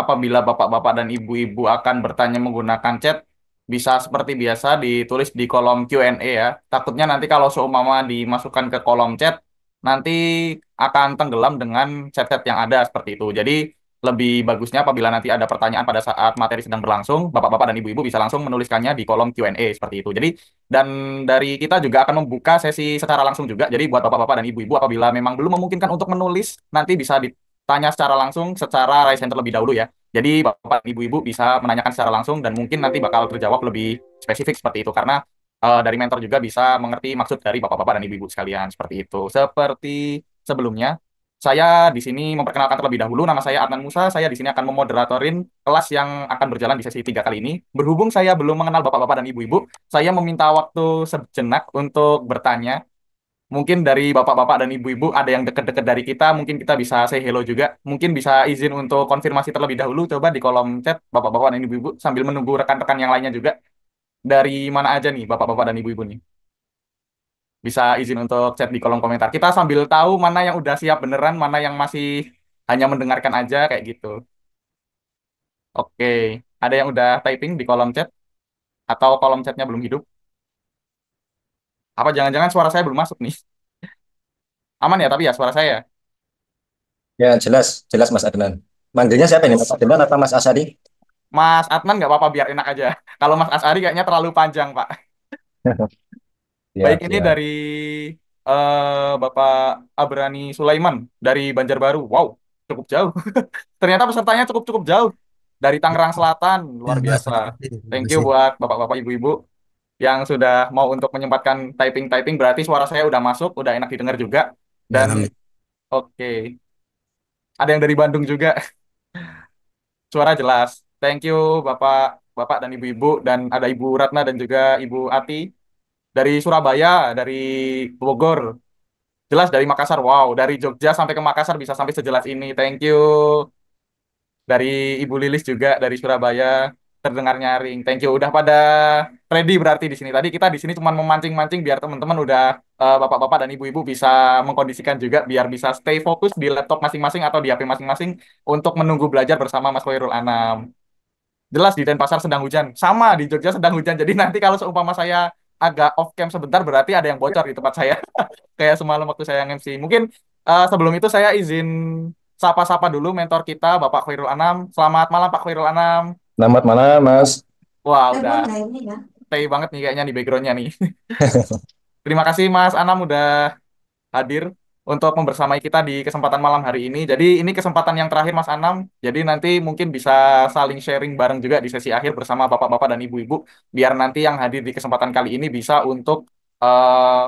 apabila bapak-bapak dan ibu-ibu akan bertanya menggunakan chat, bisa seperti biasa ditulis di kolom Q&A ya. Takutnya nanti kalau seumpama dimasukkan ke kolom chat, nanti akan tenggelam dengan chat-chat yang ada seperti itu. Jadi lebih bagusnya apabila nanti ada pertanyaan pada saat materi sedang berlangsung, bapak-bapak dan ibu-ibu bisa langsung menuliskannya di kolom Q&A seperti itu. Jadi dan dari kita juga akan membuka sesi secara langsung juga. Jadi buat bapak-bapak dan ibu-ibu apabila memang belum memungkinkan untuk menulis, nanti bisa ditanya secara langsung secara raise hand terlebih dahulu ya. Jadi bapak dan ibu-ibu bisa menanyakan secara langsung dan mungkin nanti bakal terjawab lebih spesifik seperti itu karena dari mentor juga bisa mengerti maksud dari bapak-bapak dan ibu-ibu sekalian seperti itu. Seperti sebelumnya, saya di sini memperkenalkan terlebih dahulu. Nama saya Adnan Musa. Saya di sini akan memoderatorin kelas yang akan berjalan di sesi 3 kali ini. Berhubung saya belum mengenal bapak-bapak dan ibu-ibu, saya meminta waktu sejenak untuk bertanya. Mungkin dari bapak-bapak dan ibu-ibu ada yang deket-deket dari kita, mungkin kita bisa say hello juga. Mungkin bisa izin untuk konfirmasi terlebih dahulu, coba di kolom chat bapak-bapak dan ibu-ibu sambil menunggu rekan-rekan yang lainnya juga. Dari mana aja nih bapak-bapak dan ibu-ibu nih? Bisa izin untuk chat di kolom komentar. Kita sambil tahu mana yang udah siap beneran, mana yang masih hanya mendengarkan aja kayak gitu. Oke, ada yang udah typing di kolom chat atau kolom chatnya belum hidup? Apa jangan-jangan suara saya belum masuk nih? Aman ya tapi ya suara saya. Ya, jelas, jelas Mas Adnan. Manggilnya siapa ini, Mas Adnan atau Mas Asadi? Mas Adnan nggak apa-apa biar enak aja. Kalau Mas Asari kayaknya terlalu panjang, Pak. Baik, Siap, ini siap. dari Bapak Abrani Sulaiman dari Banjarbaru. Wow, cukup jauh. Ternyata pesertanya cukup-cukup jauh. Dari Tangerang Selatan, luar biasa. Terima Thank you kasih. buat bapak-bapak, ibu-ibu yang sudah mau untuk menyempatkan typing-typing. Berarti suara saya udah masuk, udah enak didengar juga. Ya, Dan alhamdulillah. oke, ada yang dari Bandung juga. Suara jelas. Thank you Bapak, Bapak dan Ibu-ibu dan ada Ibu Ratna dan juga Ibu Ati dari Surabaya, dari Bogor, jelas dari Makassar. Wow, dari Jogja sampai ke Makassar bisa sampai sejelas ini. Thank you. Dari Ibu Lilis juga dari Surabaya terdengar nyaring. Thank you. Udah pada ready berarti di sini. Tadi kita di sini cuma memancing-mancing biar teman-teman udah bapak-bapak dan ibu-ibu bisa mengkondisikan juga biar bisa stay fokus di laptop masing-masing atau di HP masing-masing untuk menunggu belajar bersama Mas Khairul Anam. Jelas di Denpasar sedang hujan. Sama di Jogja sedang hujan. Jadi nanti kalau seumpama saya agak off cam sebentar berarti ada yang bocor di tempat saya. Kayak semalam waktu saya nge-MC. Mungkin sebelum itu saya izin sapa-sapa dulu mentor kita Bapak Khairul Anam. Selamat malam Pak Khairul Anam. Selamat malam, Mas. Wah, udah stay banget nih kayaknya di backgroundnya nih. Terima kasih Mas Anam udah hadir untuk membersamai kita di kesempatan malam hari ini. Jadi ini kesempatan yang terakhir Mas Anam. Jadi nanti mungkin bisa saling sharing bareng juga di sesi akhir bersama bapak-bapak dan ibu-ibu. Biar nanti yang hadir di kesempatan kali ini bisa untuk eh,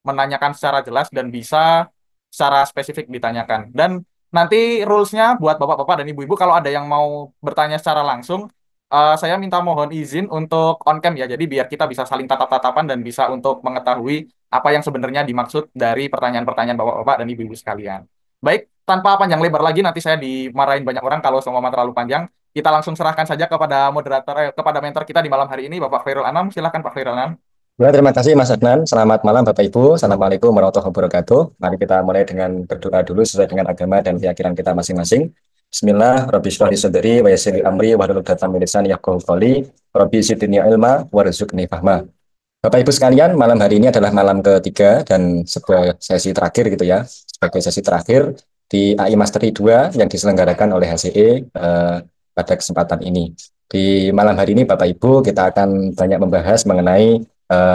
menanyakan secara jelas dan bisa secara spesifik ditanyakan. Dan nanti rules-nya buat bapak-bapak dan ibu-ibu kalau ada yang mau bertanya secara langsung, saya minta mohon izin untuk on cam ya. Jadi biar kita bisa saling tatap-tatapan dan bisa untuk mengetahui apa yang sebenarnya dimaksud dari pertanyaan-pertanyaan bapak-bapak dan ibu-ibu sekalian. Baik, tanpa panjang lebar lagi nanti saya dimarahin banyak orang kalau semua terlalu panjang. Kita langsung serahkan saja kepada moderator, kepada mentor kita di malam hari ini, Bapak Khairul Anam. Silakan Pak Khairul Anam. Ya, terima kasih Mas Adnan. Selamat malam Bapak Ibu. Assalamualaikum warahmatullahi wabarakatuh. Mari kita mulai dengan berdoa dulu sesuai dengan agama dan keyakinan kita masing-masing. Bismillah, Rabbi shrah li sadri wa yassir li amri wahlul 'uqdatam min lisani yafqahu qawli. Rabbi zidni ilma warzuqni fahma. Bapak Ibu sekalian, malam hari ini adalah malam ketiga dan sebuah sesi terakhir gitu ya. Sebagai sesi terakhir di AI Mastery 2 yang diselenggarakan oleh HCE pada kesempatan ini. Di malam hari ini Bapak Ibu kita akan banyak membahas mengenai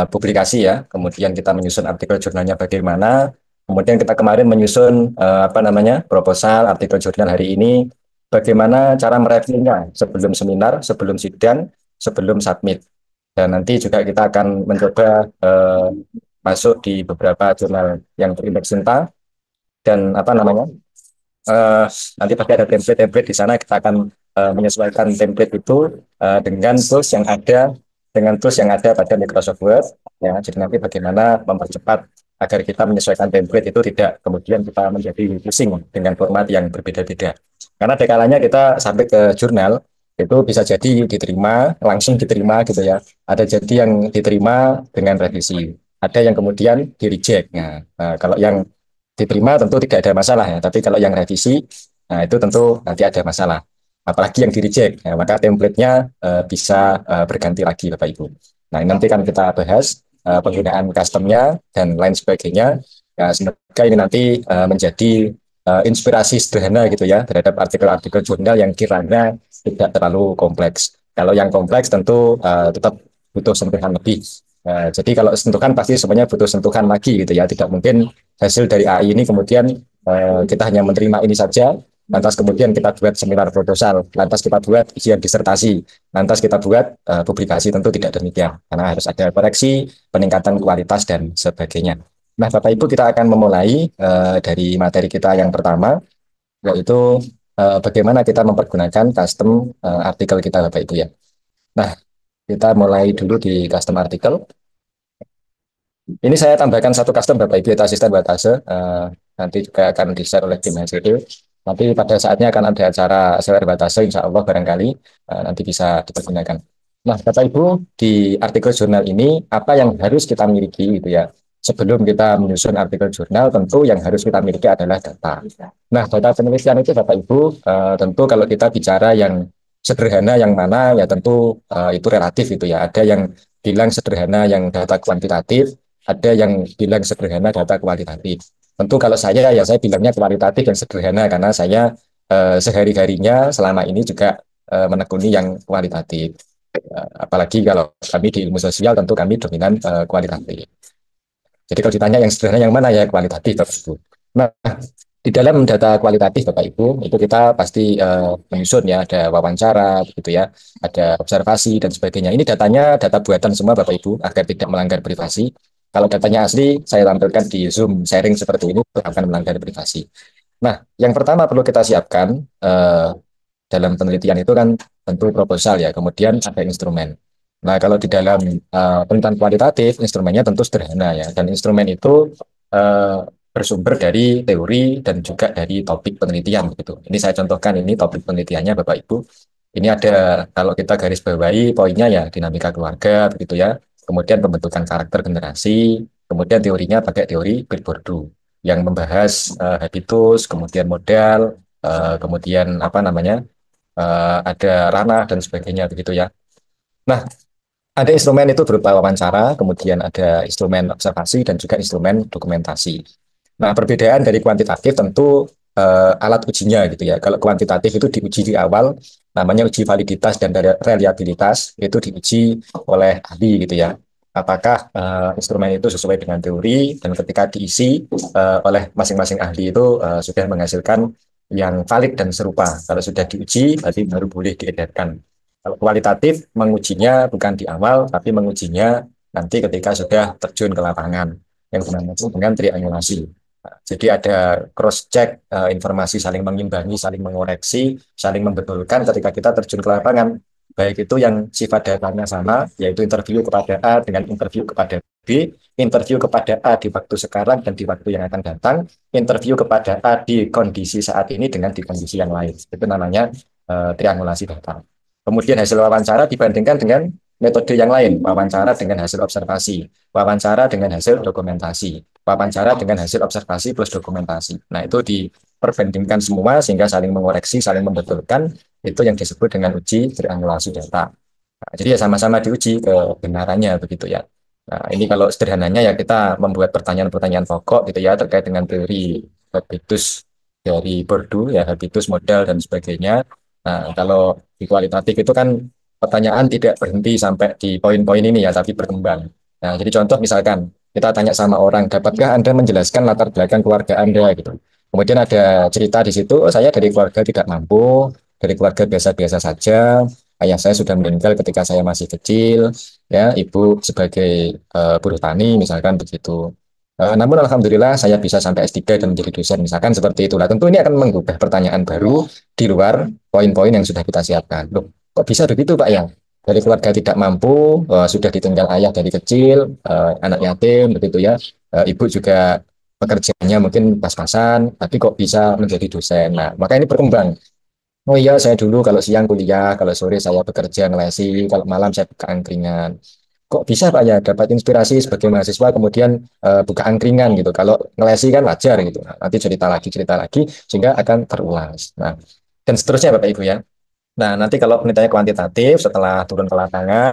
publikasi ya, kemudian kita menyusun artikel jurnalnya bagaimana, kemudian kita kemarin menyusun apa namanya proposal artikel jurnal hari ini, bagaimana cara mereviewnya sebelum seminar, sebelum sidang, sebelum submit, dan nanti juga kita akan mencoba masuk di beberapa jurnal yang berindeks Sinta dan apa namanya eh, nanti pasti ada template-template di sana kita akan menyesuaikan template itu dengan tools yang ada pada Microsoft Word ya. Jadi nanti bagaimana mempercepat agar kita menyesuaikan template itu tidak kemudian kita menjadi pusing dengan format yang berbeda-beda. Karena ada kalanya kita sampai ke jurnal itu bisa jadi diterima langsung diterima gitu ya. Ada jadi yang diterima dengan revisi. Ada yang kemudian di reject. Nah, kalau yang diterima tentu tidak ada masalah ya. Tapi kalau yang revisi, nah itu tentu nanti ada masalah. apalagi yang di reject, ya, maka template-nya bisa berganti lagi Bapak Ibu. Nah, ini nanti kan kita bahas penggunaan custom-nya dan lain sebagainya. Ya, semoga ini nanti menjadi inspirasi sederhana gitu ya terhadap artikel-artikel jurnal yang kiranya tidak terlalu kompleks. Kalau yang kompleks tentu tetap butuh sentuhan lebih. Jadi kalau sentuhan pasti semuanya butuh sentuhan lagi gitu ya. Tidak mungkin hasil dari AI ini kemudian kita hanya menerima ini saja, lantas kemudian kita buat seminar proposal, lantas kita buat ujian disertasi, lantas kita buat publikasi. Tentu tidak demikian, karena harus ada koreksi, peningkatan kualitas dan sebagainya. Nah, Bapak Ibu, kita akan memulai dari materi kita yang pertama, yaitu bagaimana kita mempergunakan custom artikel kita, Bapak Ibu ya. Nah, kita mulai dulu di custom artikel. Ini saya tambahkan satu custom Bapak Ibu, yaitu asisten batase. Nanti juga akan di-share oleh tim HCD. Nanti pada saatnya akan ada acara share batase, insya Allah barangkali nanti bisa dipergunakan. Nah, Bapak Ibu, di artikel jurnal ini, apa yang harus kita miliki gitu ya. Sebelum kita menyusun artikel jurnal, tentu yang harus kita miliki adalah data. Nah, data penelitian itu Bapak Ibu, tentu kalau kita bicara yang sederhana yang mana, ya tentu itu relatif gitu ya. Ada yang bilang sederhana yang data kuantitatif, ada yang bilang sederhana data kualitatif. Tentu kalau saya ya saya bilangnya kualitatif dan sederhana karena saya sehari-harinya selama ini juga menekuni yang kualitatif. Apalagi kalau kami di ilmu sosial tentu kami dominan kualitatif. Jadi kalau ditanya yang sederhana yang mana ya kualitatif tersebut. Nah, di dalam data kualitatif Bapak Ibu itu kita pasti menyusun ya ada wawancara gitu ya, ada observasi dan sebagainya. Ini datanya data buatan semua Bapak Ibu agar tidak melanggar privasi. Kalau datanya asli saya tampilkan di Zoom sharing seperti ini akan melanggar privasi. Nah, yang pertama perlu kita siapkan dalam penelitian itu kan tentu proposal ya, kemudian ada instrumen. Nah, kalau di dalam penelitian kualitatif, instrumennya tentu sederhana ya, dan instrumen itu bersumber dari teori dan juga dari topik penelitian gitu. Ini saya contohkan ini topik penelitiannya Bapak Ibu. Ini ada kalau kita garis bawahi poinnya ya dinamika keluarga begitu ya. Kemudian pembentukan karakter generasi, kemudian teorinya pakai teori Bill Bourdieu yang membahas habitus, kemudian modal, kemudian apa namanya? Ada ranah dan sebagainya begitu ya. Nah, ada instrumen itu berupa wawancara, kemudian ada instrumen observasi dan juga instrumen dokumentasi. Nah, perbedaan dari kuantitatif tentu alat ujinya gitu ya. Kalau kuantitatif itu diuji di awal, namanya uji validitas dan reliabilitas, itu diuji oleh ahli gitu ya. Apakah instrumen itu sesuai dengan teori dan ketika diisi oleh masing-masing ahli itu sudah menghasilkan yang valid dan serupa. Kalau sudah diuji, berarti baru boleh diedarkan. Kalau kualitatif mengujinya bukan di awal, tapi mengujinya nanti ketika sudah terjun ke lapangan yang dinamakan dengan triangulasi. Jadi ada cross check informasi saling mengimbangi, saling mengoreksi, saling membetulkan ketika kita terjun ke lapangan. Baik itu yang sifat datanya sama, yaitu interview kepada A dengan interview kepada B, interview kepada A di waktu sekarang dan di waktu yang akan datang, interview kepada A di kondisi saat ini dengan di kondisi yang lain. Itu namanya triangulasi data. Kemudian hasil wawancara dibandingkan dengan metode yang lain, wawancara dengan hasil observasi, wawancara dengan hasil dokumentasi, wawancara dengan hasil observasi plus dokumentasi. Nah, itu diperbandingkan semua sehingga saling mengoreksi, saling membetulkan, itu yang disebut dengan uji triangulasi data. Nah, jadi ya sama-sama diuji kebenarannya begitu ya. Nah, ini kalau sederhananya ya kita membuat pertanyaan-pertanyaan pokok gitu ya terkait dengan teori habitus dari Bourdieu ya, habitus modal dan sebagainya. Nah, kalau di kualitatif itu kan pertanyaan tidak berhenti sampai di poin-poin ini ya, tapi berkembang. Nah, jadi contoh misalkan kita tanya sama orang, dapatkah Anda menjelaskan latar belakang keluarga Anda gitu. Kemudian ada cerita di situ, oh, saya dari keluarga tidak mampu, dari keluarga biasa-biasa saja. Ayah saya sudah meninggal ketika saya masih kecil, ya, ibu sebagai buruh tani misalkan begitu. Namun alhamdulillah saya bisa sampai S3 dan menjadi dosen misalkan seperti itulah. Tentu ini akan mengubah pertanyaan baru di luar poin-poin yang sudah kita siapkan. Loh, kok bisa begitu Pak ya? Dari keluarga tidak mampu, sudah ditinggal ayah dari kecil, anak yatim begitu ya. Ibu juga pekerjaannya mungkin pas-pasan, tapi kok bisa menjadi dosen. Nah, maka ini berkembang. Oh iya, saya dulu kalau siang kuliah, kalau sore saya bekerja ngelesi, kalau malam saya buka angkringan. Kok bisa Pak ya dapat inspirasi sebagai mahasiswa kemudian buka angkringan gitu. Kalau ngelesi kan wajar gitu. Nah, nanti cerita lagi sehingga akan terulas. Nah, dan seterusnya Bapak Ibu ya. Nah, nanti kalau penelitiannya kuantitatif setelah turun ke lapangan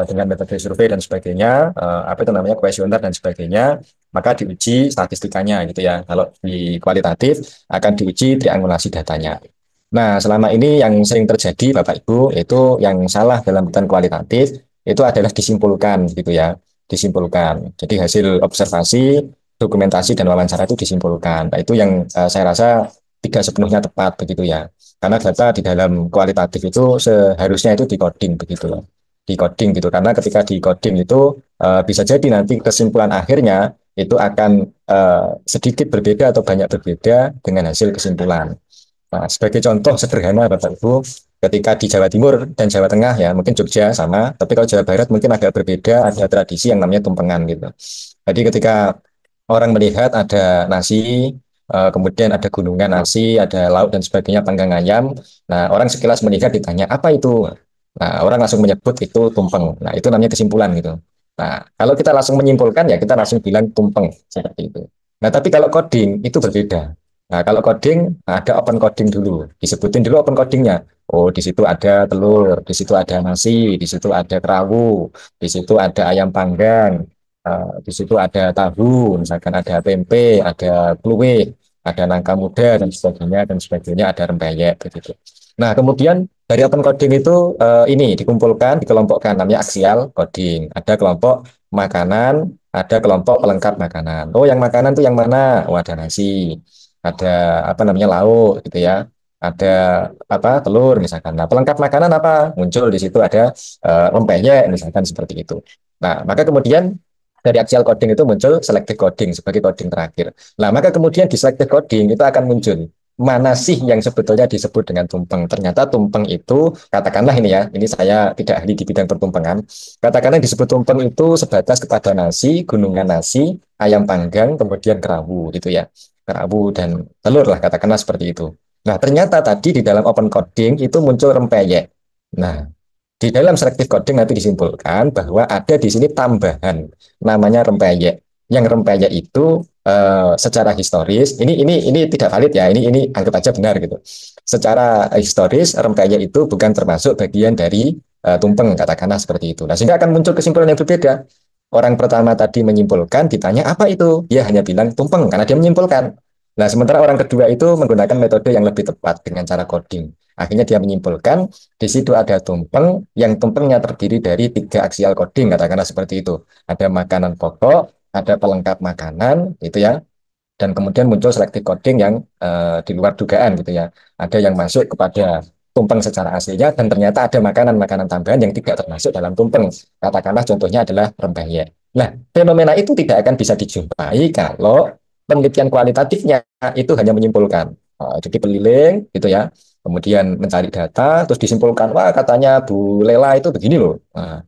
dengan metode survei dan sebagainya, apa itu namanya kuesioner dan sebagainya, maka diuji statistikanya gitu ya. Kalau di kualitatif akan diuji triangulasi datanya. Nah, selama ini yang sering terjadi Bapak Ibu itu yang salah dalam penelitian kualitatif itu adalah disimpulkan gitu ya, disimpulkan. Jadi hasil observasi, dokumentasi dan wawancara itu disimpulkan. Nah, itu yang saya rasa tidak sepenuhnya tepat begitu ya. Karena data di dalam kualitatif itu seharusnya itu di-coding begitu loh. Di-coding gitu. Karena ketika di-coding itu bisa jadi nanti kesimpulan akhirnya itu akan sedikit berbeda atau banyak berbeda dengan hasil kesimpulan. Nah, sebagai contoh sederhana Bapak Ibu, ketika di Jawa Timur dan Jawa Tengah ya, mungkin Jogja sama, tapi kalau Jawa Barat mungkin agak berbeda, ada tradisi yang namanya tumpengan gitu. Jadi ketika orang melihat ada nasi, kemudian ada gunungan nasi, ada lauk dan sebagainya, panggang ayam. Nah, orang sekilas melihat ditanya, apa itu? Nah, orang langsung menyebut itu tumpeng. Nah, itu namanya kesimpulan gitu. Nah, kalau kita langsung menyimpulkan, ya kita langsung bilang tumpeng, seperti itu. Nah, tapi kalau coding, itu berbeda. Nah, kalau coding, ada open coding dulu. Disebutin dulu open codingnya. Oh, di situ ada telur, di situ ada nasi, di situ ada kerawu, di situ ada ayam panggang, di situ ada tahu, misalkan ada tempe, ada kluwe, ada nangka muda dan sebagainya ada rempeyek begitu. Nah, kemudian dari open coding itu ini dikumpulkan, dikelompokkan namanya aksial coding. Ada kelompok makanan, ada kelompok pelengkap makanan. Oh, yang makanan tuh yang mana? Oh, ada nasi, ada apa namanya lauk gitu ya. Ada apa telur misalkan. Nah, pelengkap makanan apa? Muncul di situ ada rempeyek misalkan seperti itu. Nah, maka kemudian dari axial coding itu muncul selective coding sebagai coding terakhir. Nah, maka kemudian di selective coding itu akan muncul mana sih yang sebetulnya disebut dengan tumpeng. Ternyata tumpeng itu, katakanlah ini ya, ini saya tidak ahli di bidang pertumpengan, katakanlah disebut tumpeng itu sebatas kepada nasi, gunungan nasi, ayam panggang, kemudian kerabu gitu ya. Kerabu dan telur lah, katakanlah seperti itu. Nah, ternyata tadi di dalam open coding itu muncul rempeyek. Nah, di dalam selective coding nanti disimpulkan bahwa ada di sini tambahan namanya rempeyek. Yang rempeyek itu secara historis ini tidak valid ya. Ini anggap aja benar gitu. Secara historis rempeyek itu bukan termasuk bagian dari tumpeng katakanlah seperti itu. Nah, sehingga akan muncul kesimpulan yang berbeda. Orang pertama tadi menyimpulkan, ditanya apa itu? Dia hanya bilang tumpeng karena dia menyimpulkan. Nah, sementara orang kedua itu menggunakan metode yang lebih tepat dengan cara coding. Akhirnya dia menyimpulkan di situ ada tumpeng, yang tumpengnya terdiri dari tiga aksial coding, katakanlah seperti itu. Ada makanan pokok, ada pelengkap makanan, itu ya, dan kemudian muncul selective coding yang di luar dugaan gitu ya. Ada yang masuk kepada tumpeng secara aslinya dan ternyata ada makanan-makanan tambahan yang tidak termasuk dalam tumpeng. Katakanlah contohnya adalah rempeyek. Nah, fenomena itu tidak akan bisa dijumpai kalau penelitian kualitatifnya itu hanya menyimpulkan. Jadi keliling gitu ya, kemudian mencari data, terus disimpulkan, wah katanya Bu Lela itu begini loh. Nah,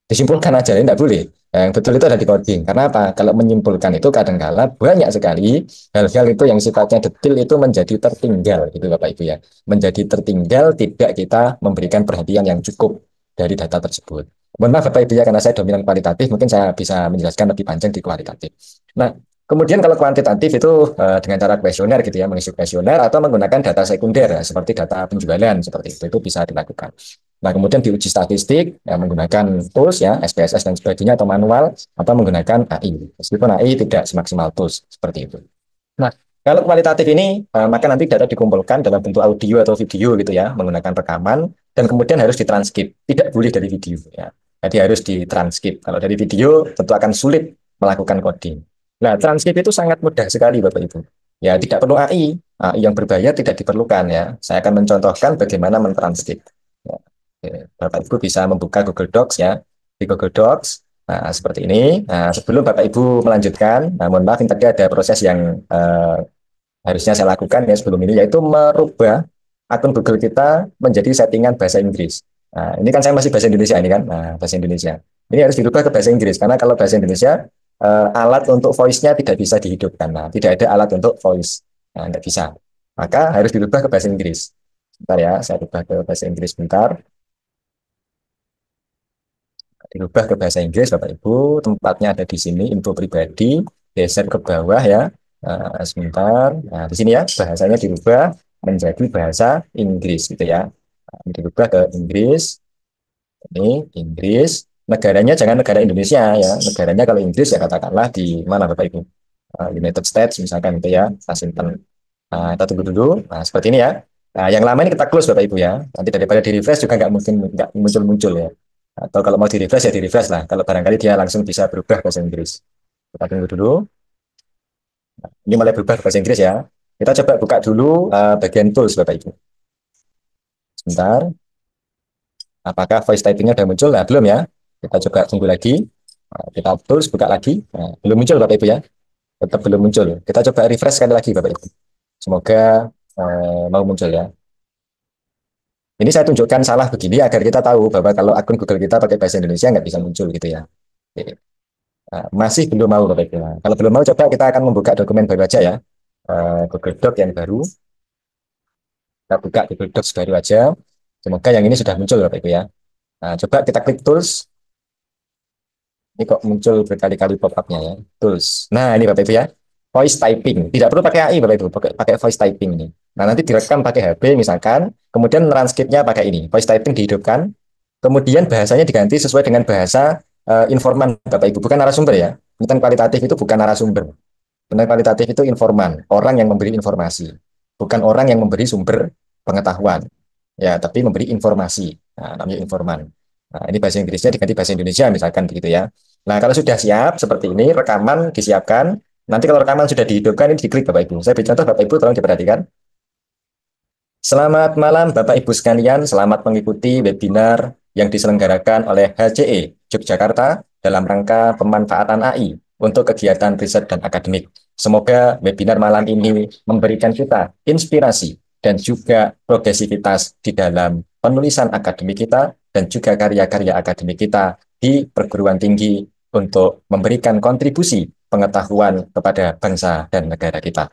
disimpulkan aja, ini tidak boleh. Yang betul itu ada di coding. Karena apa? Kalau menyimpulkan itu kadang-kala banyak sekali hal-hal itu yang sifatnya detail itu menjadi tertinggal, gitu Bapak Ibu ya. Menjadi tertinggal, tidak kita memberikan perhatian yang cukup dari data tersebut. Mohon maaf Bapak Ibu ya, karena saya dominan kualitatif, mungkin saya bisa menjelaskan lebih panjang di kualitatif. Nah, kemudian kalau kuantitatif itu dengan cara kuesioner gitu ya, mengisi kuesioner atau menggunakan data sekunder seperti data penjualan seperti itu bisa dilakukan. Nah, kemudian diuji statistik ya, menggunakan tools ya, SPSS dan sebagainya atau manual atau menggunakan AI. Meskipun AI tidak semaksimal tools seperti itu. Nah, kalau kualitatif ini maka nanti data dikumpulkan dalam bentuk audio atau video gitu ya, menggunakan rekaman dan kemudian harus ditranskrip. Tidak boleh dari video ya. Jadi harus ditranskrip. Kalau dari video tentu akan sulit melakukan coding. Nah, transkrip itu sangat mudah sekali Bapak Ibu. Ya, tidak perlu AI. AI yang berbayar tidak diperlukan ya. Saya akan mencontohkan bagaimana mentranskrip. Ya. Bapak Ibu bisa membuka Google Docs ya. Di Google Docs, nah, seperti ini. Nah, sebelum Bapak Ibu melanjutkan, nah, mohon maaf, ini tadi ada proses yang harusnya saya lakukan ya sebelum ini, yaitu merubah akun Google kita menjadi settingan bahasa Inggris. Nah, ini kan saya masih bahasa Indonesia ini kan, nah, bahasa Indonesia. Ini harus dirubah ke bahasa Inggris, karena kalau bahasa Indonesia, alat untuk voice-nya tidak bisa dihidupkan. Nah, tidak ada alat untuk voice. Nah, nggak bisa. Maka harus dirubah ke bahasa Inggris. Bentar ya, saya rubah ke bahasa Inggris bentar. Dirubah ke bahasa Inggris Bapak Ibu, tempatnya ada di sini, info pribadi, geser ke bawah ya. Sebentar. Nah, di sini ya bahasanya dirubah menjadi bahasa Inggris gitu ya. Ini dirubah ke Inggris. Ini Inggris. Negaranya jangan negara Indonesia ya. Negaranya kalau Inggris ya katakanlah di mana Bapak Ibu? United States misalkan itu ya, Washington. Nah, kita tunggu dulu. Nah, seperti ini ya. Nah, yang lama ini kita close Bapak Ibu ya. Nanti daripada di refresh juga nggak mungkin nggak muncul-muncul ya. Atau kalau mau di refresh ya di refresh lah. Kalau barangkali dia langsung bisa berubah bahasa Inggris. Kita tunggu dulu. Ini mulai berubah bahasa Inggris ya. Kita coba buka dulu bagian tools Bapak Ibu. Sebentar. Apakah voice typingnya sudah muncul? Nah, belum ya. Kita coba tunggu lagi. Nah, kita tools buka lagi. Nah, belum muncul Bapak Ibu ya. Tetap belum muncul. Kita coba refresh sekali lagi Bapak Ibu. Semoga mau muncul ya. Ini saya tunjukkan salah begini agar kita tahu bahwa kalau akun Google kita pakai bahasa Indonesia nggak bisa muncul gitu ya. Oke. Nah, masih belum mau Bapak Ibu. Nah, kalau belum mau coba kita akan membuka dokumen baru aja ya. Google Doc yang baru. Kita buka Google Docs baru aja. Semoga yang ini sudah muncul Bapak Ibu ya. Nah, coba kita klik tools. Ini kok muncul berkali-kali pop-up-nya ya. Tools. Nah, ini Bapak Ibu ya. Voice typing. Tidak perlu pakai AI Bapak Ibu, pakai voice typing ini. Nah, nanti direkam pakai HP misalkan, kemudian transkripnya pakai ini. Voice typing dihidupkan, kemudian bahasanya diganti sesuai dengan bahasa informan Bapak Ibu, bukan narasumber ya. Konten kualitatif itu bukan narasumber. Konten kualitatif itu informan, orang yang memberi informasi. Bukan orang yang memberi sumber pengetahuan. Ya, tapi memberi informasi. Nah, namanya informan. Nah, ini bahasa Inggrisnya diganti bahasa Indonesia misalkan begitu ya. Nah, kalau sudah siap seperti ini, rekaman disiapkan. Nanti kalau rekaman sudah dihidupkan, ini diklik Bapak Ibu. Saya beri contoh Bapak Ibu, tolong diperhatikan. Selamat malam Bapak Ibu sekalian, selamat mengikuti webinar yang diselenggarakan oleh HCE Yogyakarta dalam rangka pemanfaatan AI untuk kegiatan riset dan akademik. Semoga webinar malam ini memberikan kita inspirasi dan juga progresivitas di dalam penulisan akademik kita dan juga karya-karya akademik kita di perguruan tinggi untuk memberikan kontribusi pengetahuan kepada bangsa dan negara kita.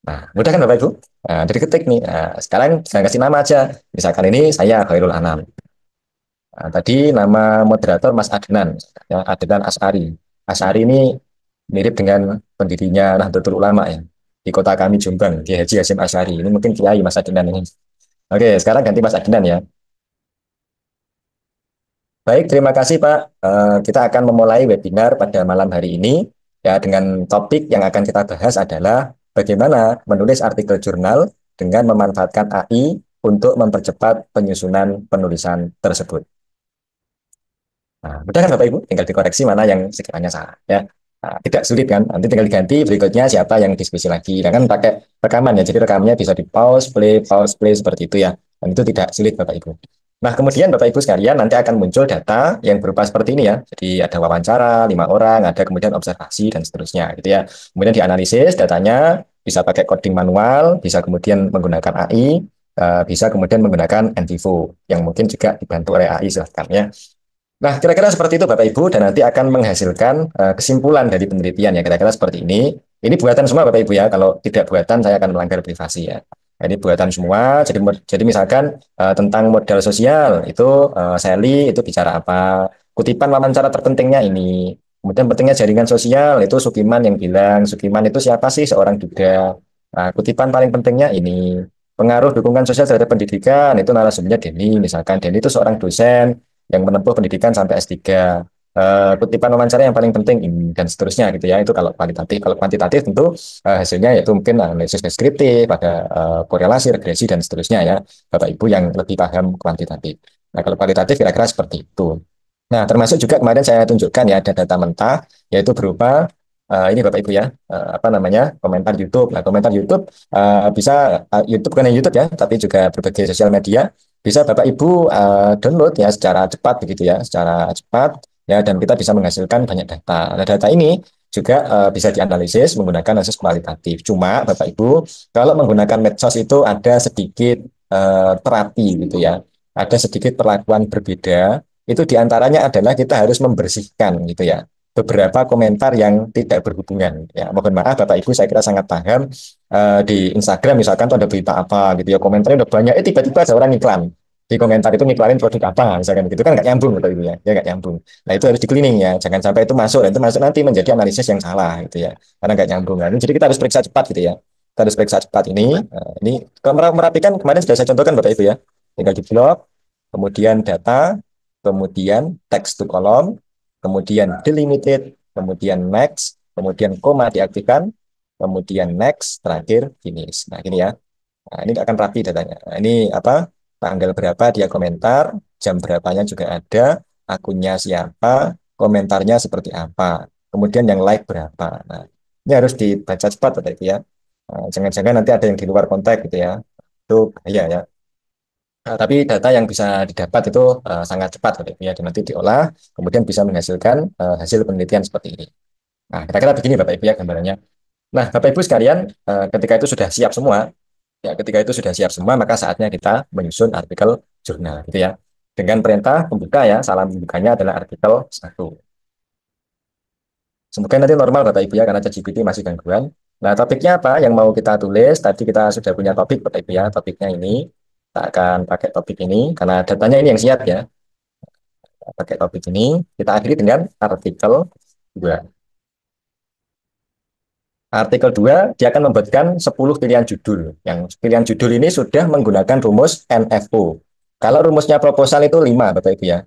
Nah, mudah kan Bapak Ibu? Nah, dari ketik nih. Nah, sekarang saya kasih nama aja. Misalkan ini saya Khairul Anam. Nah, tadi nama moderator Mas Adnan, ya, Adnan Asari. Asari ini mirip dengan pendirinya Nahdlatul Ulama ya. Di kota kami Jombang, di Haji Hasyim Asari. Ini mungkin Kiai Mas Adnan ini. Oke, sekarang ganti Mas Adnan ya. Baik, terima kasih Pak. Kita akan memulai webinar pada malam hari ini ya dengan topik yang akan kita bahas adalah bagaimana menulis artikel jurnal dengan memanfaatkan AI untuk mempercepat penyusunan penulisan tersebut. Nah, mudah kan Bapak Ibu? Tinggal dikoreksi mana yang sekiranya salah ya. Nah, tidak sulit kan? Nanti tinggal diganti berikutnya siapa yang diskusi lagi. Dan kan pakai rekaman ya, jadi rekamannya bisa di pause, play seperti itu ya. Dan itu tidak sulit Bapak Ibu. Nah, kemudian Bapak Ibu sekalian nanti akan muncul data yang berupa seperti ini ya. Jadi ada wawancara 5 orang, ada kemudian observasi dan seterusnya gitu ya. Kemudian dianalisis datanya, bisa pakai coding manual, bisa kemudian menggunakan AI, bisa kemudian menggunakan NVivo yang mungkin juga dibantu oleh AI silahkan ya. Nah, kira-kira seperti itu Bapak Ibu dan nanti akan menghasilkan kesimpulan dari penelitian ya kira-kira seperti ini. Ini buatan semua Bapak Ibu ya. Kalau tidak buatan saya akan melanggar privasi ya. Nah, ini buatan semua. Jadi misalkan tentang modal sosial itu Sally itu bicara apa? Kutipan wawancara terpentingnya ini. Kemudian pentingnya jaringan sosial itu Sukiman yang bilang. Sukiman itu siapa sih? Seorang duda. Nah, kutipan paling pentingnya ini. Pengaruh dukungan sosial terhadap pendidikan itu narasumbernya Denny. Misalkan Denny itu seorang dosen yang menempuh pendidikan sampai S3. Kutipan wawancara yang paling penting ini dan seterusnya gitu ya. Itu kalau kualitatif. Kalau kuantitatif tentu hasilnya yaitu mungkin analisis deskriptif, ada korelasi, regresi dan seterusnya ya. Bapak Ibu yang lebih paham kuantitatif. Nah, kalau kualitatif kira-kira seperti itu. Nah, termasuk juga kemarin saya tunjukkan ya ada data mentah yaitu berupa ini Bapak Ibu ya, apa namanya komentar YouTube. Nah, komentar YouTube bisa YouTube bukan hanya YouTube ya, tapi juga berbagai sosial media bisa Bapak Ibu download ya secara cepat begitu ya, secara cepat ya dan kita bisa menghasilkan banyak data. Nah, data ini juga bisa dianalisis menggunakan analisis kualitatif. Cuma Bapak Ibu kalau menggunakan medsos itu ada sedikit terapi gitu ya, ada sedikit perlakuan berbeda. Itu diantaranya adalah kita harus membersihkan gitu ya beberapa komentar yang tidak berhubungan. Ya, mohon maaf Bapak Ibu, saya kira sangat paham di Instagram misalkan tuh ada berita apa gitu ya, komentarnya udah banyak, tiba-tiba ada orang iklan. Di komentar itu ngiklanin produk apa, misalkan gitu kan nggak nyambung Bapak Ibu ya, nggak nyambung. Nah itu harus di cleaning ya, jangan sampai itu masuk, dan itu masuk nanti menjadi analisis yang salah gitu ya, karena nggak nyambung kan. Jadi kita harus periksa cepat gitu ya. Kita harus periksa cepat ini. Nah, ini kalau merapikan kemarin sudah saya contohkan Bapak Ibu ya. Tinggal di blok, kemudian data, kemudian text to column, kemudian delimited, kemudian next, kemudian koma diaktifkan, kemudian next, terakhir finish. Nah, ini ya. Nah, ini akan rapi datanya. Nah, ini apa? Tanggal berapa dia komentar, jam berapanya juga ada, akunnya siapa, komentarnya seperti apa, kemudian yang like berapa. Nah, ini harus dibaca cepat Bapak Ibu ya. Nah, jangan-jangan nanti ada yang di luar konteks gitu ya. Itu ya ya. Nah, tapi data yang bisa didapat itu sangat cepat Bapak Ibu ya, dan nanti diolah, kemudian bisa menghasilkan hasil penelitian seperti ini. Nah, kira-kira begini Bapak Ibu ya gambarannya. Nah, Bapak Ibu sekalian, ketika itu sudah siap semua, ya, ketika itu sudah siap semua, maka saatnya kita menyusun artikel jurnal, gitu ya. Dengan perintah pembuka ya, salam pembukanya adalah artikel 1. Semoga nanti normal Bapak Ibu ya, karena ChatGPT masih gangguan. Nah, topiknya apa yang mau kita tulis? Tadi kita sudah punya topik Bapak Ibu ya, topiknya ini. Kita akan pakai topik ini, karena datanya ini yang siap ya. Kita pakai topik ini, kita akhiri dengan artikel 2. Artikel 2 dia akan membuatkan 10 pilihan judul. Yang pilihan judul ini sudah menggunakan rumus NFO. Kalau rumusnya proposal itu 5, Bapak Ibu ya.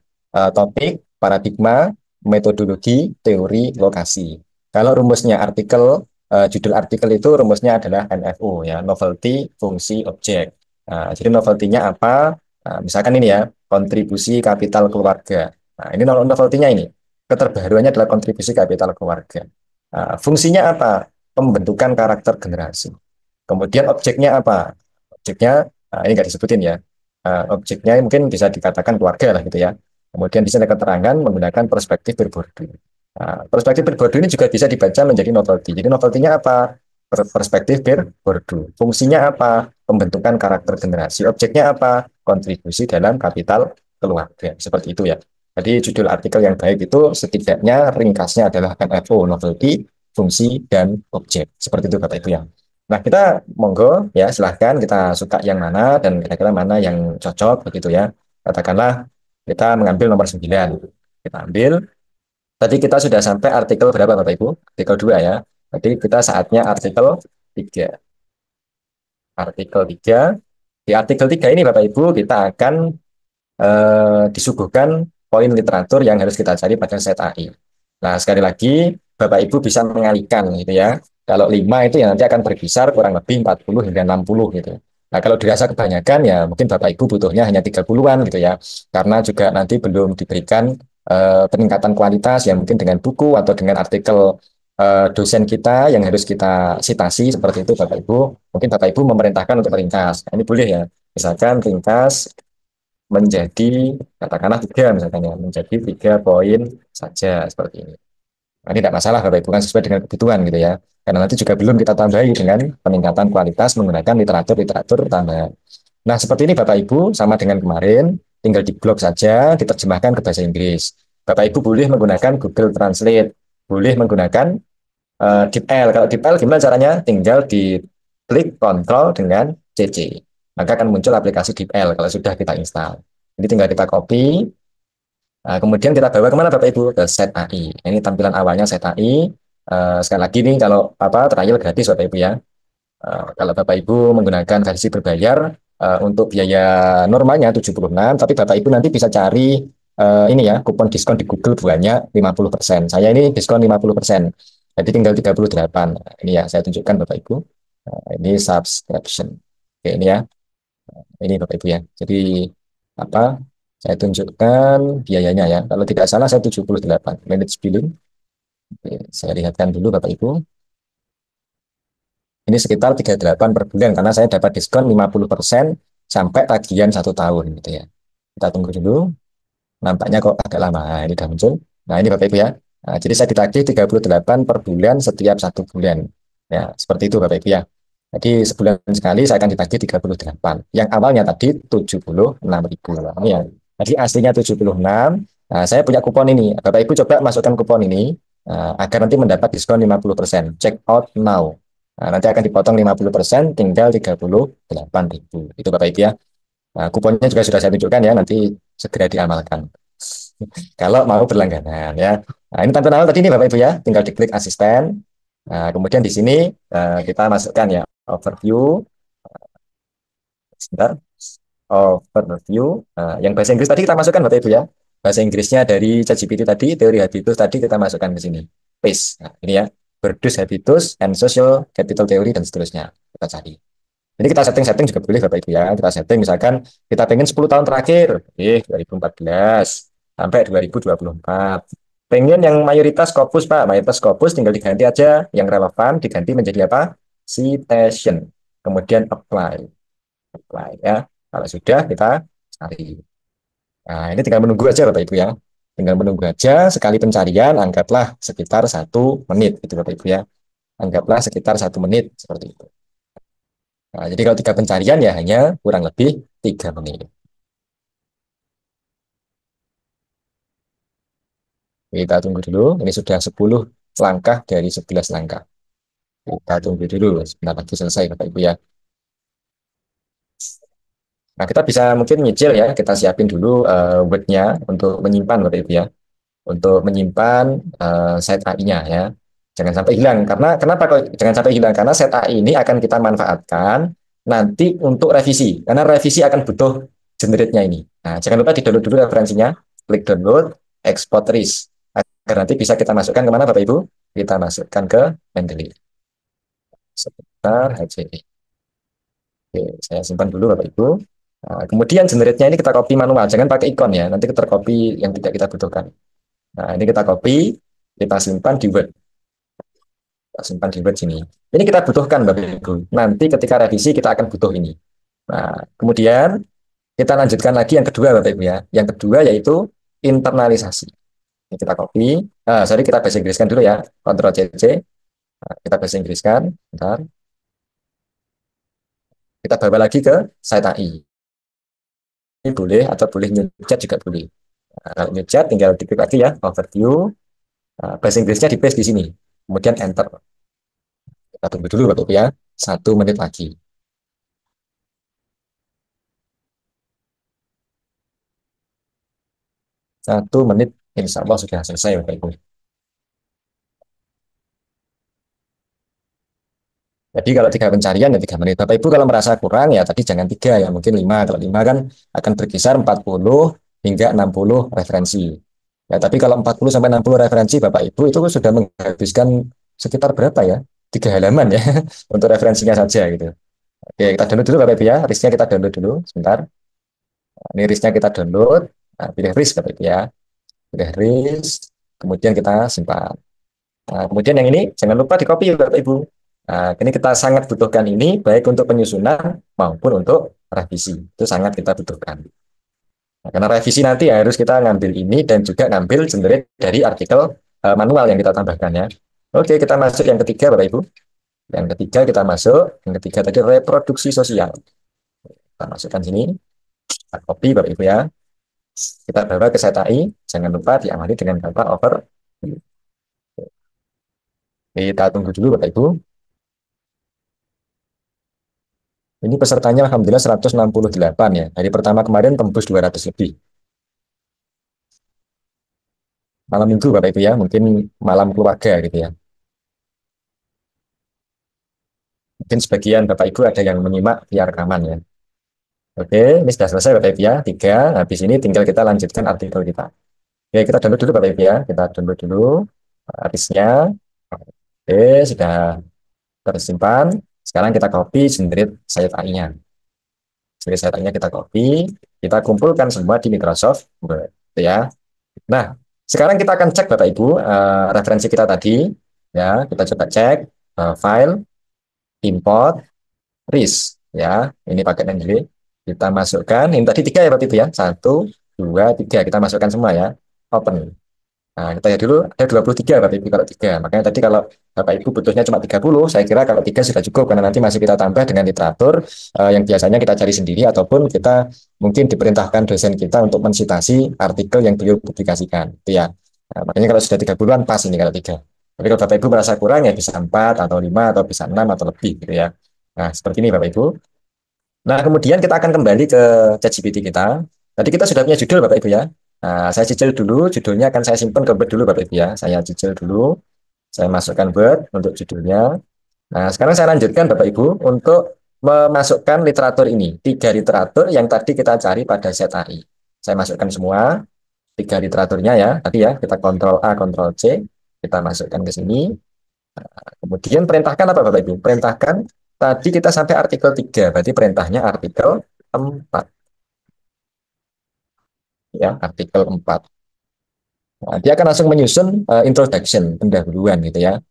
Topik, paradigma, metodologi, teori, lokasi. Kalau rumusnya artikel, judul artikel itu rumusnya adalah NFO ya, novelty, fungsi, objek. Nah, jadi novelty-nya apa? Nah, misalkan ini ya, kontribusi kapital keluarga. Nah, ini novelty-nya ini. Keterbaruannya adalah kontribusi kapital keluarga. Nah, fungsinya apa? Pembentukan karakter generasi. Kemudian objeknya apa? Objeknya, nah ini nggak disebutin ya. Objeknya mungkin bisa dikatakan keluarga lah gitu ya. Kemudian bisa ada keterangan menggunakan perspektif berbordo. Nah, perspektif berbordo ini juga bisa dibaca menjadi novelty. Jadi novelty-nya apa? Perspektif berbordo. Fungsinya apa? Pembentukan karakter generasi. Objeknya apa? Kontribusi dalam kapital keluarga. Seperti itu ya. Jadi judul artikel yang baik itu setidaknya ringkasnya adalah NFO, novelty, fungsi, dan objek. Seperti itu Bapak Ibu ya. Nah, kita monggo ya silahkan kita suka yang mana dan kira-kira mana yang cocok begitu ya. Katakanlah kita mengambil nomor 9. Kita ambil. Tadi kita sudah sampai artikel berapa Bapak Ibu? Artikel 2 ya. Jadi kita saatnya artikel 3. Artikel 3. Di artikel 3 ini Bapak Ibu kita akan disuguhkan poin literatur yang harus kita cari pada set AI. Nah, sekali lagi, Bapak Ibu bisa mengalihkan gitu ya. Kalau 5 itu ya nanti akan berkisar kurang lebih 40 hingga 60 gitu. Nah, kalau dirasa kebanyakan ya mungkin Bapak Ibu butuhnya hanya 30-an gitu ya. Karena juga nanti belum diberikan peningkatan kualitas ya mungkin dengan buku atau dengan artikel dosen kita yang harus kita citasi seperti itu Bapak Ibu. Mungkin Bapak Ibu memerintahkan untuk meringkas. Nah, ini boleh ya. Misalkan ringkas menjadi katakanlah 3 misalkan ya, menjadi 3 poin saja seperti ini. Nah, tidak masalah Bapak Ibu kan sesuai dengan kebutuhan gitu ya. Karena nanti juga belum kita tambahi dengan peningkatan kualitas menggunakan literatur-literatur tambahan. Nah, seperti ini Bapak Ibu sama dengan kemarin, tinggal di blok saja diterjemahkan ke bahasa Inggris. Bapak Ibu boleh menggunakan Google Translate, boleh menggunakan DeepL. Kalau DeepL gimana caranya? Tinggal di klik kontrol dengan CC. Maka akan muncul aplikasi DeepL kalau sudah kita install. Jadi tinggal kita copy, nah, kemudian kita bawa kemana Bapak Ibu? Ke Set AI. Ini tampilan awalnya Set AI. Sekali lagi nih kalau apa trial gratis Bapak Ibu ya. Kalau Bapak Ibu menggunakan versi berbayar untuk biaya normalnya 76, tapi Bapak Ibu nanti bisa cari ini ya kupon diskon di Google banyak 50%. Saya ini diskon 50%. Jadi tinggal 38. Nah, ini ya saya tunjukkan Bapak Ibu. Ini subscription. Oke, ini ya. Ini Bapak Ibu ya. Jadi apa? Saya tunjukkan biayanya ya. Kalau tidak salah saya 78. Manage billing. Oke, saya lihatkan dulu Bapak Ibu. Ini sekitar 38 per bulan karena saya dapat diskon 50% sampai tagihan 1 tahun gitu ya. Kita tunggu dulu. Nampaknya kok agak lama. Nah, ini sudah muncul. Nah, ini Bapak Ibu ya. Nah, jadi saya ditagih 38 per bulan setiap 1 bulan. Ya, seperti itu Bapak Ibu ya. Jadi sebulan sekali saya akan ditagih 38. Yang awalnya tadi 76.000. Ini ya. Jadi aslinya 76. Nah, saya punya kupon ini. Bapak Ibu coba masukkan kupon ini agar nanti mendapat diskon 50%. Check out now. Nah, nanti akan dipotong 50%, tinggal 38.000. Itu Bapak Ibu ya. Nah, kuponnya juga sudah saya tunjukkan ya, nanti segera diamalkan. Kalau mau berlangganan ya. Nah, ini tampilan awal tadi ini Bapak Ibu ya, tinggal diklik asisten. Nah, kemudian di sini kita masukkan ya overview, sebentar, overview. Nah, yang bahasa Inggris tadi kita masukkan Bapak Ibu ya. Bahasa Inggrisnya dari ChatGPT tadi, teori habitus tadi kita masukkan ke sini. Paste. Nah, ini ya. Produce habitus and social capital theory dan seterusnya. Kita cari. Ini kita setting-setting juga boleh Bapak Ibu ya. Kita setting misalkan kita pengen 10 tahun terakhir, 2014 sampai 2024. Pengen yang mayoritas Scopus Pak, mayoritas Scopus tinggal diganti aja yang relevan diganti menjadi apa? Citation. Kemudian apply. Apply ya. Kalau sudah kita cari. Nah, ini tinggal menunggu aja Bapak Ibu ya. Tinggal menunggu aja sekali pencarian anggaplah sekitar 1 menit itu Bapak Ibu ya. Anggaplah sekitar 1 menit seperti itu. Nah, jadi kalau 3 pencarian ya hanya kurang lebih 3 menit. Kita tunggu dulu. Ini sudah 10 langkah dari 11 langkah. Kita tunggu dulu. Sebentar lagi selesai Bapak Ibu ya. Nah, kita bisa mungkin nyicil ya. Kita siapin dulu word-nya untuk menyimpan Bapak Ibu ya. Untuk menyimpan set AI-nya ya. Jangan sampai hilang. Karena kenapa kok jangan sampai hilang? Karena set AI ini akan kita manfaatkan nanti untuk revisi. Karena revisi akan butuh generate-nya ini. Nah, jangan lupa di-download dulu referensinya. Klik download, export RIS. Agar nanti bisa kita masukkan kemana Bapak Ibu? Kita masukkan ke Mendeley. Sebentar, HCE. Oke, saya simpan dulu Bapak Ibu. Nah, kemudian generate-nya ini kita copy manual. Jangan pakai ikon ya. Nanti kita copy yang tidak kita butuhkan. Nah, ini kita copy, kita simpan di Word. Kita simpan di Word sini. Ini kita butuhkan, Bapak Ibu. Nanti ketika revisi kita akan butuh ini. Nah, kemudian kita lanjutkan lagi yang kedua, Bapak Ibu ya. Yang kedua yaitu internalisasi. Ini kita copy. Sorry, kita bahasa Inggriskan dulu ya. Ctrl C, C. Nah, kita bahasa Inggriskan. Bentar. Kita bawa lagi ke site AI. Ini boleh atau boleh new chat juga boleh. Nah, kalau new chat tinggal diklik lagi ya, overview. Nah, bahasa Inggrisnya di paste di sini. Kemudian enter. Kita tunggu dulu Bapak Ibu ya. 1 menit lagi. 1 menit, insya Allah sudah selesai Bapak Ibu. Jadi kalau 3 pencarian ya 3 menit. Bapak Ibu kalau merasa kurang ya tadi jangan 3 ya, mungkin 5. Kalau 5 kan akan berkisar 40 hingga 60 referensi. Ya, tapi kalau 40 sampai 60 referensi Bapak Ibu itu sudah menghabiskan sekitar berapa ya? 3 halaman ya untuk referensinya saja gitu. Oke, kita download dulu Bapak Ibu ya. RIS-nya kita download dulu sebentar. Nah, ini RIS-nya kita download. Nah, pilih RIS Bapak Ibu ya. Pilih RIS, kemudian kita simpan. Nah, kemudian yang ini jangan lupa di copy Bapak Ibu. Nah, ini kita sangat butuhkan ini baik untuk penyusunan maupun untuk revisi. Itu sangat kita butuhkan. Nah, karena revisi nanti harus kita ngambil ini dan juga ngambil generate dari artikel manual yang kita tambahkan ya. Oke, kita masuk yang ketiga Bapak Ibu. Yang ketiga kita masuk, yang ketiga tadi reproduksi sosial. Kita masukkan sini, kita copy Bapak Ibu ya. Kita bawa ke site AI, jangan lupa diamati dengan kata over. Kita tunggu dulu Bapak Ibu. Ini pesertanya Alhamdulillah 168 ya. Hari pertama kemarin tembus 200 lebih. Malam minggu Bapak Ibu ya, mungkin malam keluarga gitu ya. Mungkin sebagian Bapak Ibu ada yang menyimak via rekaman ya. Oke, ini sudah selesai Bapak Ibu ya. 3, habis ini tinggal kita lanjutkan artikel kita. Oke, kita download dulu Bapak Ibu ya. Kita download dulu artisnya. Oke, sudah tersimpan. Sekarang kita copy generate site AI-nya. Generate site AI-nya kita copy, kita kumpulkan semua di Microsoft Word ya. Nah, sekarang kita akan cek Bapak Ibu referensi kita tadi ya. Kita coba cek file, import, RIS ya. Ini paket yang jadi kita masukkan. Ini tadi 3 ya Bapak Ibu ya. 1, 2, 3 kita masukkan semua ya. Open. Nah, kita lihat dulu ada 23 Bapak Ibu kalau 3. Makanya tadi kalau Bapak Ibu butuhnya cuma 30, saya kira kalau 3 sudah cukup karena nanti masih kita tambah dengan literatur yang biasanya kita cari sendiri ataupun kita mungkin diperintahkan dosen kita untuk mensitasi artikel yang beliau publikasikan. Itu ya. Nah, makanya kalau sudah 30-an pas ini kalau 3. Tapi kalau Bapak Ibu merasa kurang ya bisa 4 atau 5 atau bisa 6 atau lebih gitu ya. Nah, seperti ini Bapak Ibu. Nah, kemudian kita akan kembali ke ChatGPT kita. Tadi kita sudah punya judul Bapak Ibu ya. Nah, saya cicil dulu, judulnya akan saya simpan ke Word dulu Bapak Ibu ya. Saya cicil dulu, saya masukkan Word untuk judulnya. Nah, sekarang saya lanjutkan Bapak Ibu untuk memasukkan literatur ini. Tiga literatur yang tadi kita cari pada set AI. Saya masukkan semua, tiga literaturnya ya. Tadi ya, kita kontrol A, kontrol C. Kita masukkan ke sini. Kemudian perintahkan apa Bapak Ibu? Perintahkan, tadi kita sampai artikel 3. Berarti perintahnya artikel 4. Ya, artikel 4. Nah, dia akan langsung menyusun introduction, pendahuluan gitu ya.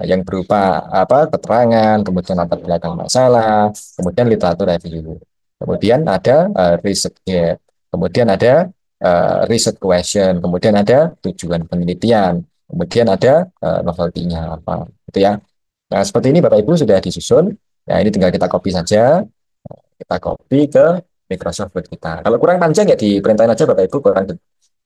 Yang berupa apa keterangan, kemudian latar belakang masalah, kemudian literatur review. Kemudian ada research gap, kemudian ada research question, kemudian ada tujuan penelitian, kemudian ada novelty-nya apa gitu ya. Nah, seperti ini Bapak Ibu sudah disusun. Nah, ini tinggal kita copy saja. Kita copy ke Microsoft Word kita. Kalau kurang panjang ya diperintahin aja Bapak Ibu, kurang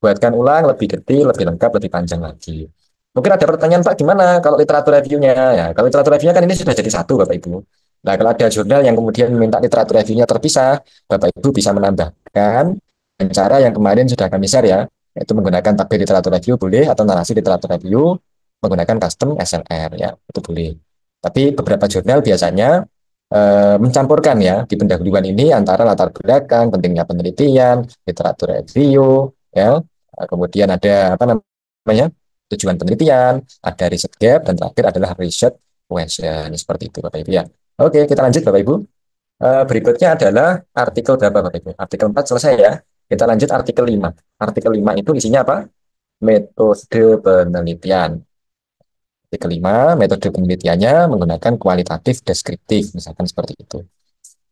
buatkan ulang lebih detail, lebih lengkap, lebih panjang lagi. Mungkin ada pertanyaan Pak, gimana kalau literatur reviewnya? Ya, kalau literatur reviewnya kan ini sudah jadi satu Bapak Ibu. Nah, kalau ada jurnal yang kemudian minta literatur reviewnya terpisah, Bapak Ibu bisa menambahkan dengan cara yang kemarin sudah kami share ya, yaitu menggunakan tabel literatur review boleh atau narasi literatur review menggunakan custom SLR ya, itu boleh. Tapi beberapa jurnal biasanya mencampurkan ya di pendahuluan ini antara latar belakang, pentingnya penelitian, literatur review, ya, kemudian ada apa namanya tujuan penelitian, ada riset gap, dan terakhir adalah riset question seperti itu Bapak Ibu ya. Oke, kita lanjut Bapak Ibu. Berikutnya adalah artikel berapa Bapak Ibu? Artikel 4 selesai ya. Kita lanjut artikel 5. Artikel 5 itu isinya apa? Metode penelitian. Artikel 5, metode penelitiannya menggunakan kualitatif deskriptif, misalkan seperti itu.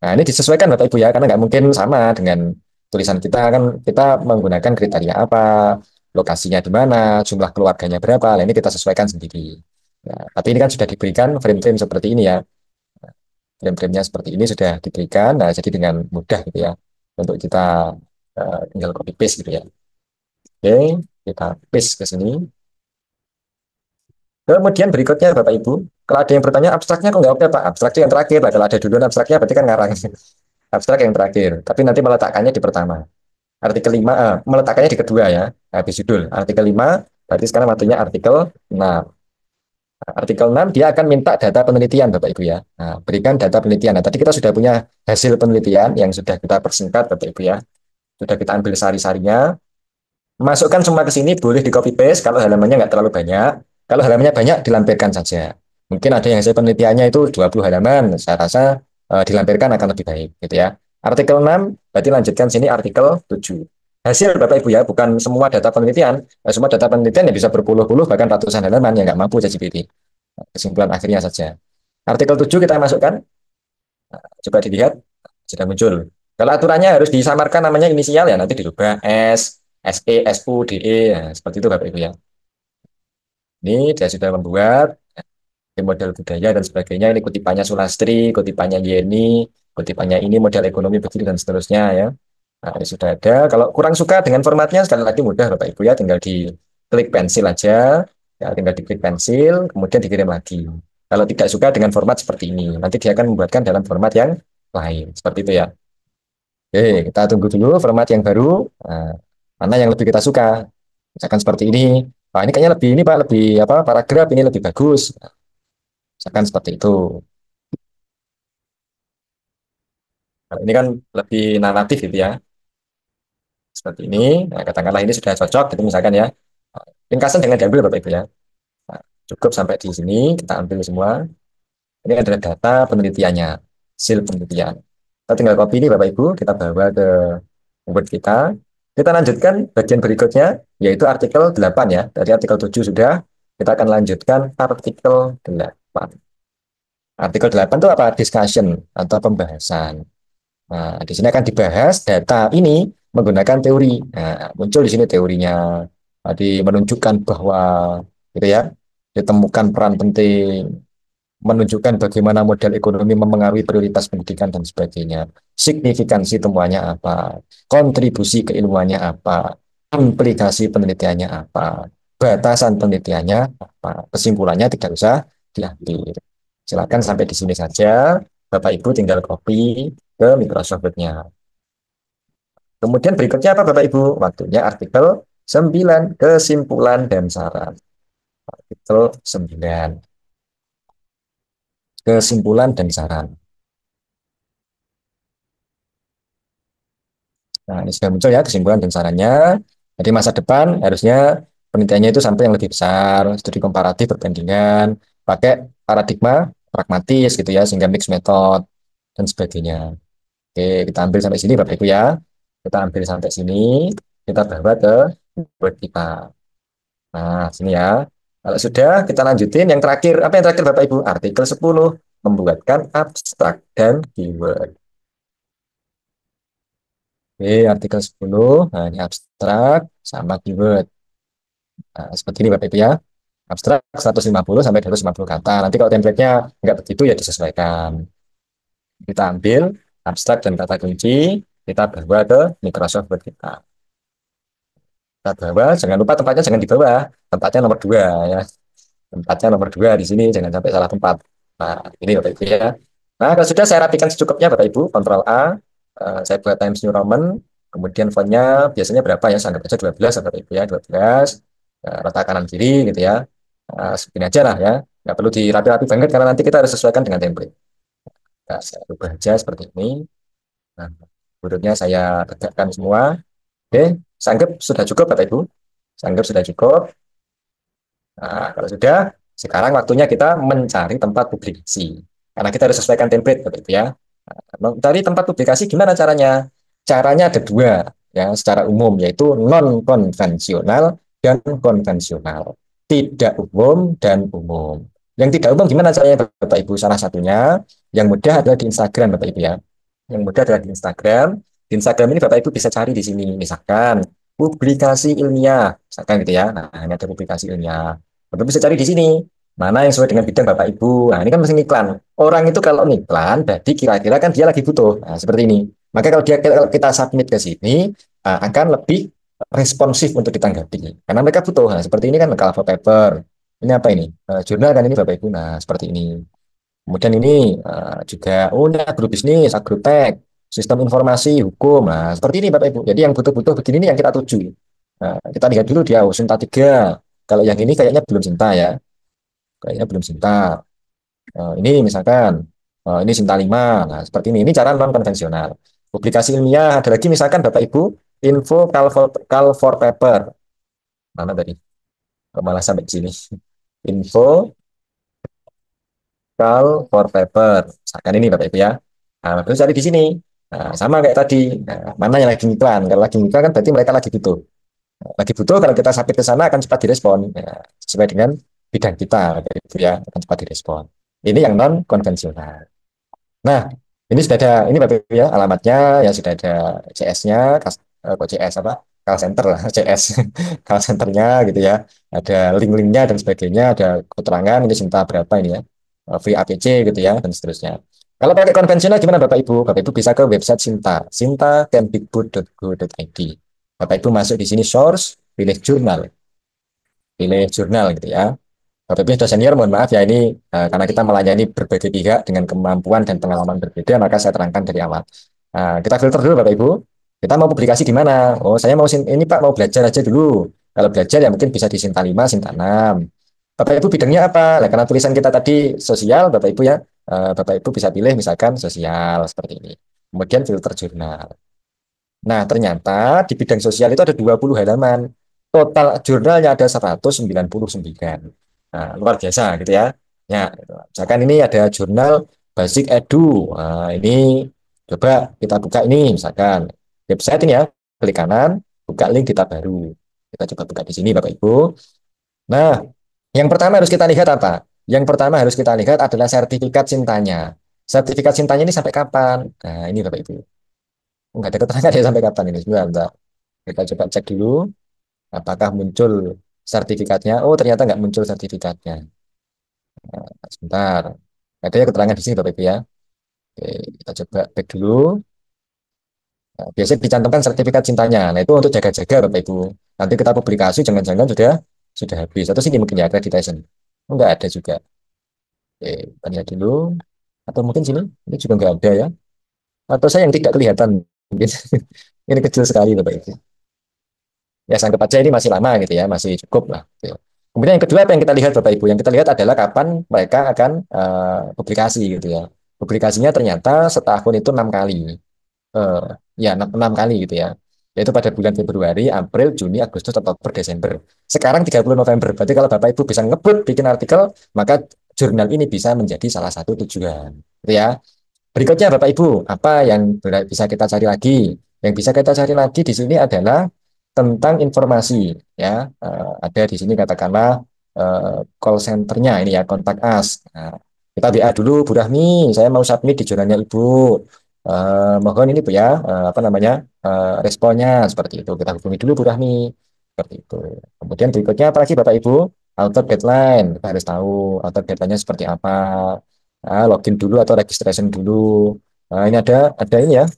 Nah, ini disesuaikan Bapak Ibu ya, karena nggak mungkin sama dengan tulisan kita kan kita menggunakan kriteria apa, lokasinya di mana, jumlah keluarganya berapa, nah, ini kita sesuaikan sendiri. Nah, tapi ini kan sudah diberikan frame-frame seperti ini ya, frame-framenya seperti ini sudah diberikan, nah jadi dengan mudah gitu ya, untuk kita tinggal copy paste gitu ya. Oke, kita paste ke sini. Kemudian berikutnya Bapak Ibu, kalau ada yang bertanya abstraknya kok nggak oke Pak, abstraknya yang terakhir lah, kalau ada duluan abstraknya berarti kan ngarang. Abstrak yang terakhir, tapi nanti meletakkannya di pertama. Artikel 5, meletakkannya di kedua ya, habis judul. Artikel 5, berarti sekarang waktunya artikel 6. Artikel 6 dia akan minta data penelitian Bapak Ibu ya. Nah, berikan data penelitian. Nah, tadi kita sudah punya hasil penelitian yang sudah kita persingkat Bapak Ibu ya. Sudah kita ambil sari-sarinya, masukkan semua ke sini, boleh di copy paste kalau halamannya nggak terlalu banyak. Kalau halamannya banyak, dilampirkan saja. Mungkin ada yang hasil penelitiannya itu 20 halaman, saya rasa dilampirkan akan lebih baik gitu ya. Artikel 6, berarti lanjutkan sini artikel 7. Hasil Bapak Ibu ya, bukan semua data penelitian. Semua data penelitian yang bisa berpuluh-puluh, bahkan ratusan halaman yang nggak mampu ChatGPT. Kesimpulan akhirnya saja. Artikel 7 kita masukkan, coba dilihat, sudah muncul. Kalau aturannya harus disamarkan namanya inisial ya, nanti dirubah S, SE, SU, DE, ya, seperti itu Bapak Ibu ya. Ini dia sudah membuat model budaya dan sebagainya. Ini kutipannya Sulastri, kutipannya Yeni, kutipannya ini model ekonomi begini dan seterusnya ya. Nah, ini sudah ada. Kalau kurang suka dengan formatnya, sekali lagi mudah Bapak Ibu ya, tinggal diklik pensil aja, ya, tinggal diklik pensil, kemudian dikirim lagi. Kalau tidak suka dengan format seperti ini, nanti dia akan membuatkan dalam format yang lain, seperti itu ya. Oke, kita tunggu dulu format yang baru. Nah, mana yang lebih kita suka? Misalkan seperti ini. Nah, ini kayaknya lebih ini Pak, lebih apa? Paragraf ini lebih bagus. Misalkan seperti itu. Kalau ini kan lebih naratif gitu ya. Seperti ini. Nah, katakanlah ini sudah cocok gitu misalkan ya. Nah, ringkasan jangan diambil Bapak Ibu ya. Nah, cukup sampai di sini kita ambil semua. Ini adalah data penelitiannya, hasil penelitian. Kita tinggal copy ini Bapak Ibu, kita bawa ke Word kita. Kita lanjutkan bagian berikutnya, yaitu artikel 8 ya. Dari artikel 7 sudah, kita akan lanjutkan artikel 8. Artikel 8 itu apa? Discussion atau pembahasan. Nah, di sini akan dibahas data ini menggunakan teori. Nah, muncul di sini teorinya. Tadi menunjukkan bahwa gitu ya, ditemukan peran penting, menunjukkan bagaimana model ekonomi memengaruhi prioritas pendidikan dan sebagainya. Signifikansi temuannya apa, kontribusi keilmuannya apa, implikasi penelitiannya apa, batasan penelitiannya apa, kesimpulannya tidak usah diambil. Silakan sampai di sini saja. Bapak Ibu tinggal copy ke Microsoft Word-nya. Kemudian berikutnya apa Bapak Ibu? Waktunya artikel 9, kesimpulan dan saran. Artikel 9. kesimpulan dan saran. Nah, ini sudah muncul ya kesimpulan dan sarannya. Jadi masa depan harusnya penelitiannya itu sampai yang lebih besar, studi komparatif perbandingan, pakai paradigma pragmatis gitu ya, sehingga mix method dan sebagainya. Oke, kita ambil sampai sini Bapak Ibu ya. Kita ambil sampai sini, kita bawa ke Word kita. Nah, sini ya. Kalau sudah, kita lanjutin. Yang terakhir, apa yang terakhir Bapak Ibu? Artikel 10, membuatkan abstrak dan keyword. Oke, artikel 10, nah ini abstrak sama keyword. Nah, seperti ini Bapak Ibu ya. Abstrak 150 sampai 250 kata. Nanti kalau template-nya nggak begitu ya disesuaikan. Kita ambil abstrak dan kata kunci, kita bawa ke Microsoft Word kita. Kita bawa, jangan lupa tempatnya jangan di bawah. Tempatnya nomor 2 ya. Tempatnya nomor 2 di sini, jangan sampai salah tempat. Nah, ini Bapak Ibu ya. Nah, kalau sudah saya rapikan secukupnya Bapak Ibu, Ctrl A, saya buat Times New Roman, kemudian fontnya biasanya berapa ya, saya anggap aja 12 Bapak Ibu ya, 12, letak kanan kiri gitu ya. Segini aja lah ya, nggak perlu dirapi-rapi banget karena nanti kita harus sesuaikan dengan template. Nah, saya ubah aja seperti ini. Nah, hurufnya saya tegakkan semua. Oke, saya anggap sudah cukup Bapak Ibu. Saya anggap sudah cukup. Nah, kalau sudah, sekarang waktunya kita mencari tempat publikasi. Karena kita harus sesuaikan template, Bapak Ibu ya. Nah, mencari tempat publikasi gimana caranya? Caranya ada dua, ya, secara umum, yaitu non-konvensional dan konvensional. Tidak umum dan umum. Yang tidak umum gimana caranya, Bapak Ibu? Salah satunya, yang mudah adalah di Instagram, Bapak Ibu ya. Yang mudah adalah di Instagram. Di Instagram ini Bapak Ibu bisa cari di sini, misalkan publikasi ilmiah, misalkan gitu ya. Nah, ini ada publikasi ilmiah. Bapak bisa cari di sini, mana yang sesuai dengan bidang Bapak Ibu. Nah, ini kan mesin iklan. Orang itu kalau iklan, berarti kira-kira kan dia lagi butuh. Nah, seperti ini. Maka kalau kita submit ke sini, akan lebih responsif untuk ditanggapi. Karena mereka butuh. Nah, seperti ini kan cover paper. Ini apa ini? Jurnal kan ini Bapak Ibu. Nah, seperti ini. Kemudian ini juga, oh ini agrobisnis, agrotek, sistem informasi, hukum. Nah, seperti ini Bapak Ibu. Jadi yang butuh-butuh begini ini yang kita tuju. Nah, kita lihat dulu dia, oh, Sinta 3. Kalau yang ini kayaknya belum Sinta ya. Kayaknya belum Sinta. Ini misalkan, ini Sinta 5. Nah, seperti ini. Ini cara non-konvensional. Publikasi ilmiah, ada lagi misalkan Bapak Ibu, info call for paper. Mana tadi? Kok malah sampai di sini. Info call for paper. Misalkan ini Bapak Ibu ya. Nah, Bapak Ibu cari di sini. Nah, sama kayak tadi. Nah, mana yang lagi iklan? Kalau lagi iklan kan berarti mereka lagi butuh. Nah, lagi butuh kalau kita submit ke sana akan cepat direspon. Ya, sesuai dengan bidang kita, Bapak Ibu ya, akan cepat direspon. Ini yang non konvensional. Nah, ini sudah ada, ini Bapak Ibu ya, alamatnya ya sudah ada CS-nya, kok CS apa? Call center lah, CS, call centernya gitu ya. Ada link-linknya dan sebagainya, ada keterangan ini cinta berapa ini ya, free APC gitu ya, dan seterusnya. Kalau pakai konvensional gimana Bapak Ibu? Bapak Ibu bisa ke website Sinta, sinta.kemdikbud.go.id. Bapak Ibu masuk di sini source, pilih jurnal gitu ya. Bapak Ibu sudah senior, mohon maaf ya ini karena kita melayani berbagai pihak dengan kemampuan dan pengalaman berbeda, maka saya terangkan dari awal. Kita filter dulu Bapak Ibu. Kita mau publikasi di mana? Oh, saya mau ini Pak mau belajar aja dulu. Kalau belajar ya mungkin bisa di Sinta 5, Sinta 6. Bapak Ibu bidangnya apa? Nah, karena tulisan kita tadi sosial, Bapak Ibu ya, Bapak Ibu bisa pilih misalkan sosial seperti ini. Kemudian filter jurnal. Nah, ternyata di bidang sosial itu ada 20 halaman. Total jurnalnya ada 199. Nah, luar biasa gitu ya. Ya, gitu. Misalkan ini ada jurnal Basic Edu. Nah, ini coba kita buka ini misalkan website ini ya. Klik kanan, buka link kita baru. Kita coba buka di sini Bapak Ibu. Nah, yang pertama harus kita lihat apa? Yang pertama harus kita lihat adalah sertifikat cintanya. Sertifikat cintanya ini sampai kapan? Nah, ini Bapak Ibu. Enggak ada keterangan ya sampai kapan ini. Sebentar. Kita coba cek dulu apakah muncul sertifikatnya. Oh, ternyata nggak muncul sertifikatnya. Nah, sebentar. Ada ya keterangan di sini Bapak Ibu ya. Oke, kita coba back dulu. Nah, biasanya dicantumkan sertifikat cintanya. Nah, itu untuk jaga-jaga Bapak Ibu. Nanti kita publikasi jangan-jangan sudah habis. Atau sini mungkin ya accreditation. Enggak ada juga. Oke, kita lihat dulu. Atau mungkin sini ini juga nggak ada ya. Atau saya yang tidak kelihatan. Mungkin ini kecil sekali Bapak Ibu. Ya, anggap aja ini masih lama gitu ya, masih cukup lah. Gitu. Kemudian yang kedua apa yang kita lihat Bapak Ibu? Yang kita lihat adalah kapan mereka akan publikasi gitu ya. Publikasinya ternyata setahun itu 6 kali. Eh, ya enam kali gitu ya. Yaitu pada bulan Februari, April, Juni, Agustus, Oktober, Desember. Sekarang 30 November. Berarti kalau Bapak Ibu bisa ngebut bikin artikel, maka jurnal ini bisa menjadi salah satu tujuan. Gitu ya. Berikutnya Bapak Ibu, apa yang bisa kita cari lagi? Yang bisa kita cari lagi di sini adalah tentang informasi ya. Ada di sini katakanlah call centernya ini ya, kontak us. Nah, kita WA dulu Bu Rahmi, saya mau submit di jurnalnya Ibu. Mohon ini Bu ya, apa namanya? Responnya seperti itu. Kita hubungi dulu Bu Rahmi. Seperti itu. Kemudian berikutnya apalagi Bapak Ibu? Author deadline. Kita harus tahu author deadline-nya seperti apa. Nah, login dulu atau registration dulu. Nah, ini ada ini ya,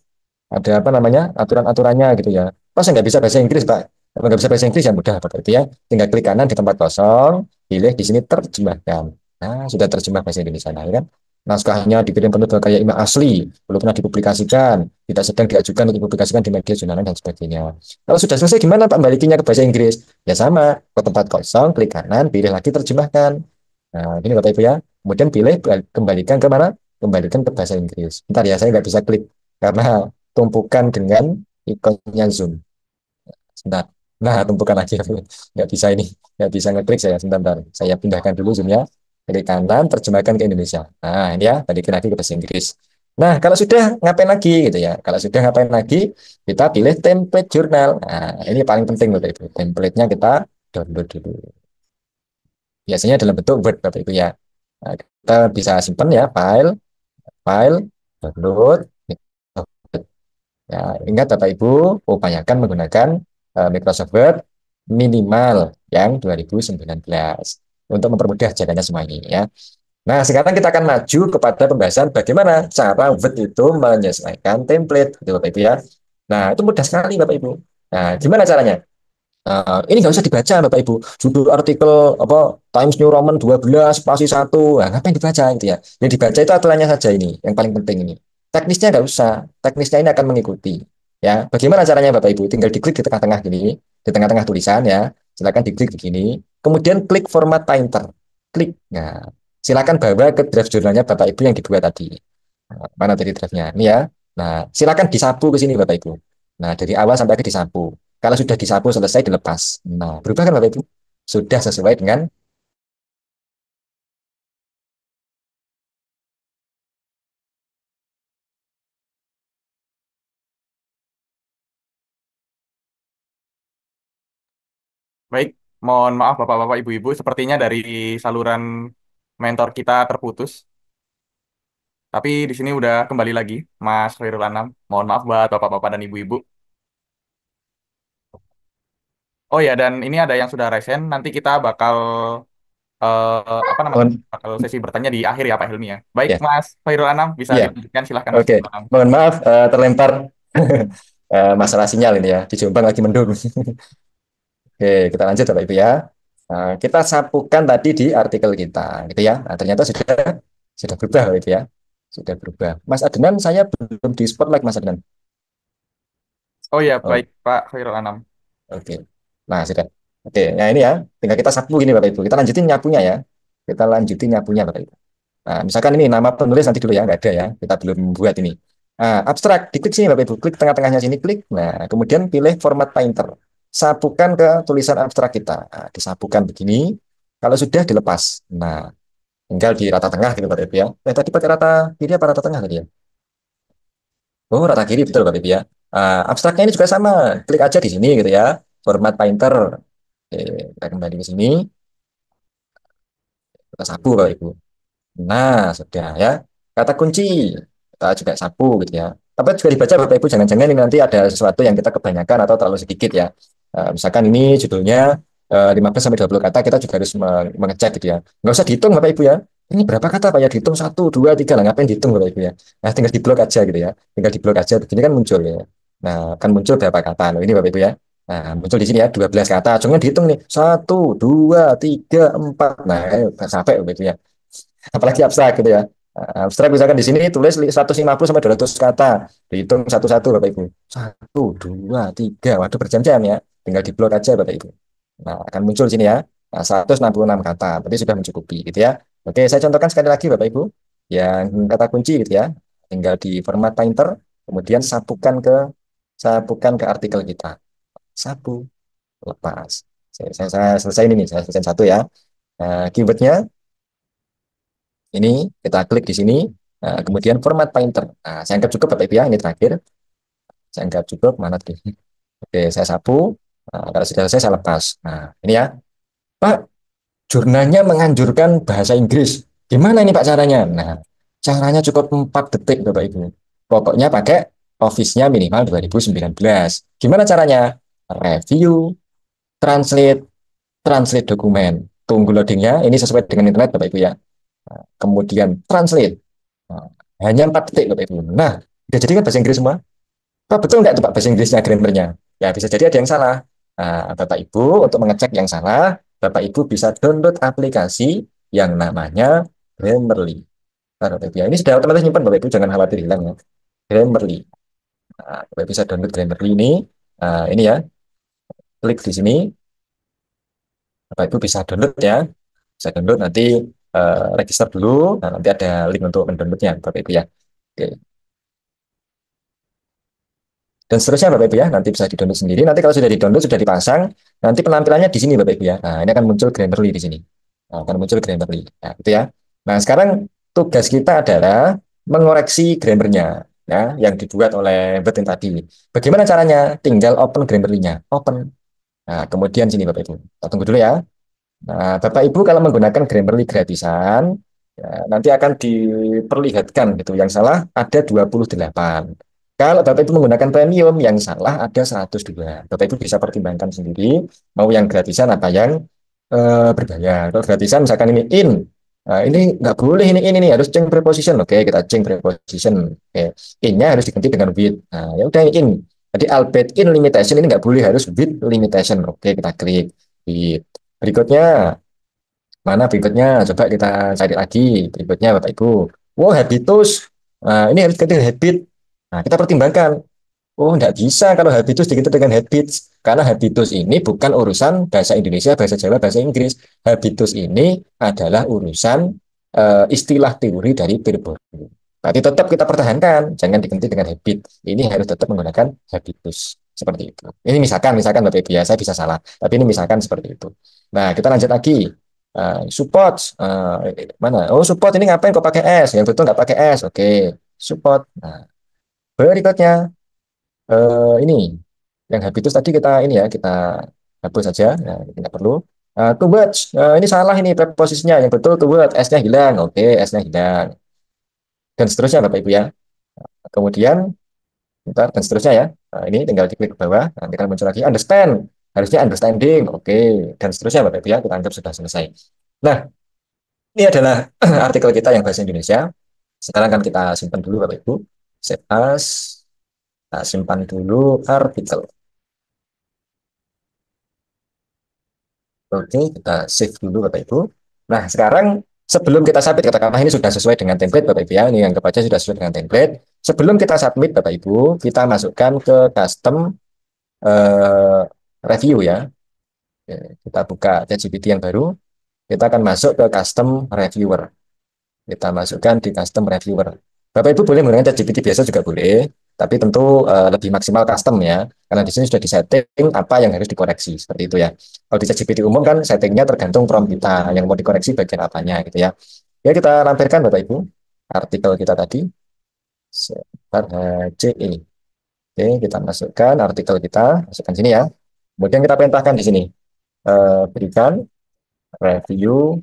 ada apa namanya aturan-aturannya gitu ya. Pas nggak bisa bahasa Inggris Pak, kalau nggak bisa bahasa Inggris ya mudah Bapak itu ya. Tinggal klik kanan di tempat kosong, pilih di sini terjemahkan. Nah, sudah terjemah bahasa Indonesia, nah, ya kan? Naskahnya dikirim penuh kayak email asli, belum pernah dipublikasikan, tidak sedang diajukan untuk dipublikasikan di media jurnal dan sebagainya. Kalau sudah selesai gimana Pak balikinnya ke bahasa Inggris? Ya sama, ke tempat kosong, klik kanan, pilih lagi terjemahkan. Nah, ini Bapak Ibu ya. Kemudian pilih kembalikan ke mana? Kembalikan ke bahasa Inggris. Bentar ya, saya nggak bisa klik karena tumpukan dengan ikonnya Zoom. Sebentar. Nah, tumpukan lagi. Nggak bisa ini. Nggak bisa ngeklik saya. Sebentar. Saya pindahkan dulu Zoom-nya. Klik kanan, terjemahkan ke Indonesia. Nah, ini ya. Balikin lagi ke bahasa Inggris. Nah, kalau sudah ngapain lagi gitu ya. Kalau sudah ngapain lagi, kita pilih template jurnal. Nah, ini paling penting Bapak Ibu. Template-nya kita download dulu. Biasanya dalam bentuk Word Bapak Ibu ya. Nah, kita bisa simpan ya file, download. Ya, ingat Bapak Ibu, upayakan menggunakan Microsoft Word minimal yang 2019 untuk mempermudah jaganya semua ini ya. Nah, sekarang kita akan maju kepada pembahasan bagaimana cara Word itu menyesuaikan template, gitu, Bapak Ibu ya. Nah, itu mudah sekali Bapak Ibu. Nah, gimana caranya? Ini nggak usah dibaca Bapak Ibu. Judul artikel apa Times New Roman 12 spasi 1. Nah, ngapain dibaca gitu ya? Yang dibaca itu aturannya saja ini, yang paling penting ini. Teknisnya nggak usah. Teknisnya ini akan mengikuti. Ya, bagaimana caranya Bapak Ibu? Tinggal diklik di tengah-tengah gini, di tengah-tengah tulisan ya. Silakan diklik begini. Kemudian klik format painter. Klik. Nah, silakan bawa ke draft jurnalnya Bapak Ibu yang dibuat tadi. Nah, mana dari draftnya? Ini ya. Nah, silakan disapu ke sini Bapak Ibu. Nah, dari awal sampai ke disapu. Kalau sudah disapu selesai dilepas. Nah, berubah kan Bapak Ibu? Sudah sesuai dengan Baik, mohon maaf Bapak-bapak, Ibu-ibu, sepertinya dari saluran mentor kita terputus. Tapi di sini udah kembali lagi, Mas Khairul Anam. Mohon maaf buat Bapak-bapak dan Ibu-ibu. Oh ya, dan ini ada yang sudah resen. Nanti kita bakal apa namanya? mohon Bakal sesi bertanya di akhir ya Pak Helmi ya. Baik, ya, Mas Khairul Anam, bisa iya. dilanjutkan. Silahkan Mas Oke. Khairul Anam. Mohon maaf terlempar masalah sinyal ini ya. Di Jombang lagi mendung. Oke, kita lanjut Bapak Ibu ya. Kita sapukan tadi di artikel kita gitu ya. Nah, ternyata sudah berubah Bapak Ibu ya. Sudah berubah. Mas Adnan saya belum di spotlight Mas Adnan. Oh ya, Oh, baik Pak Khairul Anam. oke. Nah, sudah. Oke, nah ini ya. Tinggal kita sapu gini Bapak Ibu. Kita lanjutin nyapunya ya. Kita lanjutin nyapunya Bapak Ibu. Nah, misalkan ini nama penulis nanti dulu ya, nggak ada ya. Kita belum buat ini. Nah, abstrak, diklik sini Bapak Ibu. Klik tengah-tengahnya sini, klik. Nah, kemudian pilih format painter. Sapukan ke tulisan abstrak kita. Nah, disapukan begini. Kalau sudah dilepas. Nah, tinggal di rata tengah gitu Bapak Ibu ya. Tadi pakai rata kiri apa rata tengah tadi ya? Oh, rata kiri betul Bapak Ibu ya. Abstraknya ini juga sama. Klik aja di sini gitu ya. Format painter. Oke, kita kembali ke sini. Kita sapu Bapak Ibu. Nah, sudah ya. Kata kunci kita juga sapu gitu ya. Tapi juga dibaca Bapak Ibu, jangan-jangan ini nanti ada sesuatu yang kita kebanyakan atau terlalu sedikit ya. Misalkan ini judulnya 15 sampai 20 kata, kita juga harus mengecek gitu ya. Nggak usah dihitung Bapak Ibu ya. Ini berapa kata Pak ya? Dihitung satu, dua, tiga lah. Ngapain dihitung Bapak Ibu ya? Nah, tinggal diblok aja gitu ya. Tinggal diblok aja. Begini kan muncul ya. Nah, kan muncul berapa kata. Nah, ini Bapak Ibu ya. Nah, muncul di sini ya 12 kata. Jangan dihitung nih. Satu, dua, tiga, empat. Nah, sampai Bapak Ibu ya, apalagi abstrak gitu ya. Abstrak misalkan di sini tulis 150 sampai 200 kata, dihitung satu-satu Bapak Ibu. Satu, dua, tiga, waduh berjam-jam ya. Tinggal diblok aja Bapak Ibu. Nah, akan muncul di sini ya. Nah, 166 kata, berarti sudah mencukupi gitu ya. Oke, saya contohkan sekali lagi Bapak Ibu, yang kata kunci gitu ya. Tinggal di format painter, kemudian sapukan ke artikel kita. Sapu, lepas. Saya selesai ini nih, saya selesai satu ya. Nah, keywordnya ini kita klik di sini. Nah, kemudian format painter. Nah, saya anggap cukup Bapak Ibu ya, ini terakhir. Saya anggap cukup, mana tadi? Oke, saya sapu. Nah, kalau sudah selesai, saya lepas. Nah, ini ya. Pak, jurnalnya menganjurkan bahasa Inggris. Gimana ini Pak caranya? Nah, caranya cukup 4 detik Bapak Ibu. Pokoknya pakai Office-nya minimal 2019. Gimana caranya? Review, translate, translate dokumen. Tunggu loadingnya, ini sesuai dengan internet Bapak Ibu ya. Nah, kemudian translate. Nah, hanya 4 detik Bapak Ibu. Nah, udah jadi kan bahasa Inggris semua? Pak, betul nggak tuh Pak bahasa Inggrisnya, grammarnya? Ya, bisa jadi ada yang salah. Nah, Bapak Ibu, untuk mengecek yang salah, Bapak Ibu bisa download aplikasi yang namanya Grammarly. Nah, Bapak Ibu, ya, ini sudah otomatis nyimpan, Bapak Ibu, jangan khawatir hilang ya. Grammarly. Nah, Bapak Ibu bisa download Grammarly ini. Nah, ini ya, klik di sini. Bapak Ibu bisa download ya. Bisa download nanti register dulu. Nah, nanti ada link untuk mendownloadnya, Bapak Ibu ya. Oke. Dan seterusnya Bapak Ibu ya, nanti bisa di-download sendiri. Nanti kalau sudah di-download, sudah dipasang, nanti penampilannya di sini Bapak Ibu ya. Nah, ini akan muncul Grammarly di sini. Nah, akan muncul Grammarly. Nah, gitu ya. Nah, sekarang tugas kita adalah mengoreksi grammarnya ya, yang dibuat oleh bot yang tadi. Bagaimana caranya? Tinggal open Grammarly-nya. Open. Nah, kemudian sini Bapak Ibu. Kita tunggu dulu ya. Nah, Bapak Ibu kalau menggunakan Grammarly gratisan, ya, nanti akan diperlihatkan gitu. Yang salah ada 28. Kalau Bapak Ibu menggunakan premium, yang salah ada 102. Bapak Ibu bisa pertimbangkan sendiri, mau yang gratisan apa yang berbayar. Kalau gratisan misalkan ini in, nah, ini nggak boleh ini harus change preposition. Oke, kita change preposition. Oke, in-nya harus diganti dengan with. Nah, ya udah in. Jadi albeit in limitation ini nggak boleh, harus with limitation. Oke, kita klik with. Berikutnya, mana berikutnya? Coba kita cari lagi. Berikutnya Bapak Ibu. Wow, habitus. Nah, ini harus ganti habit. Nah, kita pertimbangkan. Oh, enggak bisa kalau habitus diganti dengan habits. Karena habitus ini bukan urusan bahasa Indonesia, bahasa Jawa, bahasa Inggris. Habitus ini adalah urusan istilah teori dari Peterborough. Tapi tetap kita pertahankan, jangan diganti dengan habit. Ini harus tetap menggunakan habitus. Seperti itu. Ini misalkan Bapak Ibu ya, saya bisa salah. Tapi ini misalkan seperti itu. Nah, kita lanjut lagi. Support. Mana? Oh, support ini ngapain kok pakai S? Yang betul nggak pakai S. Oke, support. Nah, berikutnya ini yang habitus tadi kita ini ya kita hapus saja, nah, tidak perlu. Towards, ini salah ini preposisinya, yang betul towards, S-nya hilang, oke, S-nya hilang, dan seterusnya Bapak Ibu ya. Kemudian, bentar, dan seterusnya ya. Nah, ini tinggal diklik ke bawah, nanti akan muncul lagi understand, harusnya understanding, oke, dan seterusnya Bapak Ibu ya, kita anggap sudah selesai. Nah, ini adalah artikel kita yang bahasa Indonesia. Sekarang kan kita simpan dulu Bapak Ibu, save as, nah, simpan dulu artikel. Oke, kita save dulu Bapak Ibu. Nah, sekarang sebelum kita submit, katakanlah ini sudah sesuai dengan template Bapak Ibu ya, ini anggap aja sudah sesuai dengan template. Sebelum kita submit Bapak Ibu, kita masukkan ke custom eh, review ya. Oke, kita buka ChatGPT yang baru, kita akan masuk ke custom reviewer. Kita masukkan di custom reviewer. Bapak Ibu boleh menggunakan ChatGPT biasa juga boleh, tapi tentu lebih maksimal custom ya, karena di sini sudah disetting apa yang harus dikoreksi seperti itu ya. Kalau di ChatGPT umum kan settingnya tergantung prompt kita yang mau dikoreksi bagian apanya gitu ya. Ya kita lampirkan Bapak Ibu artikel kita tadi. Sebentar, HCE. Oke, kita masukkan artikel kita, masukkan sini ya. Kemudian kita perintahkan di sini berikan review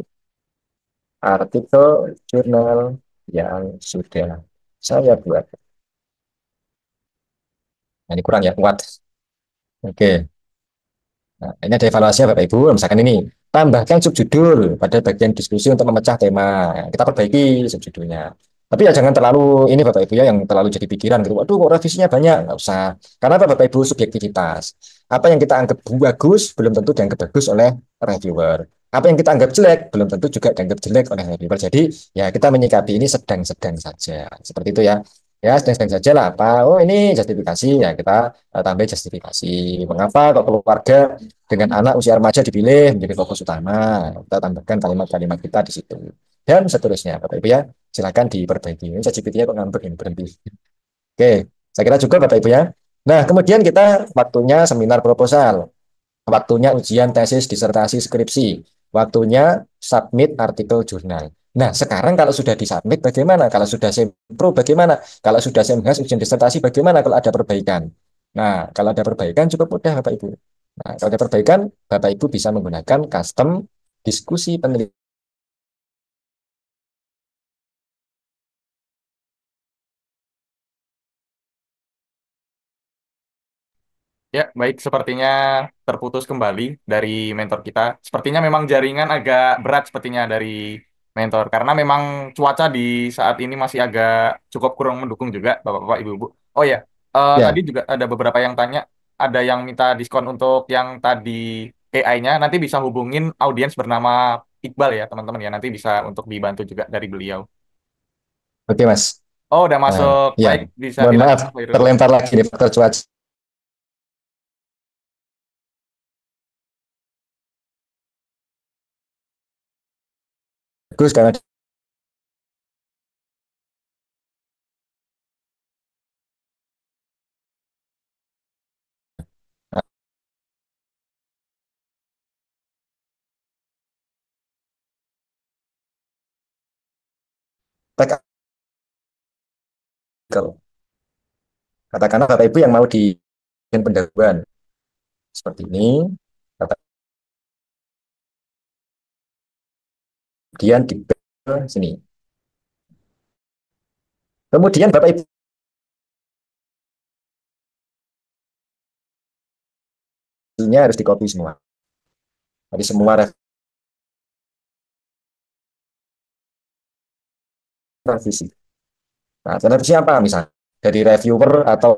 artikel jurnal yang sudah saya buat. Nah, ini kurang ya, kuat. Oke. Nah, ini ada evaluasinya Bapak Ibu. Misalkan ini, tambahkan subjudul pada bagian diskusi untuk memecah tema. Kita perbaiki subjudulnya. Tapi ya jangan terlalu ini Bapak Ibu ya, yang terlalu jadi pikiran gitu. Waduh, kok revisinya banyak. Nggak usah. Karena apa Bapak Ibu? Subjektivitas. Apa yang kita anggap bagus, belum tentu dianggap bagus oleh reviewer. Apa yang kita anggap jelek, belum tentu juga dianggap jelek oleh reviewer. Jadi ya kita menyikapi ini sedang-sedang saja. Seperti itu ya. Ya sedang-sedang saja lah apa, oh ini justifikasi, ya kita tambah justifikasi mengapa kok keluarga dengan anak usia remaja dipilih menjadi fokus utama, kita tambahkan kalimat-kalimat kita di situ dan seterusnya. Bapak Ibu ya, silakan diperbaiki. Ini ChatGPT-nya kok ngambek ini, berhenti. Oke, saya kira juga Bapak Ibu ya. Nah, kemudian kita waktunya seminar proposal, waktunya ujian tesis, disertasi, skripsi, waktunya submit artikel jurnal. Nah, sekarang kalau sudah disubmit bagaimana? Kalau sudah sempro bagaimana? Kalau sudah semhas ujian disertasi bagaimana kalau ada perbaikan? Nah, kalau ada perbaikan cukup mudah Bapak Ibu. Nah, kalau ada perbaikan, Bapak Ibu bisa menggunakan custom diskusi penelitian. Ya, baik. Sepertinya terputus kembali dari mentor kita. Sepertinya memang jaringan agak berat sepertinya dari mentor. Karena memang cuaca di saat ini masih agak cukup kurang mendukung juga, Bapak-Bapak, Ibu-Ibu. Oh ya, tadi Ya, juga ada beberapa yang tanya. Ada yang minta diskon untuk yang tadi AI-nya. Nanti bisa hubungin audiens bernama Iqbal ya, teman-teman ya. Nanti bisa untuk dibantu juga dari beliau. oke Mas. Oh, udah Nah, masuk. ya, Baik, bisa mohon maaf dilanjutkan, Pak Irul. terlempar lagi di faktor cuaca. Bagus karena kita katakanlah Bapak Ibu yang mau di pendahuluan seperti ini, kemudian di sini. Kemudian Bapak Ibunya harus di copy semua. Jadi semua revisi. Nah, revisi apa misalnya? Dari reviewer atau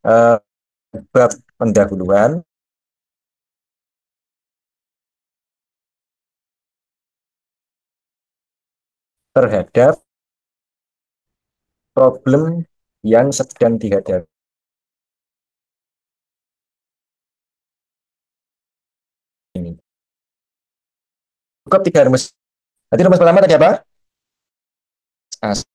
eh, bab pendahuluan terhadap problem yang sedang dihadapi. Ini. Cukup tiga rumus. Nanti rumus pertama tadi apa? As.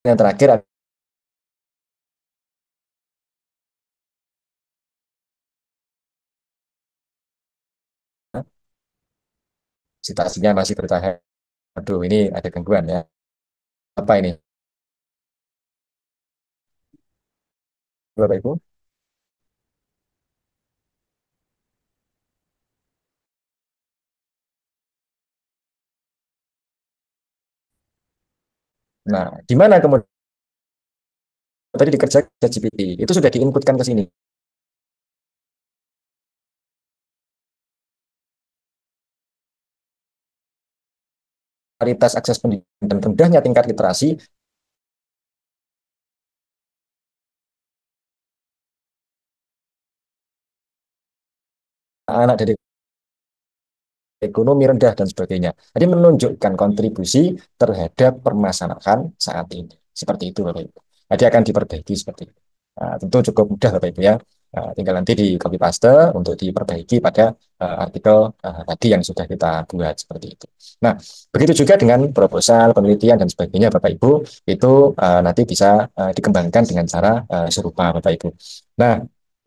Yang terakhir situasinya masih bertahan. Aduh, ini ada gangguan ya. Apa ini? Bapak Ibu? Nah, di mana kemudian tadi dikerjakan ChatGPT? Itu sudah diinputkan ke sini. Kualitas akses pendidikan dan rendahnya tingkat literasi anak dari ekonomi rendah dan sebagainya. Jadi menunjukkan kontribusi terhadap permasalahan saat ini. Seperti itu Bapak Ibu. Jadi akan diperbaiki seperti itu. Nah, tentu cukup mudah Bapak Ibu ya. Nah, tinggal nanti di copy paste untuk diperbaiki pada artikel tadi yang sudah kita buat seperti itu. Nah, begitu juga dengan proposal, penelitian dan sebagainya Bapak Ibu, itu nanti bisa dikembangkan dengan cara serupa Bapak Ibu. Nah,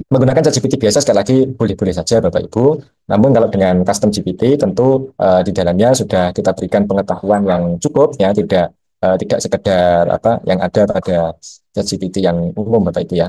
menggunakan ChatGPT biasa sekali lagi boleh-boleh saja Bapak Ibu. Namun kalau dengan custom GPT tentu di dalamnya sudah kita berikan pengetahuan yang cukup ya, tidak sekedar apa yang ada pada ChatGPT yang umum Bapak Ibu ya.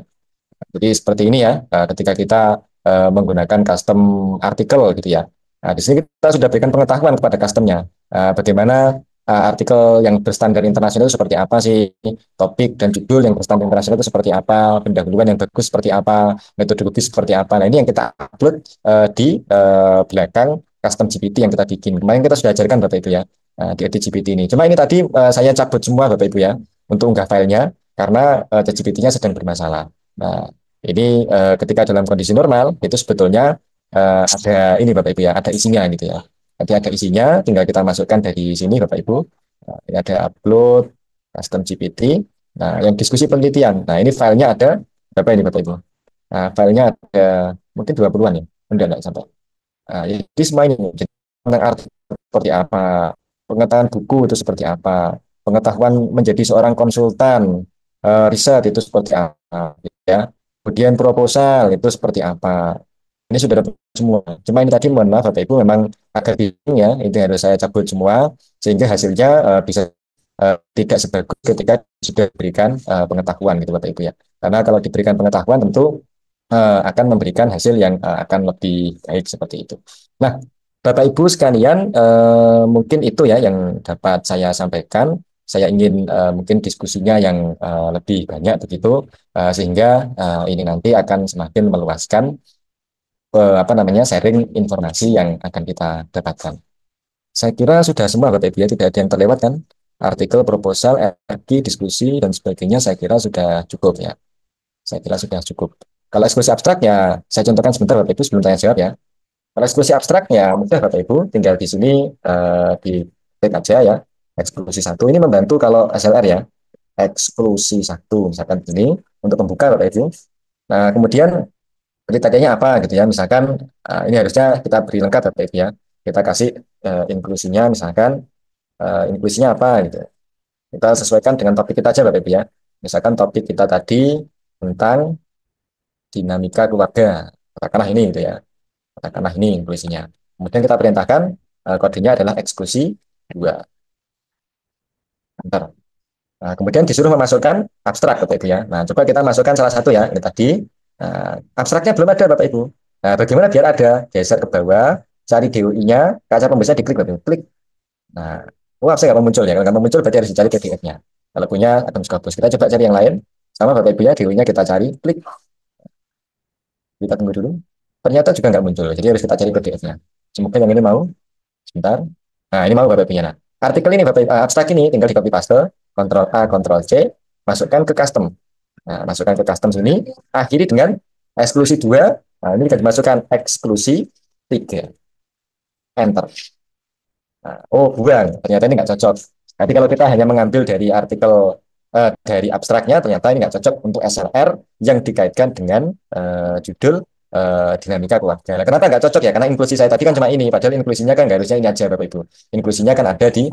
Jadi seperti ini ya, ketika kita menggunakan custom artikel gitu ya. Nah, di sini kita sudah berikan pengetahuan kepada customnya, bagaimana artikel yang berstandar internasional itu seperti apa sih, topik dan judul yang berstandar internasional itu seperti apa, pendahuluan yang bagus seperti apa, metodologi seperti apa. Nah ini yang kita upload di belakang custom GPT yang kita bikin. Kemarin kita sudah ajarkan Bapak Ibu ya, di edit GPT ini. Cuma ini tadi saya cabut semua Bapak Ibu ya, untuk unggah filenya, karena GPT-nya sedang bermasalah. Nah, Ini ketika dalam kondisi normal itu sebetulnya ada ini Bapak Ibu ya, ada isinya gitu ya. Nanti ada isinya, tinggal kita masukkan dari sini Bapak Ibu. Ini ada upload, custom GPT. Nah, yang diskusi penelitian. Nah, ini filenya ada berapa ini Bapak Ibu? Nah, filenya ada mungkin 20-an ya. Enggak sampai. Nah, jadi semua ini jadi tentang arti seperti apa, pengetahuan buku itu seperti apa, pengetahuan menjadi seorang konsultan riset itu seperti apa, gitu ya. Kemudian proposal itu seperti apa. Ini sudah dapat semua. Cuma ini tadi mohon maaf Bapak Ibu memang agak bingung ya, itu harus saya cabut semua sehingga hasilnya bisa tidak sebagus ketika sudah diberikan pengetahuan gitu Bapak Ibu ya. Karena kalau diberikan pengetahuan tentu akan memberikan hasil yang akan lebih baik seperti itu. Nah, Bapak Ibu sekalian, mungkin itu ya yang dapat saya sampaikan. Saya ingin mungkin diskusinya yang lebih banyak begitu, sehingga ini nanti akan semakin meluaskan apa namanya sharing informasi yang akan kita dapatkan. Saya kira sudah semua Bapak Ibu ya, tidak ada yang terlewat kan? Artikel, proposal, RFQ, diskusi dan sebagainya saya kira sudah cukup ya. Saya kira sudah cukup. Kalau eksekusi abstrak ya, saya contohkan sebentar Bapak Ibu sebelum tanya jawab ya. Kalau eksekusi abstrak ya, mudah Bapak Ibu, tinggal di sini di klik aja ya. Eksklusi satu ini membantu kalau SLR ya. Eksklusi satu, misalkan ini untuk membuka Bapak Ibu. Nah, kemudian kriterianya apa gitu ya. Misalkan ini harusnya kita beri lengkap Bapak Ibu ya. Kita kasih inklusinya, misalkan inklusinya apa gitu. Kita sesuaikan dengan topik kita aja Bapak Ibu ya. Misalkan topik kita tadi tentang dinamika keluarga. Katakanlah ini gitu ya. Katakanlah ini inklusinya. Kemudian kita perintahkan kodenya adalah eksklusi 2. Enter. Nah, kemudian disuruh memasukkan abstrak Bapak Ibu ya. Nah, coba kita masukkan salah satu ya. Ini tadi abstraknya belum ada Bapak Ibu. Nah, bagaimana biar ada? Geser ke bawah, cari DOI-nya, kaca pembesar diklik Bapak Ibu. Klik. Nah, oh abstrak nggak mau muncul ya. Kalau nggak mau muncul berarti harus dicari PDF-nya. Kalau punya Atom Scopus. Kita coba cari yang lain. Sama Bapak Ibu ya, DOI-nya kita cari, klik. Kita tunggu dulu. Ternyata juga nggak muncul. Jadi harus kita cari PDF-nya. Semoga yang ini mau. Sebentar. Nah, ini mau Bapak Ibu nah. Artikel ini Bapak Ibu, abstrak ini tinggal di copy paste, Ctrl A, Ctrl C, masukkan ke custom. Nah, masukkan ke custom sini, akhiri dengan eksklusi 2. Nah, ini bisa dimasukkan eksklusi 3. Enter. Nah, oh, buang. Ternyata ini nggak cocok. Nanti kalau kita hanya mengambil dari artikel dari abstraknya, ternyata ini nggak cocok untuk SLR yang dikaitkan dengan judul dinamika keluarga. Nah, kenapa nggak cocok ya? Karena inklusi saya tadi kan cuma ini, padahal inklusinya kan nggak harusnya ini aja Bapak Ibu. Inklusinya kan ada di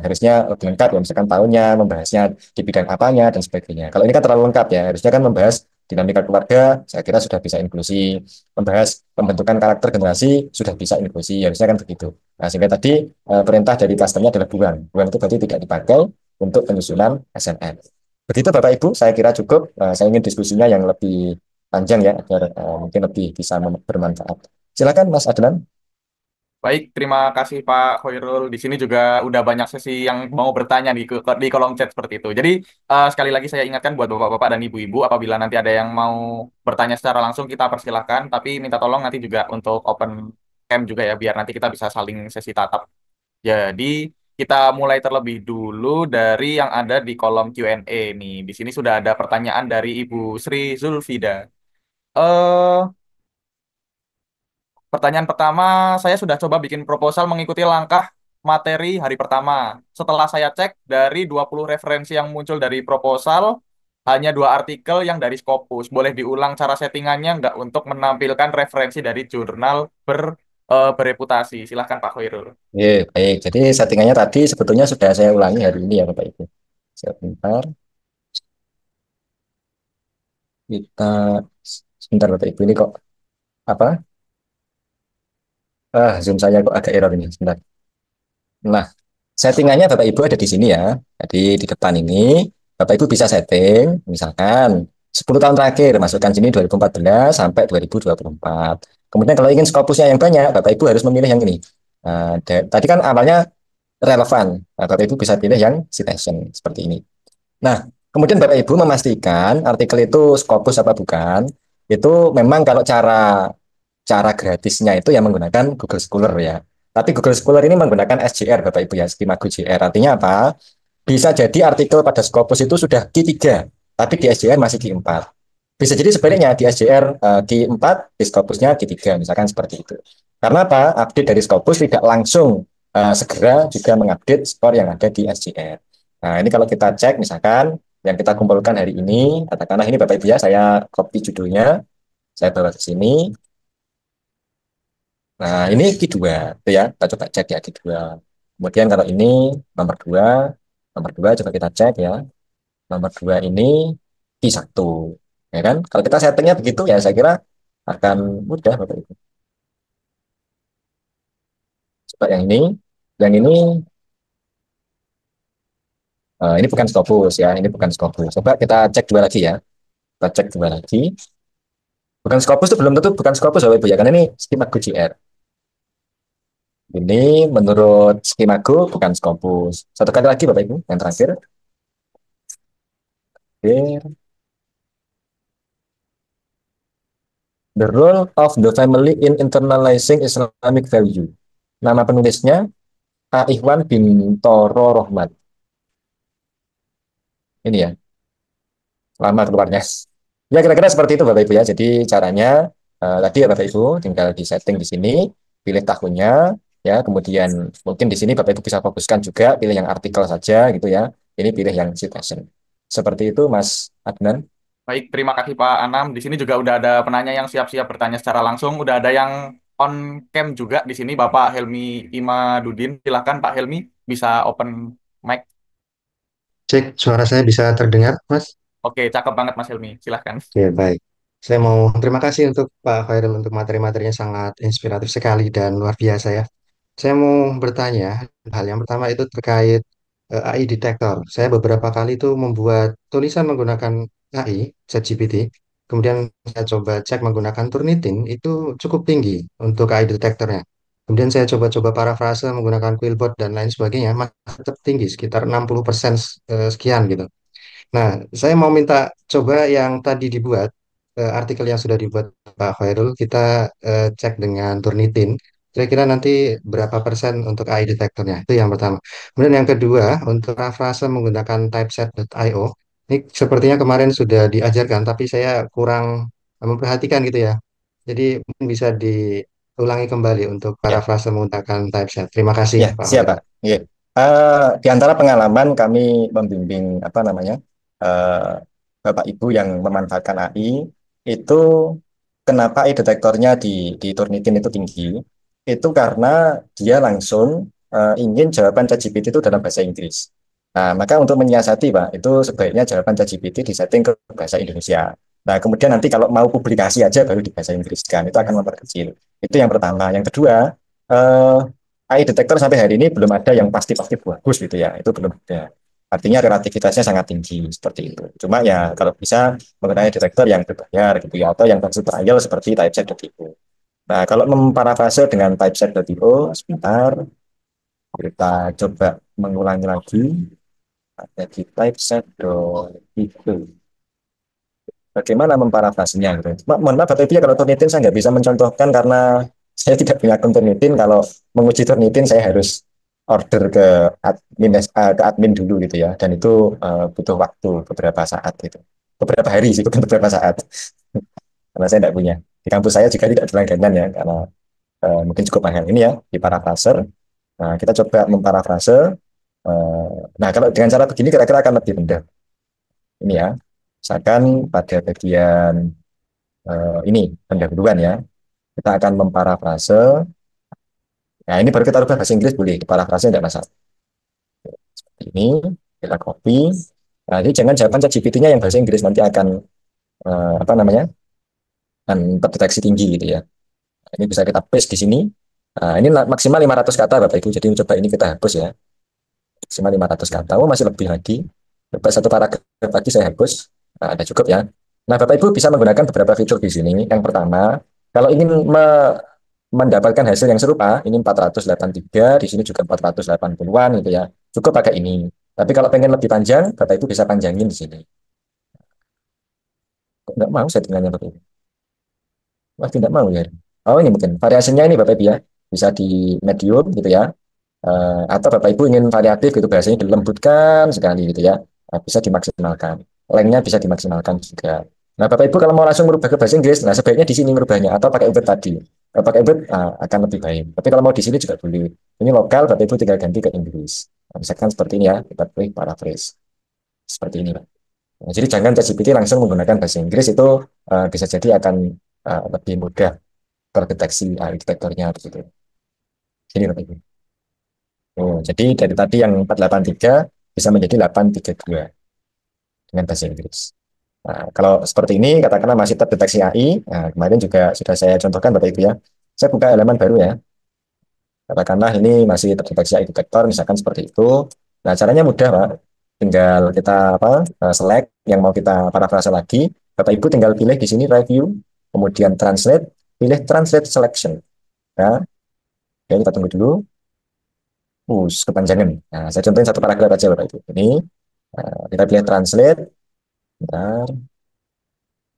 harusnya lebih lengkap ya, misalkan tahunnya, membahasnya di bidang apanya dan sebagainya. Kalau ini kan terlalu lengkap ya, harusnya kan membahas dinamika keluarga, saya kira sudah bisa inklusi. Membahas pembentukan karakter generasi sudah bisa inklusi, harusnya kan begitu. Nah, sehingga tadi perintah dari customnya adalah buang. Buang itu berarti tidak dipakai untuk penyusunan SNN. Begitu Bapak Ibu, saya kira cukup. Saya ingin diskusinya yang lebih panjang ya, agar mungkin lebih bisa bermanfaat. Silakan Mas Adnan. Baik, terima kasih Pak Khairul. Di sini juga udah banyak sesi yang mau bertanya di kolom chat seperti itu. Jadi sekali lagi saya ingatkan buat bapak-bapak dan ibu-ibu, apabila nanti ada yang mau bertanya secara langsung kita persilahkan. Tapi minta tolong nanti juga untuk open cam juga ya, biar nanti kita bisa saling sesi tatap. Jadi kita mulai terlebih dulu dari yang ada di kolom Q&A nih. Di sini sudah ada pertanyaan dari Ibu Sri Zulfida. Eh, Pertanyaan pertama, saya sudah coba bikin proposal mengikuti langkah materi hari pertama. Setelah saya cek dari 20 referensi yang muncul dari proposal, hanya 2 artikel yang dari Scopus. Boleh diulang cara settingannya nggak untuk menampilkan referensi dari jurnal bereputasi? Silahkan Pak Khairul. Oke, baik. Jadi settingannya tadi sebetulnya sudah saya ulangi hari ini ya Bapak Ibu. Sebentar, kita sebentar Bapak Ibu ini kok apa? Zoom saya kok agak error ini. Sebentar. Nah, settingannya Bapak Ibu ada di sini ya. Jadi di depan ini Bapak Ibu bisa setting misalkan 10 tahun terakhir masukkan sini 2014 sampai 2024. Kemudian kalau ingin skopusnya yang banyak, Bapak Ibu harus memilih yang ini. Tadi kan awalnya relevan. Nah, Bapak Ibu bisa pilih yang citation seperti ini. Nah, kemudian Bapak Ibu memastikan artikel itu Scopus apa bukan. Itu memang kalau cara cara gratisnya itu yang menggunakan Google Scholar ya. Tapi Google Scholar ini menggunakan SJR Bapak Ibu ya, skema GJR. Artinya apa? Bisa jadi artikel pada Scopus itu sudah Q3, tapi di SJR masih Q4. Bisa jadi sebaliknya di SJR Q 4, di Scopusnya Q 3, misalkan seperti itu. Karena apa? Update dari Scopus tidak langsung segera juga mengupdate skor yang ada di SJR. Nah, ini kalau kita cek misalkan yang kita kumpulkan hari ini, katakanlah ini Bapak Ibu ya, saya copy judulnya, saya bawa ke sini. Nah, ini Q2, itu ya, kita coba cek ya Q2. Kemudian kalau ini nomor 2, nomor 2 coba kita cek ya. Nomor 2 ini Q1, ya kan? Kalau kita settingnya begitu ya saya kira akan mudah Bapak Ibu. Coba yang ini bukan Scopus ya, ini bukan Scopus. Coba kita cek dua lagi ya, kita cek dua lagi. Bukan Scopus itu belum tentu bukan Scopus Bapak Ibu ya, karena ini skema GR. Ini menurut skemaku bukan Scopus. Satu kali lagi Bapak Ibu, yang terakhir. Oke. The role of the family in internalizing Islamic value. Nama penulisnya A. Ikhwan bin Toro Rohmat. Ini ya, lama keluarnya. Ya kira-kira seperti itu Bapak Ibu ya. Jadi caranya tadi ya Bapak Ibu tinggal di setting di sini, pilih tahunnya ya, kemudian mungkin di sini Bapak Ibu bisa fokuskan juga pilih yang artikel saja gitu ya. Ini pilih yang citation. Seperti itu Mas Adnan. Baik, terima kasih Pak Anam. Di sini juga udah ada penanya yang siap-siap bertanya secara langsung. Udah ada yang on cam juga di sini, Bapak Helmi Imadudin. Silahkan Pak Helmi, bisa open mic. Cek suara saya bisa terdengar, Mas? Oke, cakep banget Mas Helmi. Silahkan. Oke, baik. Saya mau terima kasih untuk Pak Khairul untuk materi-materinya sangat inspiratif sekali dan luar biasa ya. Saya mau bertanya, hal yang pertama itu terkait AI detektor. Saya beberapa kali itu membuat tulisan menggunakan AI, ChatGPT. Kemudian saya coba cek menggunakan Turnitin, itu cukup tinggi untuk AI detektornya. Kemudian saya coba-coba parafrase menggunakan Quillbot dan lain sebagainya, masih tetap tinggi, sekitar 60% sekian gitu. Nah, saya mau minta coba yang tadi dibuat, artikel yang sudah dibuat Pak Khairul, kita cek dengan Turnitin. Kira-kira nanti berapa persen untuk AI detektornya? Itu yang pertama. Kemudian yang kedua, untuk parafrase menggunakan typeset.io, ini sepertinya kemarin sudah diajarkan, tapi saya kurang memperhatikan gitu ya. Jadi mungkin bisa diulangi kembali untuk Ya, parafrase menggunakan typeset. Terima kasih, ya Pak siap Khairul. Pak. Ya. Di antara pengalaman kami membimbing apa namanya eh, Bapak Ibu yang memanfaatkan AI itu kenapa AI detektornya di Turnitin itu tinggi? Itu karena dia langsung ingin jawaban ChatGPT itu dalam bahasa Inggris. Nah, maka untuk menyiasati, Pak, itu sebaiknya jawaban ChatGPT disetting ke bahasa Indonesia. Nah, kemudian nanti kalau mau publikasi aja baru di bahasa Inggris kan, itu akan memperkecil. Itu yang pertama. Yang kedua, eh, AI detektor sampai hari ini belum ada yang pasti-pasti bagus gitu ya, itu belum ada. Artinya relativitasnya sangat tinggi seperti itu. Cuma ya kalau bisa mengenai detektor yang berbayar gitu ya, atau yang versi trial seperti typeset.io. Nah, kalau memparafrase dengan typeset.io, sebentar kita coba mengulangi lagi. Ada di typeset.io. Bagaimana memparafrasenya gitu. Mohon maaf Bapak Ibu ya kalau Turnitin saya nggak bisa mencontohkan karena saya tidak punya akun Turnitin. Kalau menguji Turnitin saya harus order ke admin dulu gitu ya. Dan itu butuh waktu beberapa saat gitu. Beberapa hari sih bukan beberapa saat. Karena saya tidak punya. Di kampus saya juga tidak ada langganan ya karena mungkin cukup mahal ini ya di parafraser. Nah, kita coba memparafrase. Nah, kalau dengan cara begini kira-kira akan lebih mudah. Ini ya. Misalkan pada bagian ini pendahuluan ya. Kita akan memparafrase. Nah, ini baru kita rubah bahasa Inggris boleh. Parafrase tidak masalah. Seperti ini, kita copy. Nah, ini jangan jawaban ChatGPT-nya yang bahasa Inggris nanti akan apa namanya? Akan terdeteksi tinggi gitu ya. Nah, ini bisa kita paste di sini. Nah, ini maksimal 500 kata Bapak Ibu. Jadi coba ini kita hapus ya. Maksimal 500 kata. Oh, masih lebih lagi. Coba satu paragraf lagi saya hapus. Nah, ada cukup ya. Nah, Bapak Ibu bisa menggunakan beberapa fitur di sini. Yang pertama, kalau ingin mendapatkan hasil yang serupa, ini 483, di sini juga 480-an gitu ya. Cukup pakai ini. Tapi kalau pengen lebih panjang, Bapak Ibu bisa panjangin di sini. Kok nggak mau settingannya Bapak Ibu? Wah, tidak mau ya. Oh, ini mungkin variasinya ini Bapak Ibu ya. Bisa di medium gitu ya. Atau Bapak Ibu ingin variatif gitu, bahasanya dilembutkan sekali gitu ya. Nah, bisa dimaksimalkan. Lengthnya bisa dimaksimalkan juga. Nah, Bapak Ibu kalau mau langsung merubah ke bahasa Inggris, nah sebaiknya di sini merubahnya atau pakai Word tadi. Kalau pakai Word akan lebih baik. Tapi kalau mau di sini juga boleh. Ini lokal, Bapak Ibu tinggal ganti ke Inggris. Nah, misalkan seperti ini ya, kita pilih paraphrase. Seperti ini, Pak. Nah, jadi jangan ChatGPT langsung menggunakan bahasa Inggris itu bisa jadi akan lebih mudah terdeteksi detektornya begitu. Sini Bapak Ibu. Oh, jadi dari tadi yang 483 bisa menjadi 832 dengan bahasa Inggris. Nah, kalau seperti ini katakanlah masih terdeteksi AI, nah, kemarin juga sudah saya contohkan Bapak Ibu ya. Saya buka halaman baru ya. Katakanlah ini masih terdeteksi AI detektor, misalkan seperti itu. Nah, caranya mudah, Pak. Tinggal kita select yang mau kita parafrase lagi. Bapak Ibu tinggal pilih di sini review, kemudian translate, pilih translate selection. Ya, oke, kita tunggu dulu. Kepanjangan. Nah, saya contohin satu paragraf aja Bapak Ibu. Ini kita pilih translate, bentar.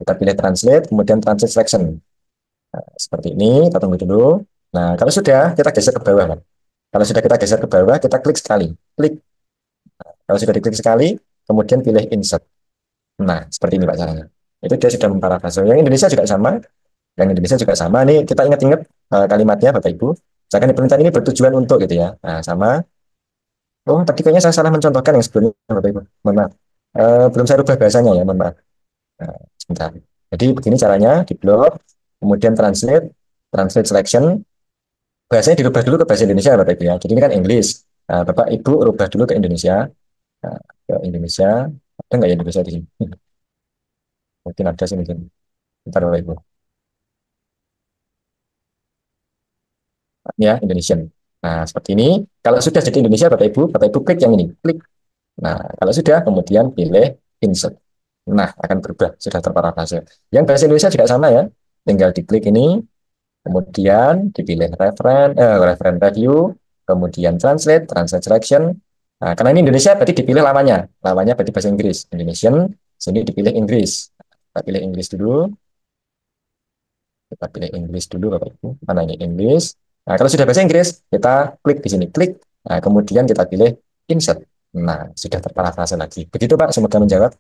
Kita pilih translate, kemudian translate selection. Seperti ini, kita tunggu dulu. Nah, kalau sudah, kita geser ke bawah, Pak. Kalau sudah kita geser ke bawah, kita klik sekali. Klik. Kalau sudah diklik sekali, kemudian pilih insert. Nah, seperti ini Pak caranya. Itu dia sudah memparafrase. Yang Indonesia juga sama. Yang Indonesia juga sama. Nih, kita ingat-ingat kalimatnya Bapak Ibu. Misalkan pemerintahan ini bertujuan untuk gitu ya. Nah, sama. Oh, tadi kayaknya saya salah mencontohkan yang sebelumnya Bapak Ibu. Mohon maaf. Belum saya rubah bahasanya ya, mohon maaf. Nah, sebentar. Jadi begini caranya, di blok, kemudian translate, translate selection, bahasanya dirubah dulu ke bahasa Indonesia Bapak Ibu ya. Jadi ini kan English. Nah, Bapak Ibu rubah dulu ke Indonesia. Nah, ke Indonesia. Ada nggak ya Indonesia di sini? Mungkin ada sih mungkin. Bentar Bapak Ibu. Ya, Indonesian. Nah, seperti ini. Kalau sudah jadi Indonesia Bapak Ibu klik yang ini. Klik. Nah, kalau sudah kemudian pilih insert. Nah, akan berubah. Sudah terparafrase. Yang bahasa Indonesia juga sama ya. Tinggal diklik ini. Kemudian dipilih referen review, kemudian translate, translate selection. Nah, karena ini Indonesia berarti dipilih lamanya. Lamanya berarti bahasa Inggris. Indonesian, sini dipilih Inggris. Kita pilih Inggris dulu. Kita pilih Inggris dulu, Bapak Ibu. Mana ini Inggris? Nah, kalau sudah bahasa Inggris, kita klik di sini. Klik. Nah, kemudian kita pilih insert. Nah, sudah terparafrase lagi. Begitu, Pak. Semoga menjawab.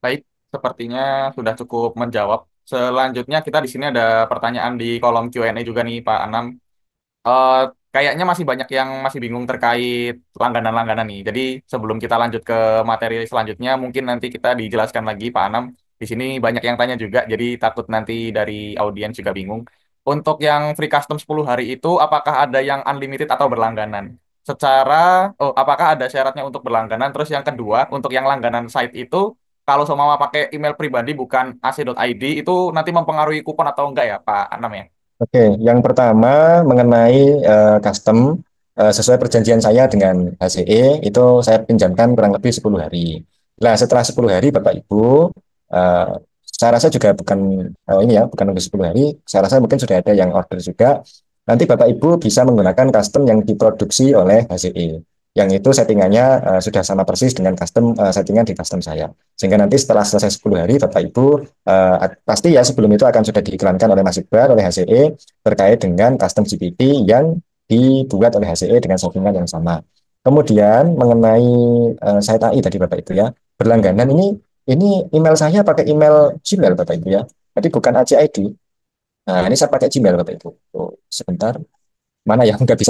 Baik, sepertinya sudah cukup menjawab. Selanjutnya kita di sini ada pertanyaan di kolom Q&A juga nih Pak Anam. Eh, Kayaknya masih banyak yang masih bingung terkait langganan-langganan nih. Jadi sebelum kita lanjut ke materi selanjutnya, mungkin nanti kita dijelaskan lagi Pak Anam. Di sini banyak yang tanya juga, jadi takut nanti dari audiens juga bingung. Untuk yang free custom 10 hari itu, apakah ada yang unlimited atau berlangganan? Apakah ada syaratnya untuk berlangganan? Terus yang kedua, untuk yang langganan site itu, kalau seumpama pakai email pribadi bukan ac.id, itu nanti mempengaruhi kupon atau enggak ya Pak Anam ya? Oke, yang pertama mengenai custom sesuai perjanjian saya dengan HCE itu saya pinjamkan kurang lebih 10 hari. Nah, setelah 10 hari Bapak Ibu eh, saya rasa juga bukan ini ya, bukan nunggu 10 hari, saya rasa mungkin sudah ada yang order juga. Nanti Bapak Ibu bisa menggunakan custom yang diproduksi oleh HCE. Yang itu settingannya sudah sama persis dengan custom settingan di custom saya. Sehingga nanti setelah selesai 10 hari Bapak Ibu pasti ya sebelum itu akan sudah diiklankan oleh Mas Iqbal, oleh HCE terkait dengan custom GPT yang dibuat oleh HCE dengan settingan yang sama. Kemudian mengenai site AI tadi Bapak Ibu ya, berlangganan ini email saya pakai email Gmail Bapak Ibu ya. Jadi bukan ACID. Nah, ini saya pakai Gmail Bapak Ibu. Oh, sebentar. Mana ya? Nggak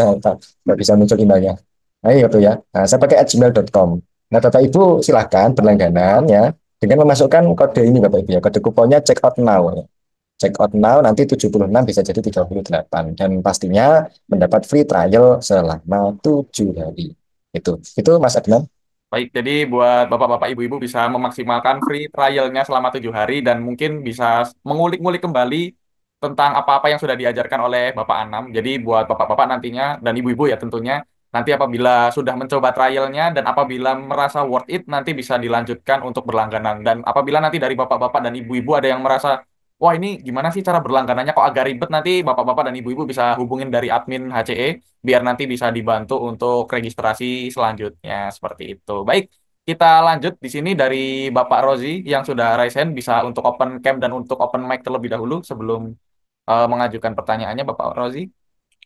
bisa muncul emailnya. Nah, iya betul ya. Nah, saya pakai @gmail.com. Nah, Bapak Ibu silahkan berlangganan ya dengan memasukkan kode ini Bapak Ibu ya. Kode kuponnya check out now. Ya. Check out now nanti 76 bisa jadi 38 dan pastinya mendapat free trial selama 7 hari. Itu Mas Adnan. Baik, jadi buat bapak-bapak, ibu-ibu bisa memaksimalkan free trialnya selama 7 hari dan mungkin bisa mengulik-ngulik kembali tentang apa-apa yang sudah diajarkan oleh Bapak Anam. Jadi buat bapak-bapak nantinya dan ibu-ibu ya tentunya, nanti apabila sudah mencoba trialnya dan apabila merasa worth it, nanti bisa dilanjutkan untuk berlangganan. Dan apabila nanti dari bapak-bapak dan ibu-ibu ada yang merasa, wah ini gimana sih cara berlangganannya kok agak ribet, nanti bapak-bapak dan ibu-ibu bisa hubungin dari admin HCE biar nanti bisa dibantu untuk registrasi selanjutnya seperti itu. Baik, kita lanjut di sini dari Bapak Rozi yang sudah raise hand bisa untuk open cam dan untuk open mic terlebih dahulu sebelum mengajukan pertanyaannya Bapak Rozi.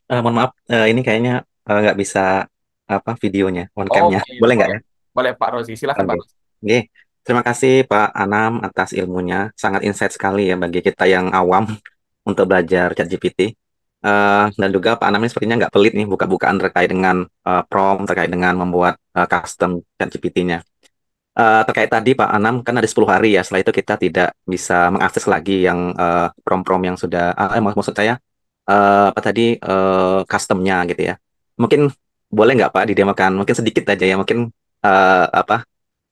Mohon maaf, ini kayaknya nggak bisa apa videonya, on camnya. Oke, Boleh nggak boleh. ya? Boleh Pak Rozi, silakan Pak Oke. Rozi. Oke. Terima kasih Pak Anam atas ilmunya. Sangat insight sekali ya bagi kita yang awam untuk belajar ChatGPT. Dan juga Pak Anam ini sepertinya nggak pelit nih buka-bukaan terkait dengan prompt, terkait dengan membuat custom ChatGPT-nya. Terkait tadi Pak Anam kan ada 10 hari ya, setelah itu kita tidak bisa mengakses lagi yang prompt-prompt yang sudah, maksud saya apa tadi customnya gitu ya. Mungkin boleh nggak Pak didemokan, mungkin sedikit aja ya, mungkin apa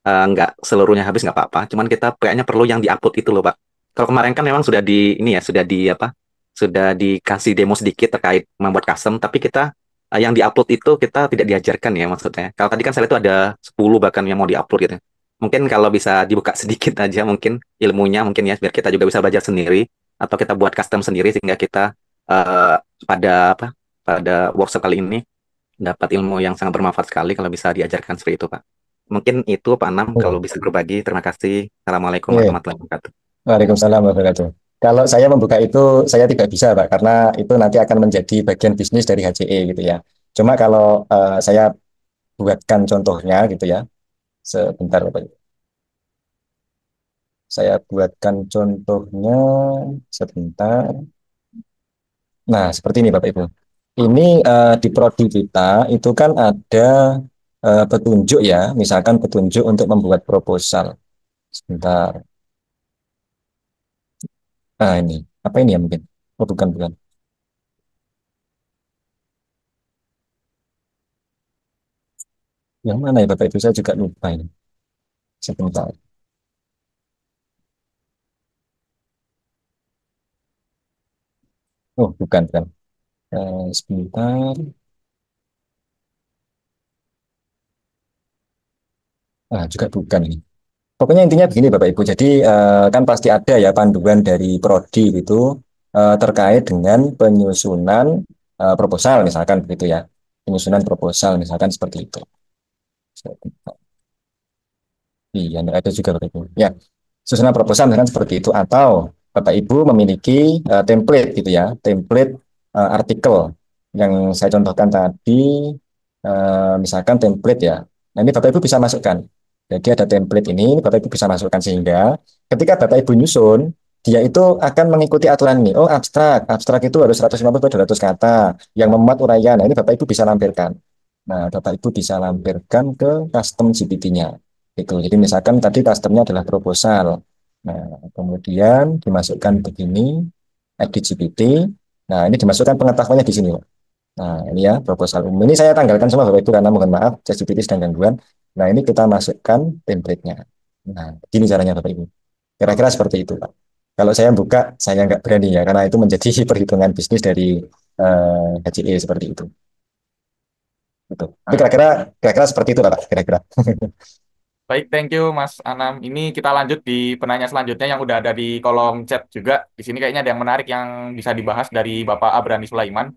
nggak seluruhnya habis nggak apa-apa. Cuman kita kayaknya perlu yang diupload itu loh Pak. Kalau kemarin kan memang sudah di ini ya, sudah di apa, sudah dikasih demo sedikit terkait membuat custom, tapi kita yang diupload itu kita tidak diajarkan ya maksudnya. Kalau tadi kan saya lihat itu ada 10 bahkan yang mau diupload gitu. Mungkin kalau bisa dibuka sedikit aja mungkin ilmunya mungkin ya biar kita juga bisa belajar sendiri atau kita buat custom sendiri sehingga kita eh, pada apa pada workshop kali ini dapat ilmu yang sangat bermanfaat sekali kalau bisa diajarkan seperti itu, Pak. Mungkin itu Pak Anam kalau Oh, bisa berbagi. Terima kasih. Assalamualaikum iya. warahmatullahi wabarakatuh. Waalaikumsalam warahmatullahi wabarakatuh. Kalau saya membuka itu, saya tidak bisa, Pak, karena itu nanti akan menjadi bagian bisnis dari HCE gitu ya. Cuma kalau saya buatkan contohnya gitu ya, sebentar Bapak Ibu. Saya buatkan contohnya sebentar. Nah, seperti ini Bapak Ibu. Ini di prodi kita itu kan ada petunjuk ya, misalkan petunjuk untuk membuat proposal. Sebentar. Nah, ini. Apa ini ya mungkin? Oh, bukan, bukan. Yang mana ya Bapak Ibu? Saya juga lupa ini. Sebentar. Oh, bukan, bukan. Sebentar. Ah, juga bukan ini. Pokoknya intinya begini Bapak Ibu. Jadi kan pasti ada ya panduan dari prodi itu terkait dengan penyusunan proposal misalkan begitu ya. Penyusunan proposal misalkan seperti itu. Iya, nggak ada juga Bapak Ibu. Ya, susunan proposal misalkan seperti itu atau Bapak Ibu memiliki template gitu ya, template artikel yang saya contohkan tadi, misalkan template ya. Nah ini Bapak Ibu bisa masukkan. Jadi ada template ini Bapak Ibu bisa masukkan sehingga ketika Bapak Ibu nyusun dia itu akan mengikuti aturan ini. Oh abstrak, abstrak itu harus 150 atau 200 kata yang memuat uraian. Nah ini Bapak Ibu bisa lampirkan. Nah Bapak Ibu bisa lampirkan ke custom GPT-nya. Gitu. Jadi misalkan tadi customnya adalah proposal. Nah, kemudian dimasukkan begini, edit GPT. Nah, ini dimasukkan pengetahuannya di sini, Pak. Nah, ini ya proposal umum. Ini saya tanggalkan semua Bapak Ibu karena mohon maaf ChatGPT sedang gangguan. Nah, ini kita masukkan template-nya. Nah, gini caranya Bapak Ibu. Kira-kira seperti itu, Pak. Kalau saya buka, saya nggak berani ya, karena itu menjadi perhitungan bisnis dari HCE seperti itu. Betul. Tapi Nah, kira-kira seperti itu, Pak. Kira-kira. baik, thank you Mas Anam. Ini kita lanjut di penanya selanjutnya yang udah ada di kolom chat juga. Di sini kayaknya ada yang menarik yang bisa dibahas dari Bapak Abrani Sulaiman.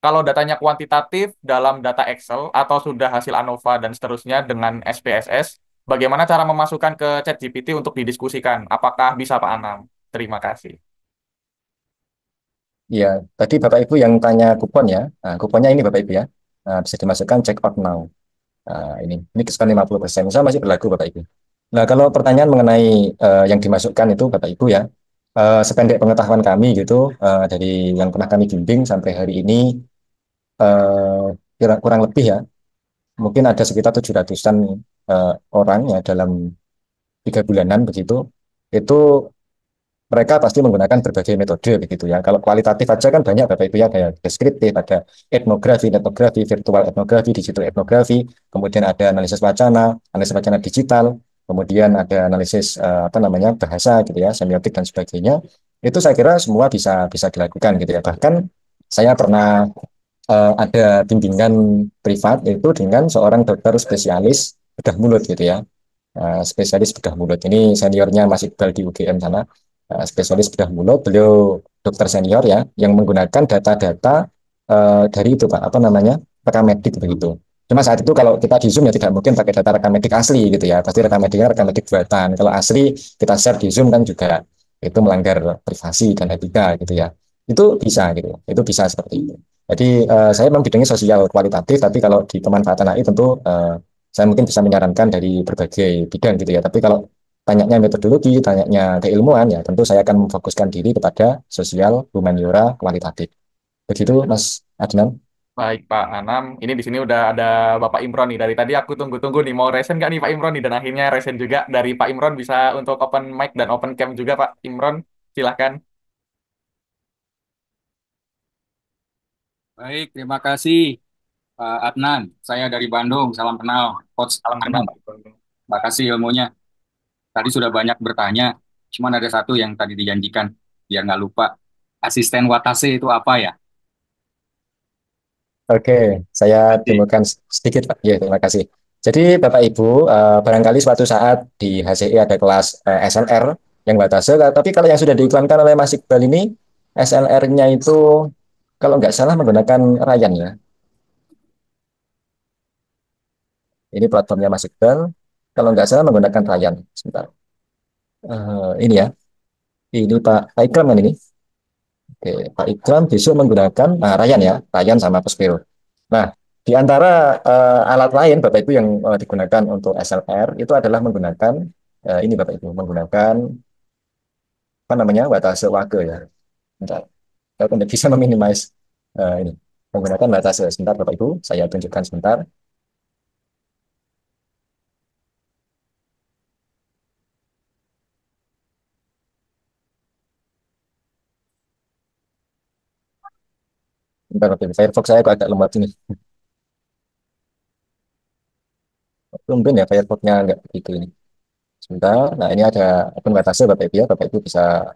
Kalau datanya kuantitatif dalam data Excel atau sudah hasil ANOVA dan seterusnya dengan SPSS, bagaimana cara memasukkan ke ChatGPT untuk didiskusikan? Apakah bisa Pak Anam? Terima kasih. Iya, tadi Bapak Ibu yang tanya kupon ya. Nah, kuponnya ini Bapak Ibu ya. Nah, bisa dimasukkan check out now. Nah, ini diskon 50%. Misal masih berlaku Bapak Ibu. Nah, kalau pertanyaan mengenai yang dimasukkan itu Bapak Ibu ya, sependek pengetahuan kami gitu, dari yang pernah kami bimbing sampai hari ini, kurang lebih ya, mungkin ada sekitar 700-an orang ya dalam 3 bulanan begitu, itu mereka pasti menggunakan berbagai metode begitu ya. Kalau kualitatif aja kan banyak Bapak Ibu ya, kayak deskriptif, ada etnografi, etnografi, virtual etnografi, digital etnografi, kemudian ada analisis wacana digital, kemudian ada analisis apa namanya bahasa gitu ya, semiotik dan sebagainya. Itu saya kira semua bisa bisa dilakukan gitu ya. Bahkan saya pernah ada bimbingan privat itu dengan seorang dokter spesialis bedah mulut gitu ya. Spesialis bedah mulut. Ini seniornya Mas Iqbal di UGM sana. Spesialis bedah mulut, beliau dokter senior ya, yang menggunakan data-data dari itu Pak, apa namanya, rekam medik begitu. Cuma saat itu kalau kita di Zoom ya tidak mungkin pakai data rekam medik asli gitu ya. Pasti rekam mediknya rekam medik buatan. Kalau asli kita share di Zoom kan juga itu melanggar privasi dan etika gitu ya. Itu bisa gitu. Itu bisa seperti itu. Jadi saya memang bidangnya sosial kualitatif, tapi kalau di pemanfaatan AI tentu saya mungkin bisa menyarankan dari berbagai bidang gitu ya. Tapi kalau tanyanya metodologi, tanyanya keilmuan, ya tentu saya akan memfokuskan diri kepada sosial, humaniora, kualitatif. Begitu, Mas Adnan. Baik Pak Anam, ini di sini udah ada Bapak Imron nih. Dari tadi aku tunggu-tunggu nih mau resen nggak nih Pak Imron nih, dan akhirnya resen juga dari Pak Imron, bisa untuk open mic dan open cam juga Pak Imron. Silahkan. Baik, terima kasih Pak Adnan. Saya dari Bandung, salam kenal. Coach Salam kenal Anam, Pak Imron. terima kasih ilmunya. Tadi sudah banyak bertanya, cuman ada satu yang tadi dijanjikan, biar nggak lupa. Asisten Watase itu apa ya? Oke, saya Nanti. temukan sedikit, Pak. Ya, terima kasih. Jadi, Bapak Ibu, barangkali suatu saat di HCI ada kelas SLR yang batase, tapi kalau yang sudah diiklankan oleh Mas Iqbal ini, SLR-nya itu kalau nggak salah menggunakan Ryan ya. Ini platformnya Mas Iqbal. Kalau nggak salah menggunakan Ryan. Sebentar. Ini ya. Ini Pak Ikram kan ini. Oke, Pak Ikram besok menggunakan Ryan ya. Ryan sama Prospero. Nah, di antara alat lain Bapak Ibu yang digunakan untuk SLR itu adalah menggunakan ini Bapak Ibu menggunakan apa namanya watase wage ya. Bentar. Saya tidak bisa meminimais ini menggunakan watase. Sebentar Bapak Ibu, saya tunjukkan sebentar. Bentar Bapak Ibu, Firefox saya kok agak lemot ini. Tumben ya Firefox-nya nggak begitu ini. Sebentar. Nah, ini ada akun watase Bapak Ibu ya. Bapak Ibu bisa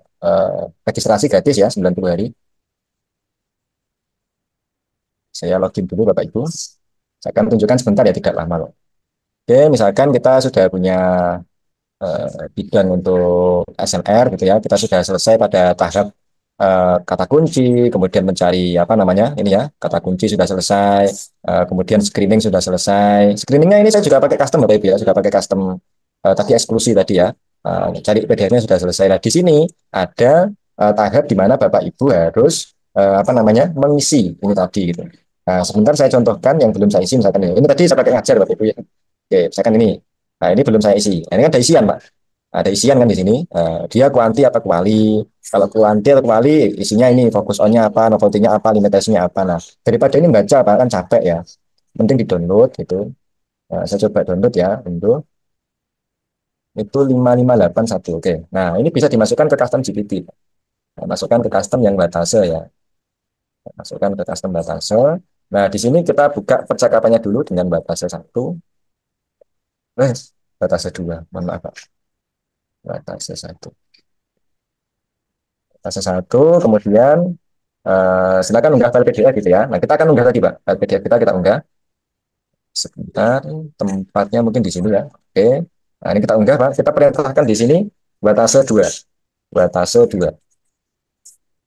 registrasi gratis ya 90 hari. Saya login dulu Bapak Ibu. Saya akan tunjukkan sebentar ya, tidak lama loh. Oke, misalkan kita sudah punya bidang untuk SLR gitu ya. Kita sudah selesai pada tahap kata kunci, kemudian mencari apa namanya ini ya, kata kunci sudah selesai, kemudian screening sudah selesai. Screeningnya ini saya juga pakai custom Bapak Ibu ya, sudah pakai custom tadi eksklusi tadi ya. Cari PDF-nya sudah selesai. Nah, di sini ada tahap di mana Bapak Ibu harus apa namanya mengisi ini tadi gitu. Nah, sebentar saya contohkan yang belum saya isi misalkan ini. Ini tadi saya pakai ngajar Bapak Ibu ya. Oke, misalkan ini. Nah, ini belum saya isi. Nah, ini kan ada isian, Pak. Ada isian kan di sini. Dia kuanti apa kuali. Kalau kuanti atau kuali, isinya ini fokus on-nya apa, novelty-nya apa, limitasinya apa. Nah, daripada ini baca, Pak, kan capek ya. Mending di-download gitu. Nah, saya coba download ya, untuk itu 5581. Oke. Nah, ini bisa dimasukkan ke custom GPT. Nah, masukkan ke custom yang batase ya. Masukkan ke custom batase. Nah, di sini kita buka percakapannya dulu dengan batase 1. Batase 2. Mohon maaf, Pak. Batase 1. Batase 1, kemudian silakan unggah file PDF gitu ya. Nah, kita akan unggah tadi, Pak. File PDF kita unggah. Sebentar, tempatnya mungkin di sini ya. Oke. Nah, ini kita unggah, Pak. Kita perintahkan di sini batase 2. Batase 2.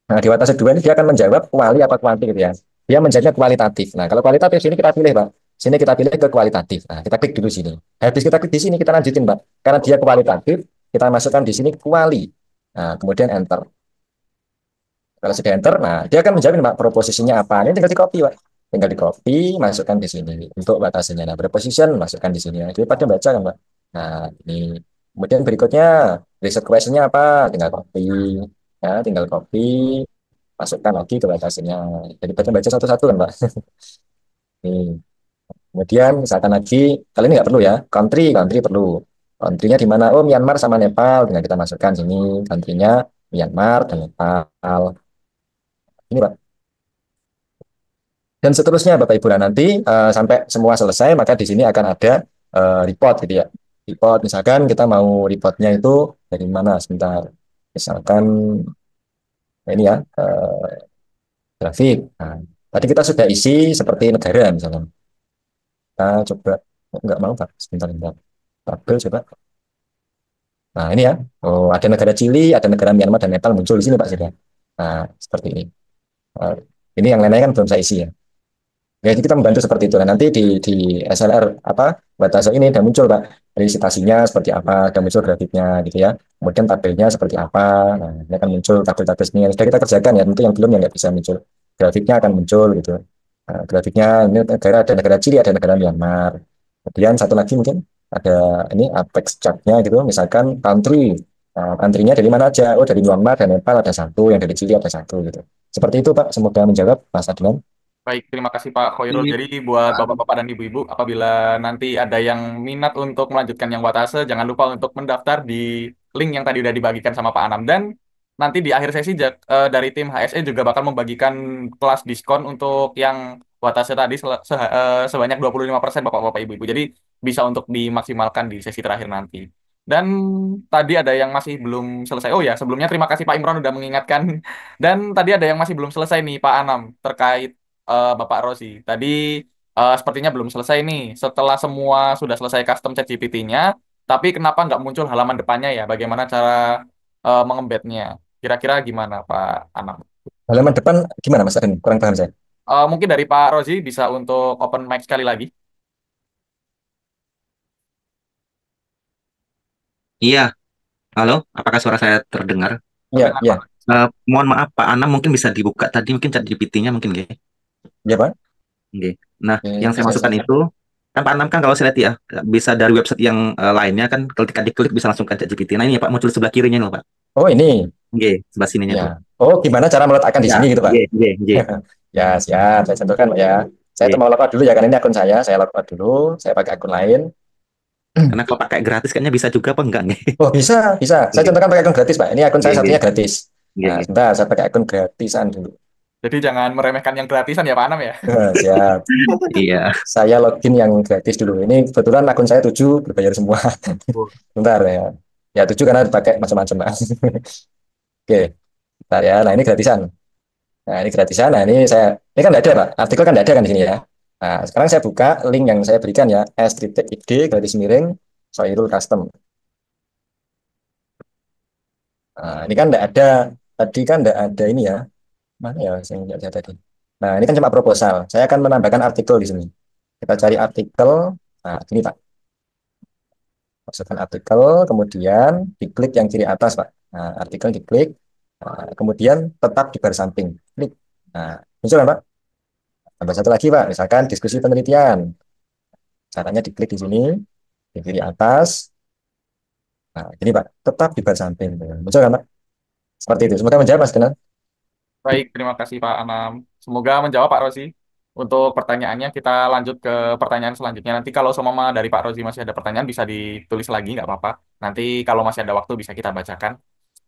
Nah, di batase 2 ini dia akan menjawab kuali apa kuanti gitu ya. Dia menjawabnya kualitatif. Nah, kalau kualitatif sini kita pilih, Pak. Sini kita pilih ke kualitatif. Nah, kita klik dulu sini. Habis kita klik di sini, kita lanjutin, Pak. Karena dia kualitatif, kita masukkan di sini kuali. Nah, kemudian enter. Kalau sudah enter, nah dia akan menjawab, Pak, proposisinya apa. Ini tinggal di copy, Pak. Tinggal di copy, masukkan di sini untuk batasnya. Nah, preposition masukkan di sini. Jadi pada baca kan, Pak. Nah, ini. Kemudian berikutnya, reset question-nya apa? Tinggal copy. Ya, tinggal copy, masukkan lagi ke batasnya. Jadi baca satu-satu kan, Pak. Nih. Kemudian misalkan lagi, kali ini nggak perlu ya, country perlu. Country-nya di mana? Oh, Myanmar sama Nepal. Tinggal kita masukkan sini, country-nya Myanmar dan Nepal. Ini, Pak. Dan seterusnya Bapak Ibu. Nah, nanti sampai semua selesai, maka di sini akan ada report gitu ya. Report, misalkan kita mau reportnya itu dari mana? Sebentar. Misalkan ini ya, grafik. Nah, tadi kita sudah isi seperti negara misalkan. Kita coba, nggak mau Pak, sebentar. Tabel coba. Nah, ini ya. Oh, ada negara Chili, ada negara Myanmar dan Nepal muncul di sini Pak sudah. Nah, seperti ini. Nah, ini yang lainnya kan belum saya isi ya. Ya, jadi kita membantu seperti itu. Nah, nanti di SLR apa batasa ini udah muncul Pak. Dari citasinya seperti apa, udah muncul grafiknya gitu ya. Kemudian tabelnya seperti apa. Nah, ini akan muncul tabel-tabel ini yang sudah kita kerjakan ya. Tentu yang belum yang nggak bisa muncul. Grafiknya akan muncul gitu. Nah, grafiknya ini negara, ada negara Chili, ada negara Myanmar. Kemudian satu lagi mungkin ada ini apex chart-nya gitu, misalkan country. Nah, country-nya dari mana aja? Oh, dari Myanmar dan Nepal ada satu, yang dari Chili ada satu gitu. Seperti itu, Pak. Semoga menjawab, Mas Adnan. Baik, terima kasih Pak Khairul. Jadi, Jadi buat Pak Agung. bapak-bapak dan ibu-ibu, apabila nanti ada yang minat untuk melanjutkan yang Watase, jangan lupa untuk mendaftar di link yang tadi udah dibagikan sama Pak Anam. Dan nanti di akhir sesi dari tim HSE juga bakal membagikan kelas diskon untuk yang Watase tadi sebanyak 25% bapak-bapak ibu-ibu. Jadi bisa untuk dimaksimalkan di sesi terakhir nanti. Dan tadi ada yang masih belum selesai. Oh ya, sebelumnya terima kasih Pak Imron udah mengingatkan. Dan tadi ada yang masih belum selesai nih Pak Anam terkait Bapak Rosi. Tadi sepertinya belum selesai nih. Setelah semua sudah selesai custom ChatGPT-nya, tapi kenapa nggak muncul halaman depannya ya? Bagaimana cara mengembednya? Kira-kira gimana Pak Anam? Halaman depan gimana, Mas Adnan? Kurang paham saya. Mungkin dari Pak Rosi bisa untuk open mic sekali lagi. Iya, halo, apakah suara saya terdengar? Iya, Terdengar iya. Pak. Mohon maaf, Pak Anam mungkin bisa dibuka tadi, mungkin chat GPT-nya mungkin, nggih. Iya, Pak. Nggih. Nah, yang Oke, saya masukkan itu, kan Pak Anam kan kalau saya lihat ya, bisa dari website yang lainnya kan, ketika diklik bisa langsung ke chat GPT. Nah, ini ya Pak, muncul sebelah kirinya loh, Pak. Oh, ini. Nggih, sebelah sininya Ya. tuh. Oh, gimana cara meletakkan di Ya, sini gitu, Pak? nggih, nggih, nggih, Ya, siap. Saya contohkan, Pak ya. Saya tuh nggih. mau login dulu ya, kan ini akun saya login dulu, saya pakai akun lain. Karena kalau pakai gratis kayaknya bisa juga apa enggak nih? Oh, bisa, bisa. Saya Nggih, contohkan pakai akun gratis, Pak. Ini akun saya nggih, nggih, satunya gratis. nggih, Nah, nggih. sebentar, saya pakai akun gratisan dulu. Jadi jangan meremehkan yang gratisan ya Pak Anam ya. Siap. Iya. Saya login yang gratis dulu. Ini kebetulan akun saya 7 berbayar semua. Oh, Bentar ya. Ya 7 karena dipakai macam-macam, Pak. Oke, bentar ya. Nah, ini gratisan. Nah, ini gratisan. Nah, ini kan nggak ada, Pak. Artikel kan nggak ada kan di sini ya. Nah, sekarang saya buka link yang saya berikan ya. S-ID garis miring Soirul Custom. Nah, ini kan nggak ada. Tadi kan nggak ada ini ya. Mana ya saya nggak lihat tadi. Nah, ini kan cuma proposal. Saya akan menambahkan artikel di sini. Kita cari artikel. Nah, ini Pak. Masukkan artikel, kemudian diklik yang kiri atas, Pak. Nah, artikel diklik, nah, kemudian tetap di baris samping. Klik. Nah, muncul kan, Pak? Tambah satu lagi, Pak. Misalkan diskusi penelitian. Caranya diklik di sini, di kiri atas. Nah, ini, Pak. Tetap di baris samping. Muncul kan, Pak? Seperti itu. Semoga menjawab, Mas Kenan. baik, terima kasih Pak Anam. Semoga menjawab Pak Rosi. Untuk pertanyaannya kita lanjut ke pertanyaan selanjutnya. Nanti kalau semua dari Pak Rosi masih ada pertanyaan bisa ditulis lagi, nggak apa-apa. Nanti kalau masih ada waktu bisa kita bacakan.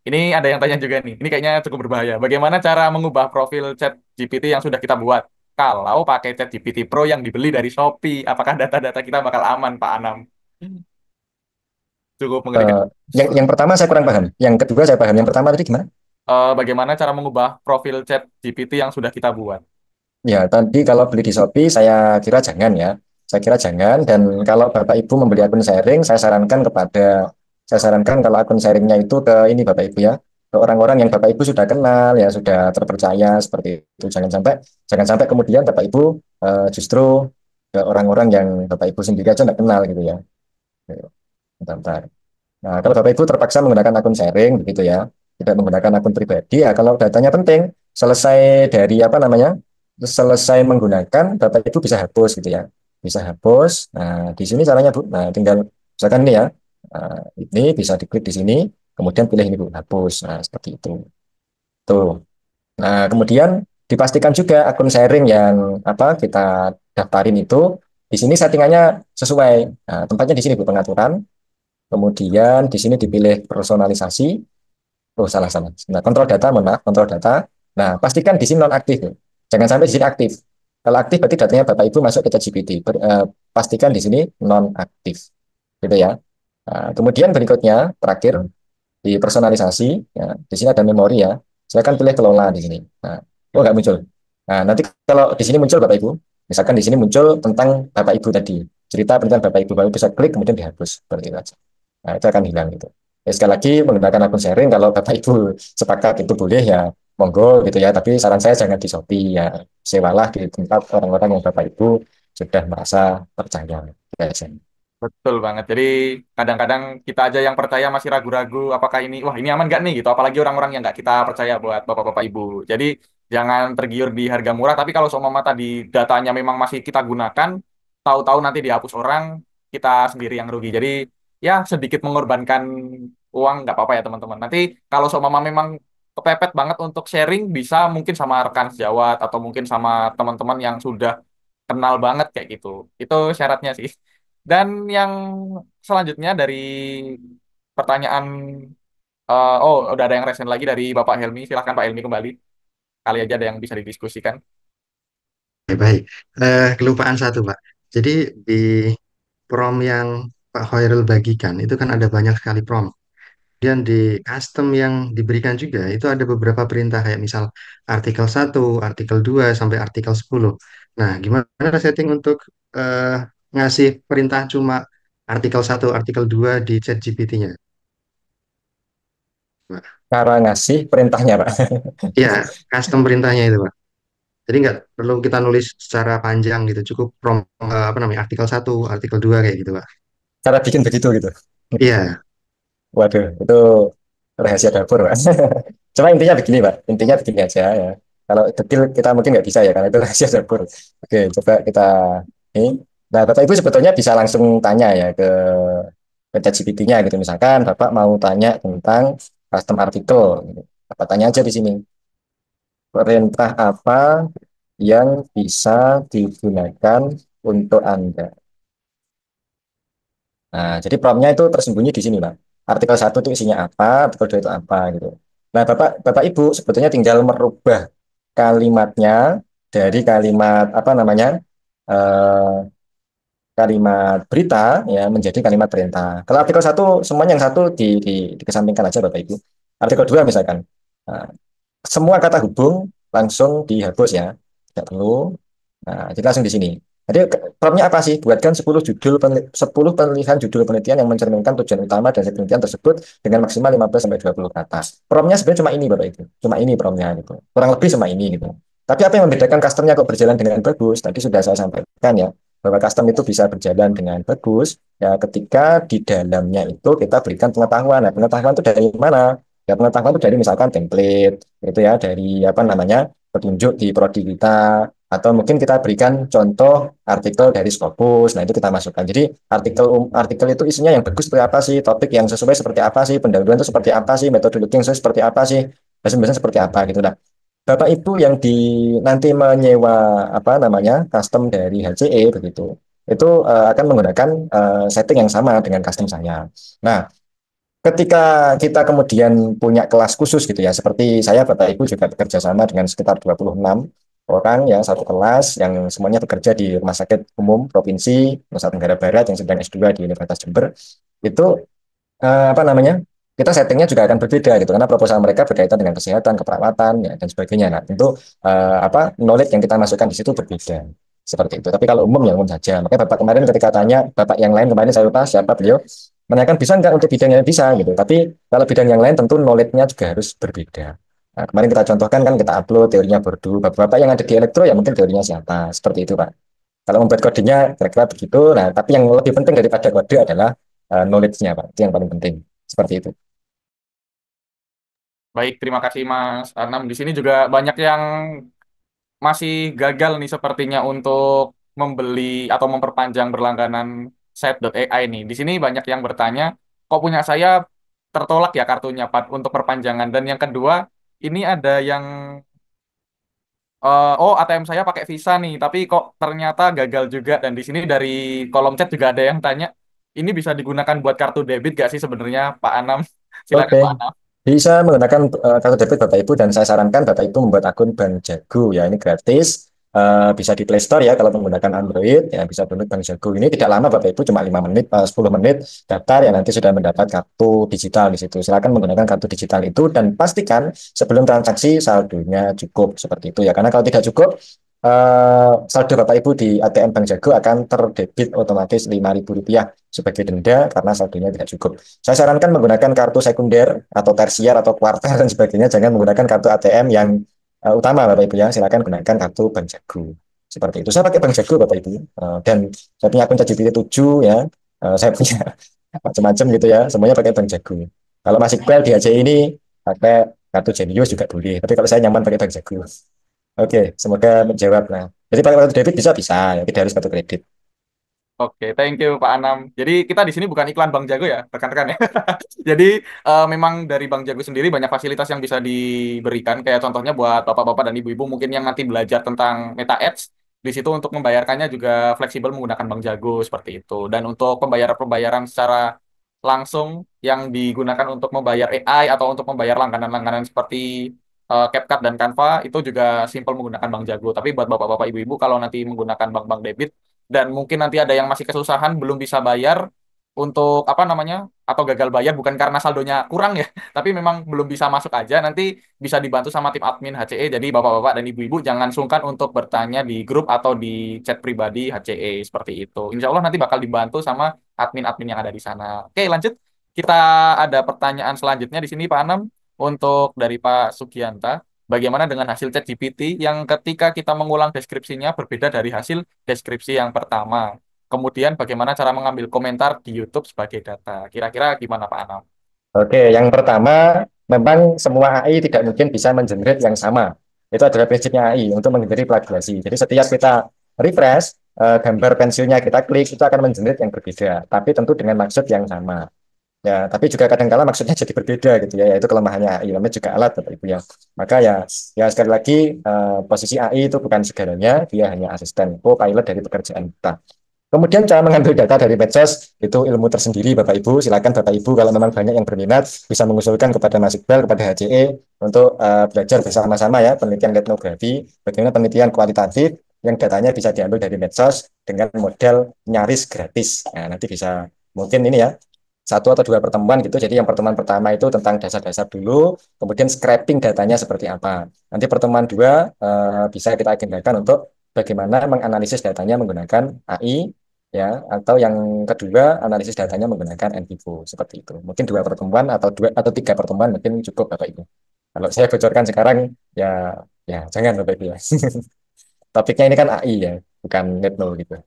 Ini ada yang tanya juga nih. Ini kayaknya cukup berbahaya. Bagaimana cara mengubah profil chat GPT yang sudah kita buat? Kalau pakai chat GPT Pro yang dibeli dari Shopee, apakah data-data kita bakal aman, Pak Anam? Cukup mengerikan. Eh, yang pertama saya kurang paham. Yang kedua saya paham. Yang pertama tadi gimana? Bagaimana cara mengubah profil chat GPT yang sudah kita buat? Ya, tadi kalau beli di Shopee, saya kira jangan ya. Saya kira jangan. Dan kalau Bapak Ibu membeli akun sharing, saya sarankan kalau akun sharingnya itu ke ini Bapak Ibu ya, ke orang-orang yang Bapak Ibu sudah kenal, ya sudah terpercaya seperti itu. Jangan sampai kemudian Bapak Ibu justru ke orang-orang yang Bapak Ibu sendiri aja nggak kenal gitu ya. Bentar. Nah, kalau Bapak Ibu terpaksa menggunakan akun sharing begitu ya, tidak menggunakan akun pribadi ya, kalau datanya penting, selesai dari apa namanya, selesai menggunakan, Bapak Ibu bisa hapus gitu ya, bisa hapus. Nah, di sini caranya Bu, nah tinggal misalkan ini ya, ini bisa diklik di sini, kemudian pilih ini Bu, hapus. Nah, seperti itu. Tuh. Nah, kemudian dipastikan juga akun sharing yang apa kita daftarin itu di sini settingannya sesuai. Nah, tempatnya di sini Bu, pengaturan. Kemudian di sini dipilih personalisasi. Oh, salah salah. Nah, kontrol data, mohon maaf, kontrol data. Nah, pastikan di sini nonaktif. Jangan sampai di sini aktif. Kalau aktif berarti datanya Bapak Ibu masuk ke ChatGPT. Pastikan di sini nonaktif. Gitu ya. Nah, kemudian berikutnya terakhir di personalisasi. Ya, di sini ada memori ya. Silakan pilih kelola di sini. Nah, oh nggak muncul. Nah, nanti kalau di sini muncul Bapak Ibu, misalkan di sini muncul tentang Bapak Ibu tadi, cerita tentang Bapak Ibu, Bapak Ibu bisa klik kemudian dihapus seperti itu aja. Nah, itu akan hilang gitu. Ya, sekali lagi menggunakan akun sharing kalau Bapak Ibu sepakat itu boleh ya monggo gitu ya. Tapi saran saya jangan di Shopee ya. Sewalah di tempat orang-orang yang Bapak Ibu sudah merasa percaya. Biasanya. Betul banget. Jadi kadang-kadang kita aja yang percaya masih ragu-ragu apakah ini, wah ini aman nggak nih gitu. Apalagi orang-orang yang nggak kita percaya buat bapak-bapak ibu. Jadi jangan tergiur di harga murah. Tapi kalau seumpama tadi datanya memang masih kita gunakan, tahu-tahu nanti dihapus orang, kita sendiri yang rugi. Jadi ya sedikit mengorbankan uang nggak apa-apa ya teman-teman. Nanti kalau seumpama memang kepepet banget untuk sharing bisa mungkin sama rekan sejawat atau mungkin sama teman-teman yang sudah kenal banget kayak gitu. Itu syaratnya sih. Dan yang selanjutnya dari pertanyaan oh udah ada yang resen lagi dari Bapak Helmi. Silahkan Pak Helmi kembali. Kali aja ada yang bisa didiskusikan. Baik. Kelupaan satu, Pak. Jadi di prom yang Pak Khairul bagikan itu kan ada banyak sekali prom. Dan di custom yang diberikan juga itu ada beberapa perintah kayak misal artikel 1, artikel 2 sampai artikel 10. Nah, gimana setting untuk eh, ngasih perintah cuma artikel 1, artikel 2 di chat GPT-nya? Cara ngasih perintahnya, Pak. Iya, custom perintahnya itu, Pak. Jadi nggak perlu kita nulis secara panjang gitu, cukup apa namanya artikel 1, artikel 2 kayak gitu, Pak. Cara bikin begitu gitu. Iya, Waduh, itu rahasia dapur, Pak. Cuma intinya begini, Pak. Intinya begini aja ya. Kalau detail kita mungkin nggak bisa ya, karena itu rahasia dapur. Oke, coba kita ini. Nah, Bapak Ibu sebetulnya bisa langsung tanya ya ke ChatGPT-nya gitu. Misalkan Bapak mau tanya tentang custom artikel, gitu. Bapak tanya aja di sini. Perintah apa yang bisa digunakan untuk Anda? Nah, jadi promnya itu tersembunyi di sini, Pak. Artikel 1 itu isinya apa, artikel 2 itu apa gitu. Nah, Bapak Ibu sebetulnya tinggal merubah kalimatnya dari kalimat apa namanya? eh, kalimat berita ya menjadi kalimat perintah. Kalau artikel 1 semuanya yang satu dikesampingkan aja Bapak Ibu. Artikel 2 misalkan. Nah, semua kata hubung langsung dihapus ya. Tidak perlu. Nah, jadi langsung di sini. Jadi promnya apa sih? Buatkan 10 pilihan judul penelitian yang mencerminkan tujuan utama dari penelitian tersebut dengan maksimal 15 sampai 20 kata. Promnya sebenarnya cuma ini Bapak Ibu. Cuma ini promnya gitu. Kurang lebih cuma ini gitu. Tapi apa yang membedakan customnya kok berjalan dengan bagus? Tadi sudah saya sampaikan ya, bahwa custom itu bisa berjalan dengan bagus ya ketika di dalamnya itu kita berikan pengetahuan. Nah, pengetahuan itu dari mana? Ya, pengetahuan itu dari misalkan template, itu ya dari apa namanya petunjuk di prodi kita, atau mungkin kita berikan contoh artikel dari Scopus. Nah, itu kita masukkan. Jadi artikel itu isinya yang bagus seperti apa sih, topik yang sesuai seperti apa sih, pendahuluan itu seperti apa sih, metodologi yang sesuai seperti apa sih, bahasan-bahasan seperti apa gitu. Nah, Bapak Ibu yang di nanti menyewa apa namanya custom dari HCE begitu, itu akan menggunakan setting yang sama dengan custom saya. Nah, ketika kita kemudian punya kelas khusus gitu ya, seperti saya Bapak Ibu juga bekerja sama dengan sekitar 26 orang ya, satu kelas yang semuanya bekerja di Rumah Sakit Umum Provinsi Nusa Tenggara Barat yang sedang S2 di Universitas Jember, itu apa namanya, kita settingnya juga akan berbeda gitu karena proposal mereka berkaitan dengan kesehatan, keperawatan ya, dan sebagainya. Nah, tentu apa knowledge yang kita masukkan di situ berbeda seperti itu. Tapi kalau umum ya umum saja. Makanya Bapak kemarin ketika tanya Bapak yang lain kemarin saya lupa siapa beliau menanyakan bisa nggak untuk bidang yang bisa gitu. Tapi kalau bidang yang lain tentu knowledge-nya juga harus berbeda. Nah, kemarin kita contohkan kan kita upload teorinya Bordu. Bapak-bapak yang ada di elektro ya mungkin teorinya siapa. Seperti itu, Pak. Kalau membuat kodenya kira-kira begitu. Nah, tapi yang lebih penting daripada kode adalah knowledge-nya, Pak. Itu yang paling penting. Seperti itu. Baik, terima kasih Mas Anam. Di sini juga banyak yang masih gagal nih sepertinya untuk membeli atau memperpanjang berlangganan set.ai nih. Di sini banyak yang bertanya, kok punya saya tertolak ya kartunya Pak untuk perpanjangan. Dan yang kedua, ini ada yang oh ATM saya pakai Visa nih, tapi kok ternyata gagal juga. Dan di sini dari kolom chat juga ada yang tanya, ini bisa digunakan buat kartu debit gak sih sebenarnya Pak Anam? Silakan Oke, Pak Anam. bisa menggunakan kartu debit Bapak Ibu dan saya sarankan Bapak Ibu membuat akun Bank Jago ya ini gratis. Bisa di Play Store ya kalau menggunakan Android ya bisa download Bank Jago ini tidak lama Bapak Ibu cuma 5 menit 10 menit daftar ya nanti sudah mendapat kartu digital di situ. Silakan menggunakan kartu digital itu dan pastikan sebelum transaksi saldonya cukup seperti itu ya karena kalau tidak cukup saldo Bapak Ibu di ATM Bank Jago akan terdebit otomatis Rp5.000 sebagai denda karena saldonya tidak cukup. Saya sarankan menggunakan kartu sekunder atau tersier atau kuartal dan sebagainya. Jangan menggunakan kartu ATM yang utama, Bapak Ibu ya. Silakan gunakan kartu Bank Jago. Seperti itu. Saya pakai Bank Jago, Bapak Ibu. Dan saya punya akun ChatGPT 7 ya. Saya punya macam-macam gitu ya. Semuanya pakai Bank Jago. Kalau masih fail di AJ ini pakai kartu Genius juga boleh. Tapi kalau saya nyaman pakai Bank Jago. Oke, semoga menjawab. Nah, jadi pakai kartu debit bisa bisa, ya tidak harus kartu kredit. Oke, thank you Pak Anam. Jadi kita di sini bukan iklan Bang Jago ya, rekan-rekan ya. Jadi memang dari Bang Jago sendiri banyak fasilitas yang bisa diberikan. Kayak contohnya buat bapak-bapak dan ibu-ibu mungkin yang nanti belajar tentang Meta Ads, di situ untuk membayarkannya juga fleksibel menggunakan Bang Jago seperti itu. Dan untuk pembayaran-pembayaran secara langsung yang digunakan untuk membayar AI atau untuk membayar langganan-langganan seperti CapCut dan Canva itu juga simple menggunakan Bang Jago. Tapi buat bapak-bapak ibu-ibu kalau nanti menggunakan bank-bank debit dan mungkin nanti ada yang masih kesusahan belum bisa bayar untuk apa namanya atau gagal bayar bukan karena saldonya kurang ya, tapi memang belum bisa masuk aja nanti bisa dibantu sama tim admin HCE. Jadi bapak-bapak dan ibu-ibu jangan sungkan untuk bertanya di grup atau di chat pribadi HCE seperti itu. Insya Allah nanti bakal dibantu sama admin-admin yang ada di sana. Oke, lanjut. Kita ada pertanyaan selanjutnya di sini Pak Anam untuk dari Pak Sugianta. Bagaimana dengan hasil ChatGPT yang ketika kita mengulang deskripsinya berbeda dari hasil deskripsi yang pertama? Kemudian bagaimana cara mengambil komentar di YouTube sebagai data? Kira-kira gimana Pak Anam? Oke, yang pertama, memang semua AI tidak mungkin bisa mengenerate yang sama. Itu adalah prinsipnya AI untuk menghindari plagiasi. Jadi setiap kita refresh, gambar pensilnya kita klik, itu akan mengenerate yang berbeda. Tapi tentu dengan maksud yang sama. Ya, tapi juga kadang-kala maksudnya jadi berbeda gitu ya, yaitu kelemahannya AI. Namanya juga alat, Bapak Ibu ya. Maka ya, ya sekali lagi, posisi AI itu bukan segalanya, dia hanya asisten, co-pilot dari pekerjaan kita. Kemudian cara mengambil data dari medsos itu ilmu tersendiri Bapak Ibu. Silakan Bapak Ibu kalau memang banyak yang berminat bisa mengusulkan kepada Mas Iqbal, kepada HCE untuk belajar bersama-sama ya penelitian etnografi, bagaimana penelitian kualitatif yang datanya bisa diambil dari medsos dengan model nyaris gratis. Nah, nanti bisa mungkin ini ya satu atau dua pertemuan gitu. Jadi yang pertemuan pertama itu tentang dasar-dasar dulu, kemudian scraping datanya seperti apa. Nanti pertemuan dua bisa kita agendakan untuk bagaimana menganalisis datanya menggunakan AI ya, atau yang kedua analisis datanya menggunakan NVivo seperti itu. Mungkin dua pertemuan atau dua atau tiga pertemuan mungkin cukup Bapak Ibu. Kalau saya bocorkan sekarang ya ya jangan Bapak Ibu ya. Topiknya ini kan AI ya, bukan netno gitu.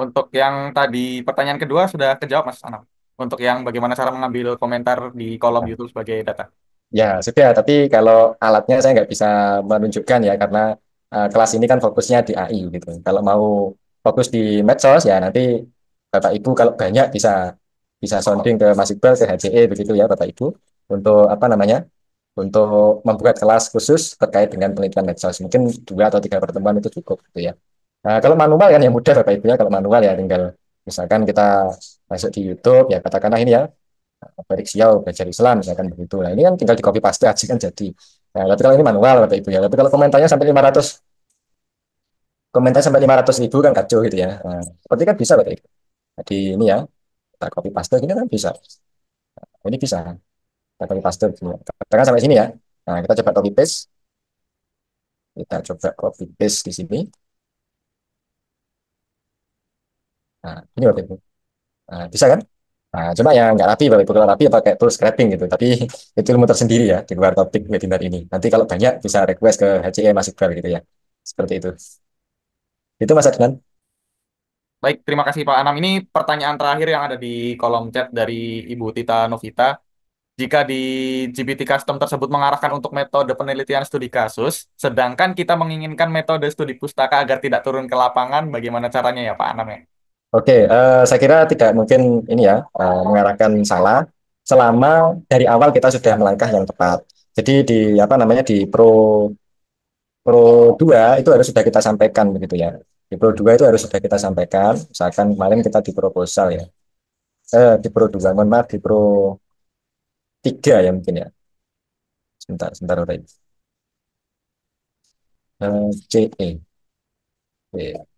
Untuk yang tadi pertanyaan kedua sudah kejawab Mas Anam. Untuk yang bagaimana cara mengambil komentar di kolom YouTube sebagai data. Ya, sudah, tapi kalau alatnya saya nggak bisa menunjukkan ya, karena kelas ini kan fokusnya di AI gitu. Kalau mau fokus di medsos ya nanti Bapak Ibu kalau banyak bisa bisa sounding ke Mas Iqbal, ke HCE begitu ya Bapak Ibu, untuk apa namanya, untuk membuat kelas khusus terkait dengan penelitian medsos. Mungkin dua atau tiga pertemuan itu cukup gitu ya. Nah, kalau manual kan yang mudah Bapak Ibu ya, kalau manual ya tinggal misalkan kita masuk di YouTube ya katakanlah ini ya Barik Siau belajar Islam misalkan begitu. Nah ini kan tinggal di copy paste aja kan jadi. Nah tapi kalau ini manual Bapak Ibu ya. Tapi kalau komentarnya sampai 500 komentar sampai 500 ribu kan kacau gitu ya. Nah, seperti kan bisa Bapak Ibu. Jadi ini ya kita copy paste gini kan bisa. Ini bisa kita copy paste gitu. Katakan sampai sini ya. Nah kita coba copy paste. Kita coba copy paste di sini. Nah ini Bapak Ibu. Nah, bisa kan? Nah, cuma ya nggak rapi, Bapak Ibu. Kalau rapi ya pakai tool scraping gitu. Tapi itu ilmu tersendiri ya di luar topik webinar ini. Nanti kalau banyak bisa request ke HCE Mas Iqbal gitu ya. Seperti itu. Itu Mas Adnan. Baik, terima kasih Pak Anam. Ini pertanyaan terakhir yang ada di kolom chat dari Ibu Tita Novita. Jika di GPT custom tersebut mengarahkan untuk metode penelitian studi kasus, sedangkan kita menginginkan metode studi pustaka agar tidak turun ke lapangan, bagaimana caranya ya Pak Anam ya? Oke, saya kira tidak mungkin ini ya mengarahkan salah selama dari awal kita sudah melangkah yang tepat. Jadi di apa namanya di Pro 2 itu harus sudah kita sampaikan begitu ya. Di Pro 2 itu harus sudah kita sampaikan. Misalkan kemarin kita di proposal ya. Di Pro 2, mohon maaf di Pro 3 ya mungkin ya. Sebentar, sebentar Bapak Ibu. CE. Oke.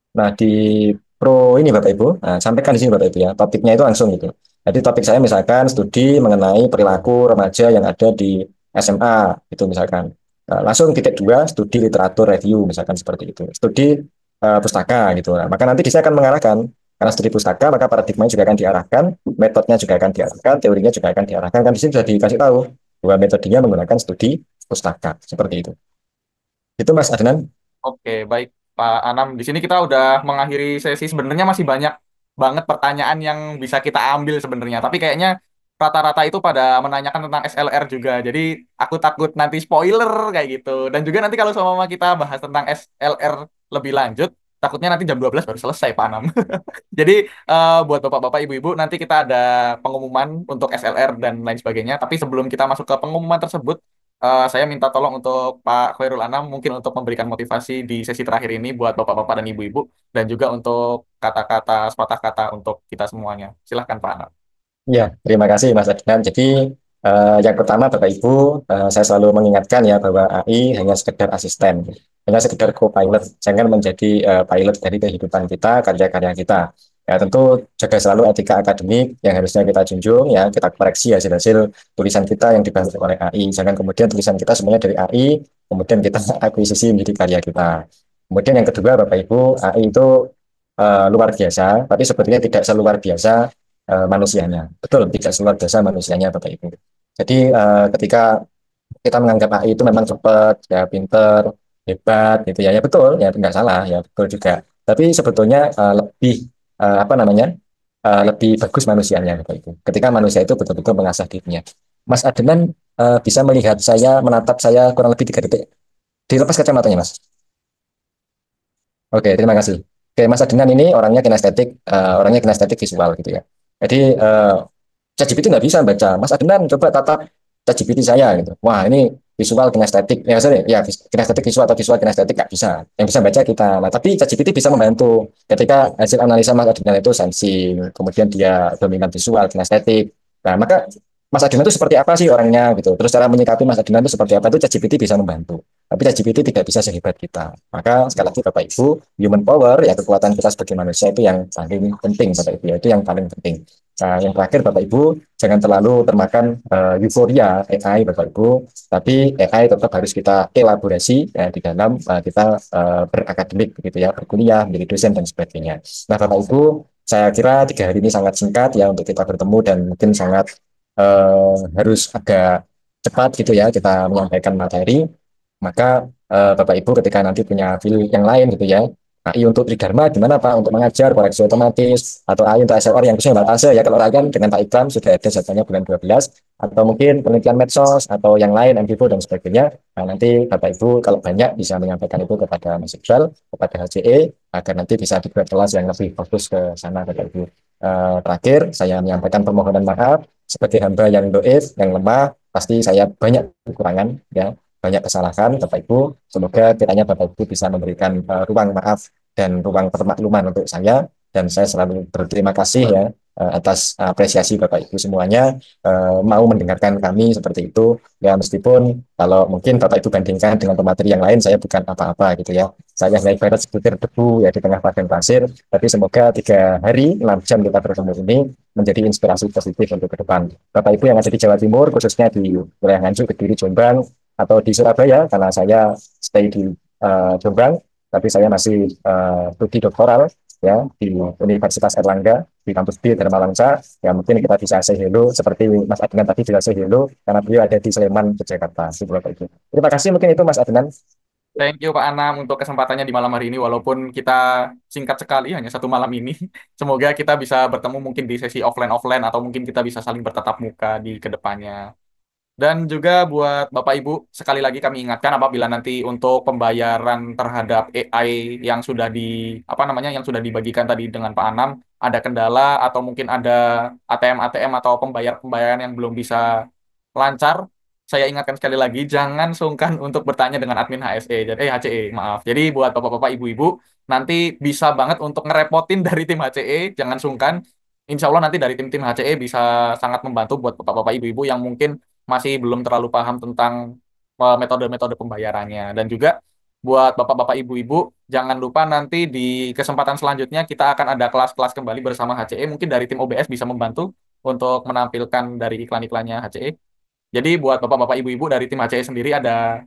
Nah, di Pro ini Bapak Ibu, nah, sampaikan di sini Bapak Ibu ya, topiknya itu langsung gitu. Jadi topik saya misalkan studi mengenai perilaku remaja yang ada di SMA, itu misalkan. Nah, langsung titik dua, studi literatur review, misalkan seperti itu. Studi pustaka gitu. Nah, maka nanti saya akan mengarahkan, karena studi pustaka, maka paradigmanya juga akan diarahkan, metodenya juga akan diarahkan, teorinya juga akan diarahkan. Kan di sini sudah dikasih tahu bahwa metodenya menggunakan studi pustaka, seperti itu. Itu Mas Adnan. Oke, baik Pak Anam. Di sini kita udah mengakhiri sesi. Sebenarnya masih banyak banget pertanyaan yang bisa kita ambil sebenarnya. Tapi kayaknya rata-rata itu pada menanyakan tentang SLR juga. Jadi aku takut nanti spoiler kayak gitu. Dan juga nanti kalau sama kita bahas tentang SLR lebih lanjut, takutnya nanti jam 12 baru selesai, Pak Anam. Jadi buat bapak-bapak, ibu-ibu, nanti kita ada pengumuman untuk SLR dan lain sebagainya. Tapi sebelum kita masuk ke pengumuman tersebut, saya minta tolong untuk Pak Khairul Anam mungkin untuk memberikan motivasi di sesi terakhir ini buat bapak-bapak dan ibu-ibu, dan juga untuk kata-kata, sepatah kata untuk kita semuanya. Silahkan Pak Anam. Ya, terima kasih Mas Adnan. Jadi yang pertama Bapak Ibu, saya selalu mengingatkan ya bahwa AI hanya sekedar asisten, hanya sekedar co-pilot, jangan menjadi pilot dari kehidupan kita, karya-karya kita. Ya, tentu jaga selalu etika akademik yang harusnya kita junjung, ya kita koreksi hasil-hasil tulisan kita yang dibantu oleh AI. Jangan kemudian tulisan kita semuanya dari AI, kemudian kita akuisisi menjadi karya kita. Kemudian yang kedua Bapak Ibu, AI itu luar biasa, tapi sebetulnya tidak seluar biasa manusianya. Betul, tidak seluar biasa manusianya, Bapak Ibu. Jadi ketika kita menganggap AI itu memang cepat, ya pinter, hebat, gitu ya, ya betul, ya nggak salah, ya betul juga. Tapi sebetulnya lebih apa namanya, lebih bagus manusianya, Bapak Ibu. Ketika manusia itu betul-betul mengasah dirinya. Mas Adenan bisa melihat saya, menatap saya kurang lebih 3 detik. Dilepas kacamatanya, Mas. Oke, terima kasih. Oke, Mas Adenan ini orangnya kinestetik visual gitu ya. Jadi ChatGPT nggak bisa baca. Mas Adenan coba tatap ChatGPT saya gitu. Wah, ini visual kinestetik. Ya, sorry, ya kinestetik visual atau visual kinestetik nggak bisa. Yang bisa baca kita. Nah, tapi ChatGPT bisa membantu. Ketika hasil analisa Mas Adenan itu sensing, kemudian dia dominan visual kinestetik. Nah, maka Mas Adenan itu seperti apa sih orangnya gitu. Terus cara menyikapi Mas Adenan itu seperti apa itu ChatGPT bisa membantu. Tapi ChatGPT tidak bisa sehebat kita. Maka sekali lagi Bapak Ibu, human power ya kekuatan kita sebagai manusia itu yang paling penting Bapak Ibu, ya, itu yang paling penting. Nah, yang terakhir Bapak Ibu, jangan terlalu termakan euforia AI Bapak Ibu, tapi AI tetap harus kita elaborasi ya, di dalam kita berakademik begitu ya, berkuliah, menjadi dosen dan sebagainya. Nah, Bapak Ibu, saya kira 3 hari ini sangat singkat ya untuk kita bertemu dan mungkin sangat harus agak cepat gitu ya kita menyampaikan materi. Maka Bapak Ibu ketika nanti punya feel yang lain gitu ya, AI untuk Tridharma gimana Pak untuk mengajar koreksi otomatis, atau AI untuk SLR yang khususnya Batase ya, kalau Ragan dengan Pak Ikram sudah ada jadwalnya bulan 12, atau mungkin penelitian medsos atau yang lain MVivo dan sebagainya. Nah, nanti Bapak Ibu kalau banyak bisa menyampaikan itu kepada Mas Iqbal, kepada HCE, agar nanti bisa dibuat kelas yang lebih fokus ke sana Bapak Ibu. Terakhir saya menyampaikan permohonan maaf sebagai hamba yang doif, yang lemah, pasti saya banyak kekurangan ya, banyak kesalahan Bapak Ibu. Semoga kiranya Bapak Ibu bisa memberikan ruang maaf dan ruang permakluman untuk saya, dan saya selalu berterima kasih ya atas apresiasi Bapak Ibu semuanya mau mendengarkan kami seperti itu ya, meskipun kalau mungkin Bapak Ibu bandingkan dengan pemateri yang lain saya bukan apa-apa gitu ya, saya hanya ibarat sebutir debu ya di tengah padang pasir. Tapi semoga 3 hari 6 jam kita bertemu ini menjadi inspirasi positif untuk ke depan. Bapak Ibu yang ada di Jawa Timur, khususnya di wilayah Nganjuk, Kediri, Jombang, atau di Surabaya, karena saya stay di Jombang, tapi saya masih studi doktoral ya di Universitas Erlangga di kampus B Dharma Wangsa. Ya mungkin kita bisa say hello seperti Mas Adnan tadi bisa say hello karena beliau ada di Sleman, Yogyakarta. Terima kasih, mungkin itu Mas Adnan. Thank you Pak Anam untuk kesempatannya di malam hari ini, walaupun kita singkat sekali hanya 1 malam ini. Semoga kita bisa bertemu mungkin di sesi offline atau mungkin kita bisa saling bertatap muka di kedepannya. Dan juga buat Bapak Ibu, sekali lagi kami ingatkan apabila nanti untuk pembayaran terhadap AI yang sudah yang sudah dibagikan tadi dengan Pak Anam ada kendala atau mungkin ada ATM atau pembayaran yang belum bisa lancar, saya ingatkan sekali lagi jangan sungkan untuk bertanya dengan admin HCE, maaf. Jadi buat Bapak-bapak, Ibu-ibu, nanti bisa banget untuk ngerepotin dari tim HCE, jangan sungkan. Insya Allah nanti dari tim-tim HCE bisa sangat membantu buat Bapak-bapak, Ibu-ibu yang mungkin masih belum terlalu paham tentang metode-metode pembayarannya. Dan juga buat bapak-bapak, ibu-ibu, jangan lupa nanti di kesempatan selanjutnya kita akan ada kelas-kelas kembali bersama HCE. Mungkin dari tim OBS bisa membantu untuk menampilkan dari iklan-iklannya HCE. Jadi buat bapak-bapak, ibu-ibu, dari tim HCE sendiri ada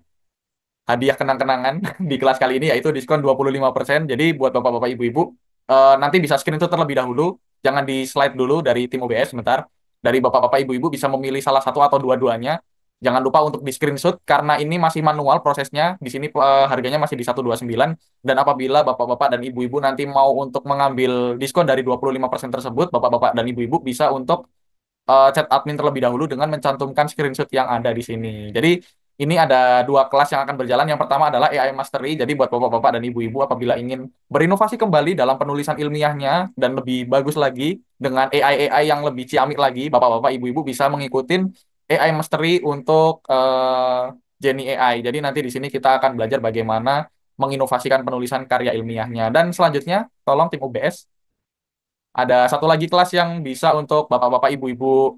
hadiah kenang-kenangan di kelas kali ini, yaitu diskon 25%. Jadi buat bapak-bapak, ibu-ibu, nanti bisa screenshot terlebih dahulu. Jangan di slide dulu dari tim OBS sebentar. Dari bapak-bapak, ibu-ibu bisa memilih salah satu atau dua-duanya. Jangan lupa untuk di screenshot karena ini masih manual prosesnya. Di sini harganya masih di 129. Dan apabila bapak-bapak dan ibu-ibu nanti mau untuk mengambil diskon dari 25% tersebut, bapak-bapak dan ibu-ibu bisa untuk chat admin terlebih dahulu dengan mencantumkan screenshot yang ada di sini. Jadi ini ada dua kelas yang akan berjalan. Yang pertama adalah AI Mastery. Jadi buat bapak-bapak dan ibu-ibu apabila ingin berinovasi kembali dalam penulisan ilmiahnya dan lebih bagus lagi dengan AI yang lebih ciamik lagi, bapak-bapak, ibu-ibu bisa mengikuti AI Mastery untuk Jenny AI. Jadi nanti di sini kita akan belajar bagaimana menginovasikan penulisan karya ilmiahnya. Dan selanjutnya, tolong tim UBS, ada satu lagi kelas yang bisa untuk bapak-bapak, ibu-ibu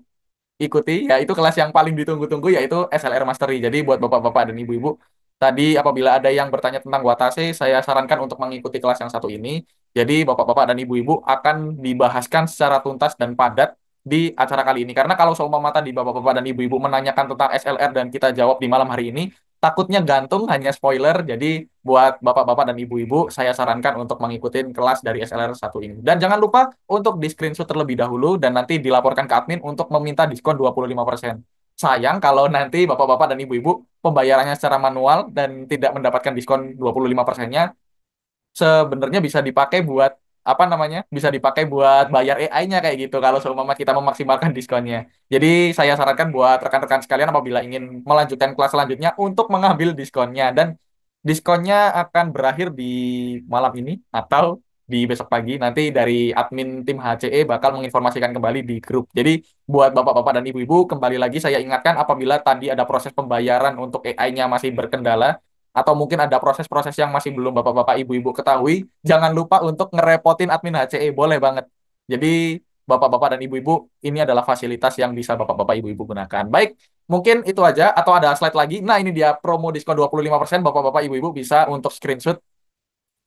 ikuti, yaitu kelas yang paling ditunggu-tunggu, yaitu SLR Mastery. Jadi buat bapak-bapak dan ibu-ibu, tadi apabila ada yang bertanya tentang Watase, saya sarankan untuk mengikuti kelas yang satu ini. Jadi bapak-bapak dan ibu-ibu akan dibahaskan secara tuntas dan padat di acara kali ini. Karena kalau seumpama tadi bapak-bapak dan ibu-ibu menanyakan tentang SLR dan kita jawab di malam hari ini, takutnya gantung hanya spoiler. Jadi buat bapak-bapak dan ibu-ibu, saya sarankan untuk mengikuti kelas dari SLR satu ini. Dan jangan lupa untuk di screenshot terlebih dahulu dan nanti dilaporkan ke admin untuk meminta diskon 25%. Sayang kalau nanti bapak-bapak dan ibu-ibu pembayarannya secara manual dan tidak mendapatkan diskon 25%-nya, sebenarnya bisa dipakai buat apa namanya? Bisa dipakai buat bayar AI-nya kayak gitu kalau seumpama kita memaksimalkan diskonnya. Jadi saya sarankan buat rekan-rekan sekalian apabila ingin melanjutkan kelas selanjutnya untuk mengambil diskonnya dan diskonnya akan berakhir di malam ini atau di besok pagi. Nanti dari admin tim HCE bakal menginformasikan kembali di grup. Jadi buat bapak-bapak dan ibu-ibu, kembali lagi saya ingatkan apabila tadi ada proses pembayaran untuk AI-nya masih berkendala, atau mungkin ada proses-proses yang masih belum bapak-bapak ibu-ibu ketahui, jangan lupa untuk ngerepotin admin HCE, boleh banget. Jadi bapak-bapak dan ibu-ibu, ini adalah fasilitas yang bisa bapak-bapak ibu-ibu gunakan. Baik, mungkin itu aja atau ada slide lagi. Nah, ini dia promo diskon 25% bapak-bapak ibu-ibu bisa untuk screenshot.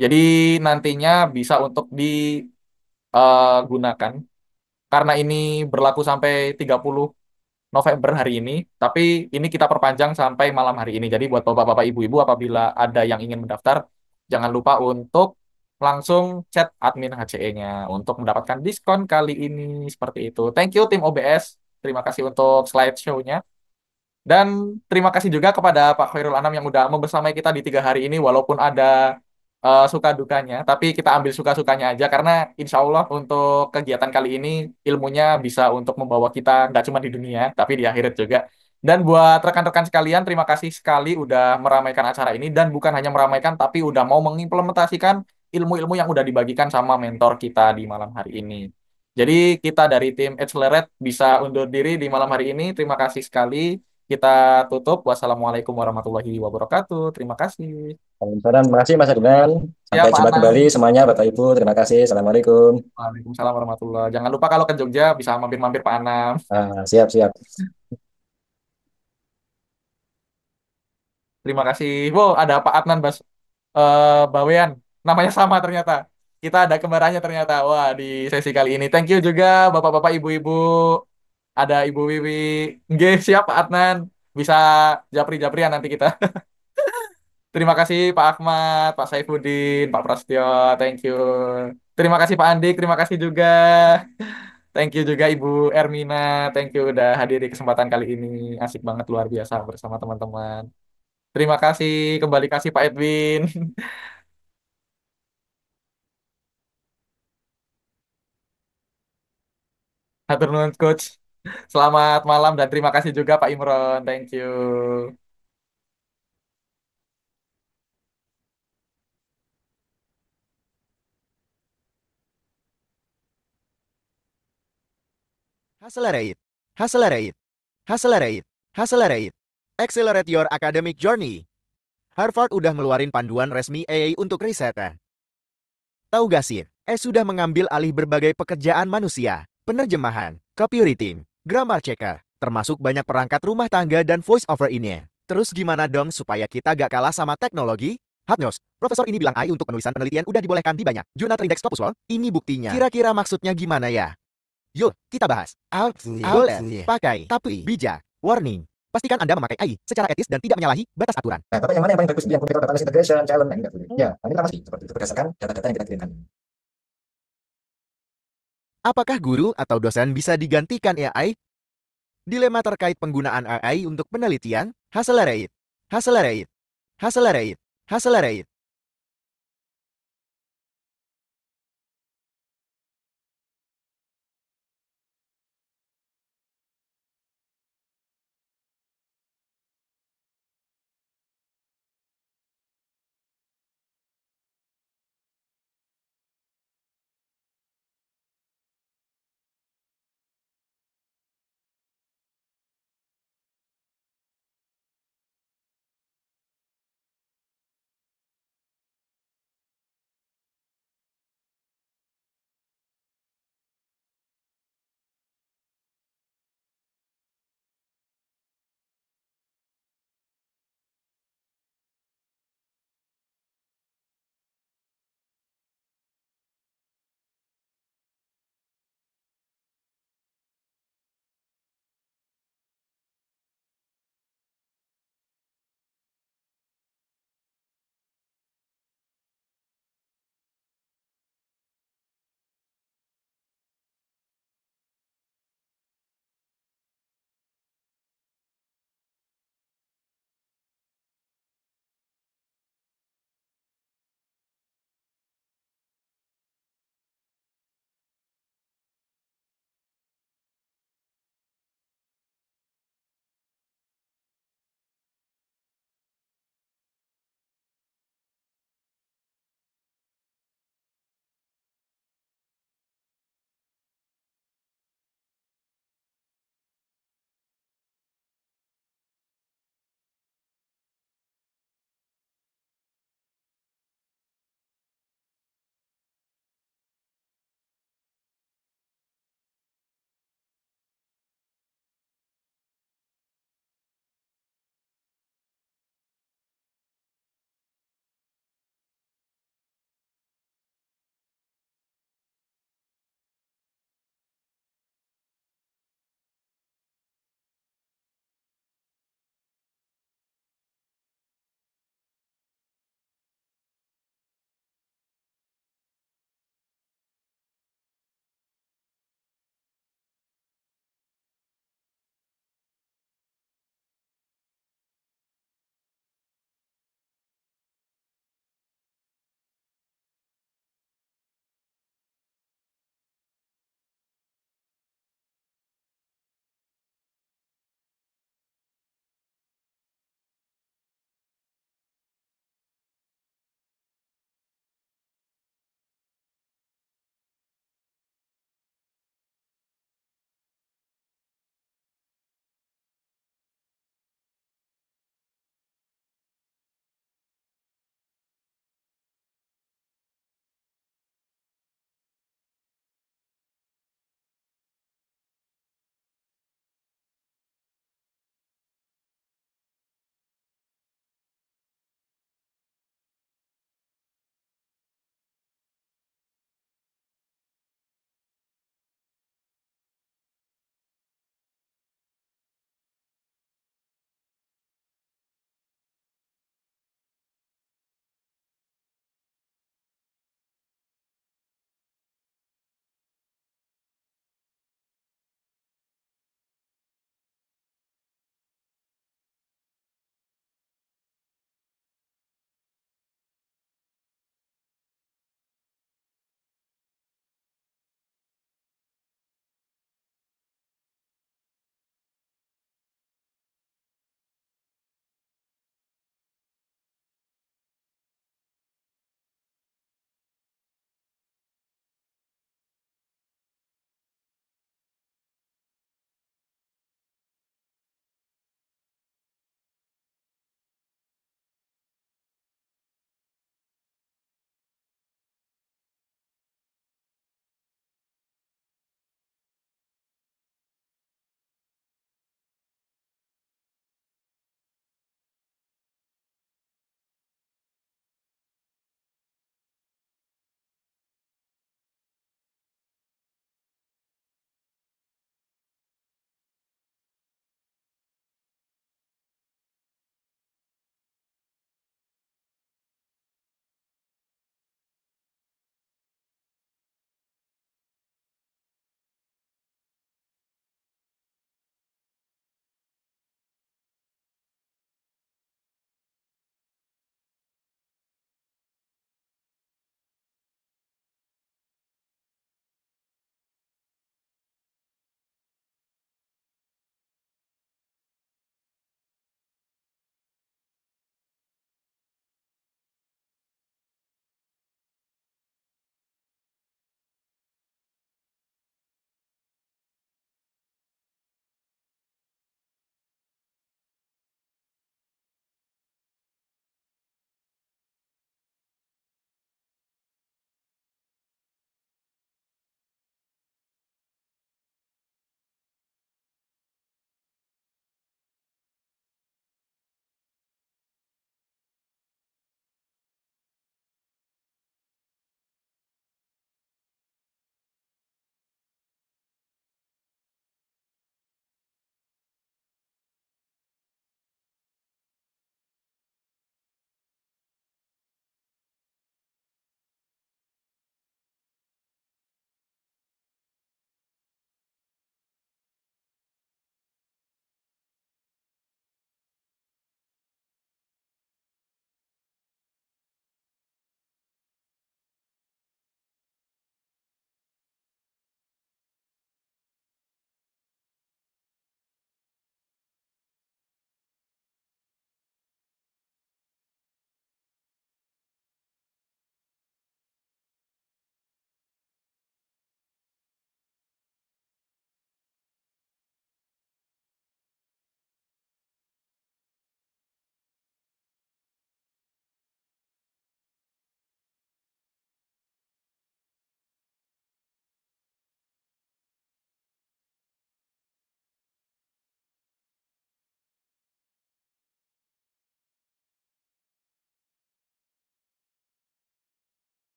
Jadi nantinya bisa untuk digunakan karena ini berlaku sampai 30 November hari ini, tapi ini kita perpanjang sampai malam hari ini. Jadi buat bapak-bapak, ibu-ibu apabila ada yang ingin mendaftar, jangan lupa untuk langsung chat admin HCE-nya untuk mendapatkan diskon kali ini. Seperti itu. Thank you tim OBS. Terima kasih untuk slideshow-nya. Dan terima kasih juga kepada Pak Khairul Anam yang udah membersamai kita di 3 hari ini, walaupun ada suka dukanya, tapi kita ambil suka-sukanya aja karena insya Allah untuk kegiatan kali ini ilmunya bisa untuk membawa kita nggak cuma di dunia, tapi di akhirat juga. Dan buat rekan-rekan sekalian, terima kasih sekali udah meramaikan acara ini dan bukan hanya meramaikan, tapi udah mau mengimplementasikan ilmu-ilmu yang udah dibagikan sama mentor kita di malam hari ini. Jadi kita dari tim Accelerate bisa undur diri di malam hari ini. Terima kasih sekali. Kita tutup. Wassalamualaikum warahmatullahi wabarakatuh. Terima kasih. Waalaikumsalam. Terima kasih Mas Adnan. Ya, Sampai Pak jumpa Anam. kembali semuanya Bapak Ibu. Terima kasih. Assalamualaikum. Waalaikumsalam warahmatullahi. Jangan lupa kalau ke Jogja bisa mampir-mampir Pak Anam. Siap-siap. Terima kasih. Wow, ada Pak Adnan Bawean. Namanya sama ternyata. Kita ada kembarannya ternyata. Wah, di sesi kali ini. Thank you juga Bapak-bapak, Ibu-ibu. Ada Ibu Wiwi. Nggih, siap Pak Adnan. Bisa japri-japrian nanti kita. Terima kasih Pak Ahmad, Pak Saifuddin, Pak Prasetyo. Thank you. Terima kasih Pak Andik. Terima kasih juga. Thank you juga Ibu Ermina. Thank you udah hadir di kesempatan kali ini. Asik banget luar biasa bersama teman-teman. Terima kasih. Kembali kasih Pak Edwin. Hatur nuhun Coach. Selamat malam dan terima kasih juga Pak Imron. Thank you. Accelerate, accelerate, accelerate, accelerate. Accelerate your academic journey. Harvard udah ngeluarin panduan resmi AI untuk riset. Tahu gak sih, sudah mengambil alih berbagai pekerjaan manusia, penerjemahan, copywriting, grammar checker, termasuk banyak perangkat rumah tangga dan voice over ini. Terus gimana dong supaya kita gak kalah sama teknologi? Hot news, Profesor ini bilang AI untuk penulisan penelitian udah dibolehkan di banyak jurnal terindex Scopus World. Ini buktinya. Kira-kira maksudnya gimana ya? Yuk, kita bahas. Boleh, pakai, tapi bijak. Warning, pastikan Anda memakai AI secara etis dan tidak menyalahi batas aturan. Nah, Bapak yang mana yang paling bagus? Yang computer data integration, challenge, nah, enggak boleh. Ya, ini kita masih seperti itu berdasarkan data-data yang kita kirimkan. Apakah guru atau dosen bisa digantikan AI? Dilema terkait penggunaan AI untuk penelitian, Accelerate, accelerate, accelerate, accelerate.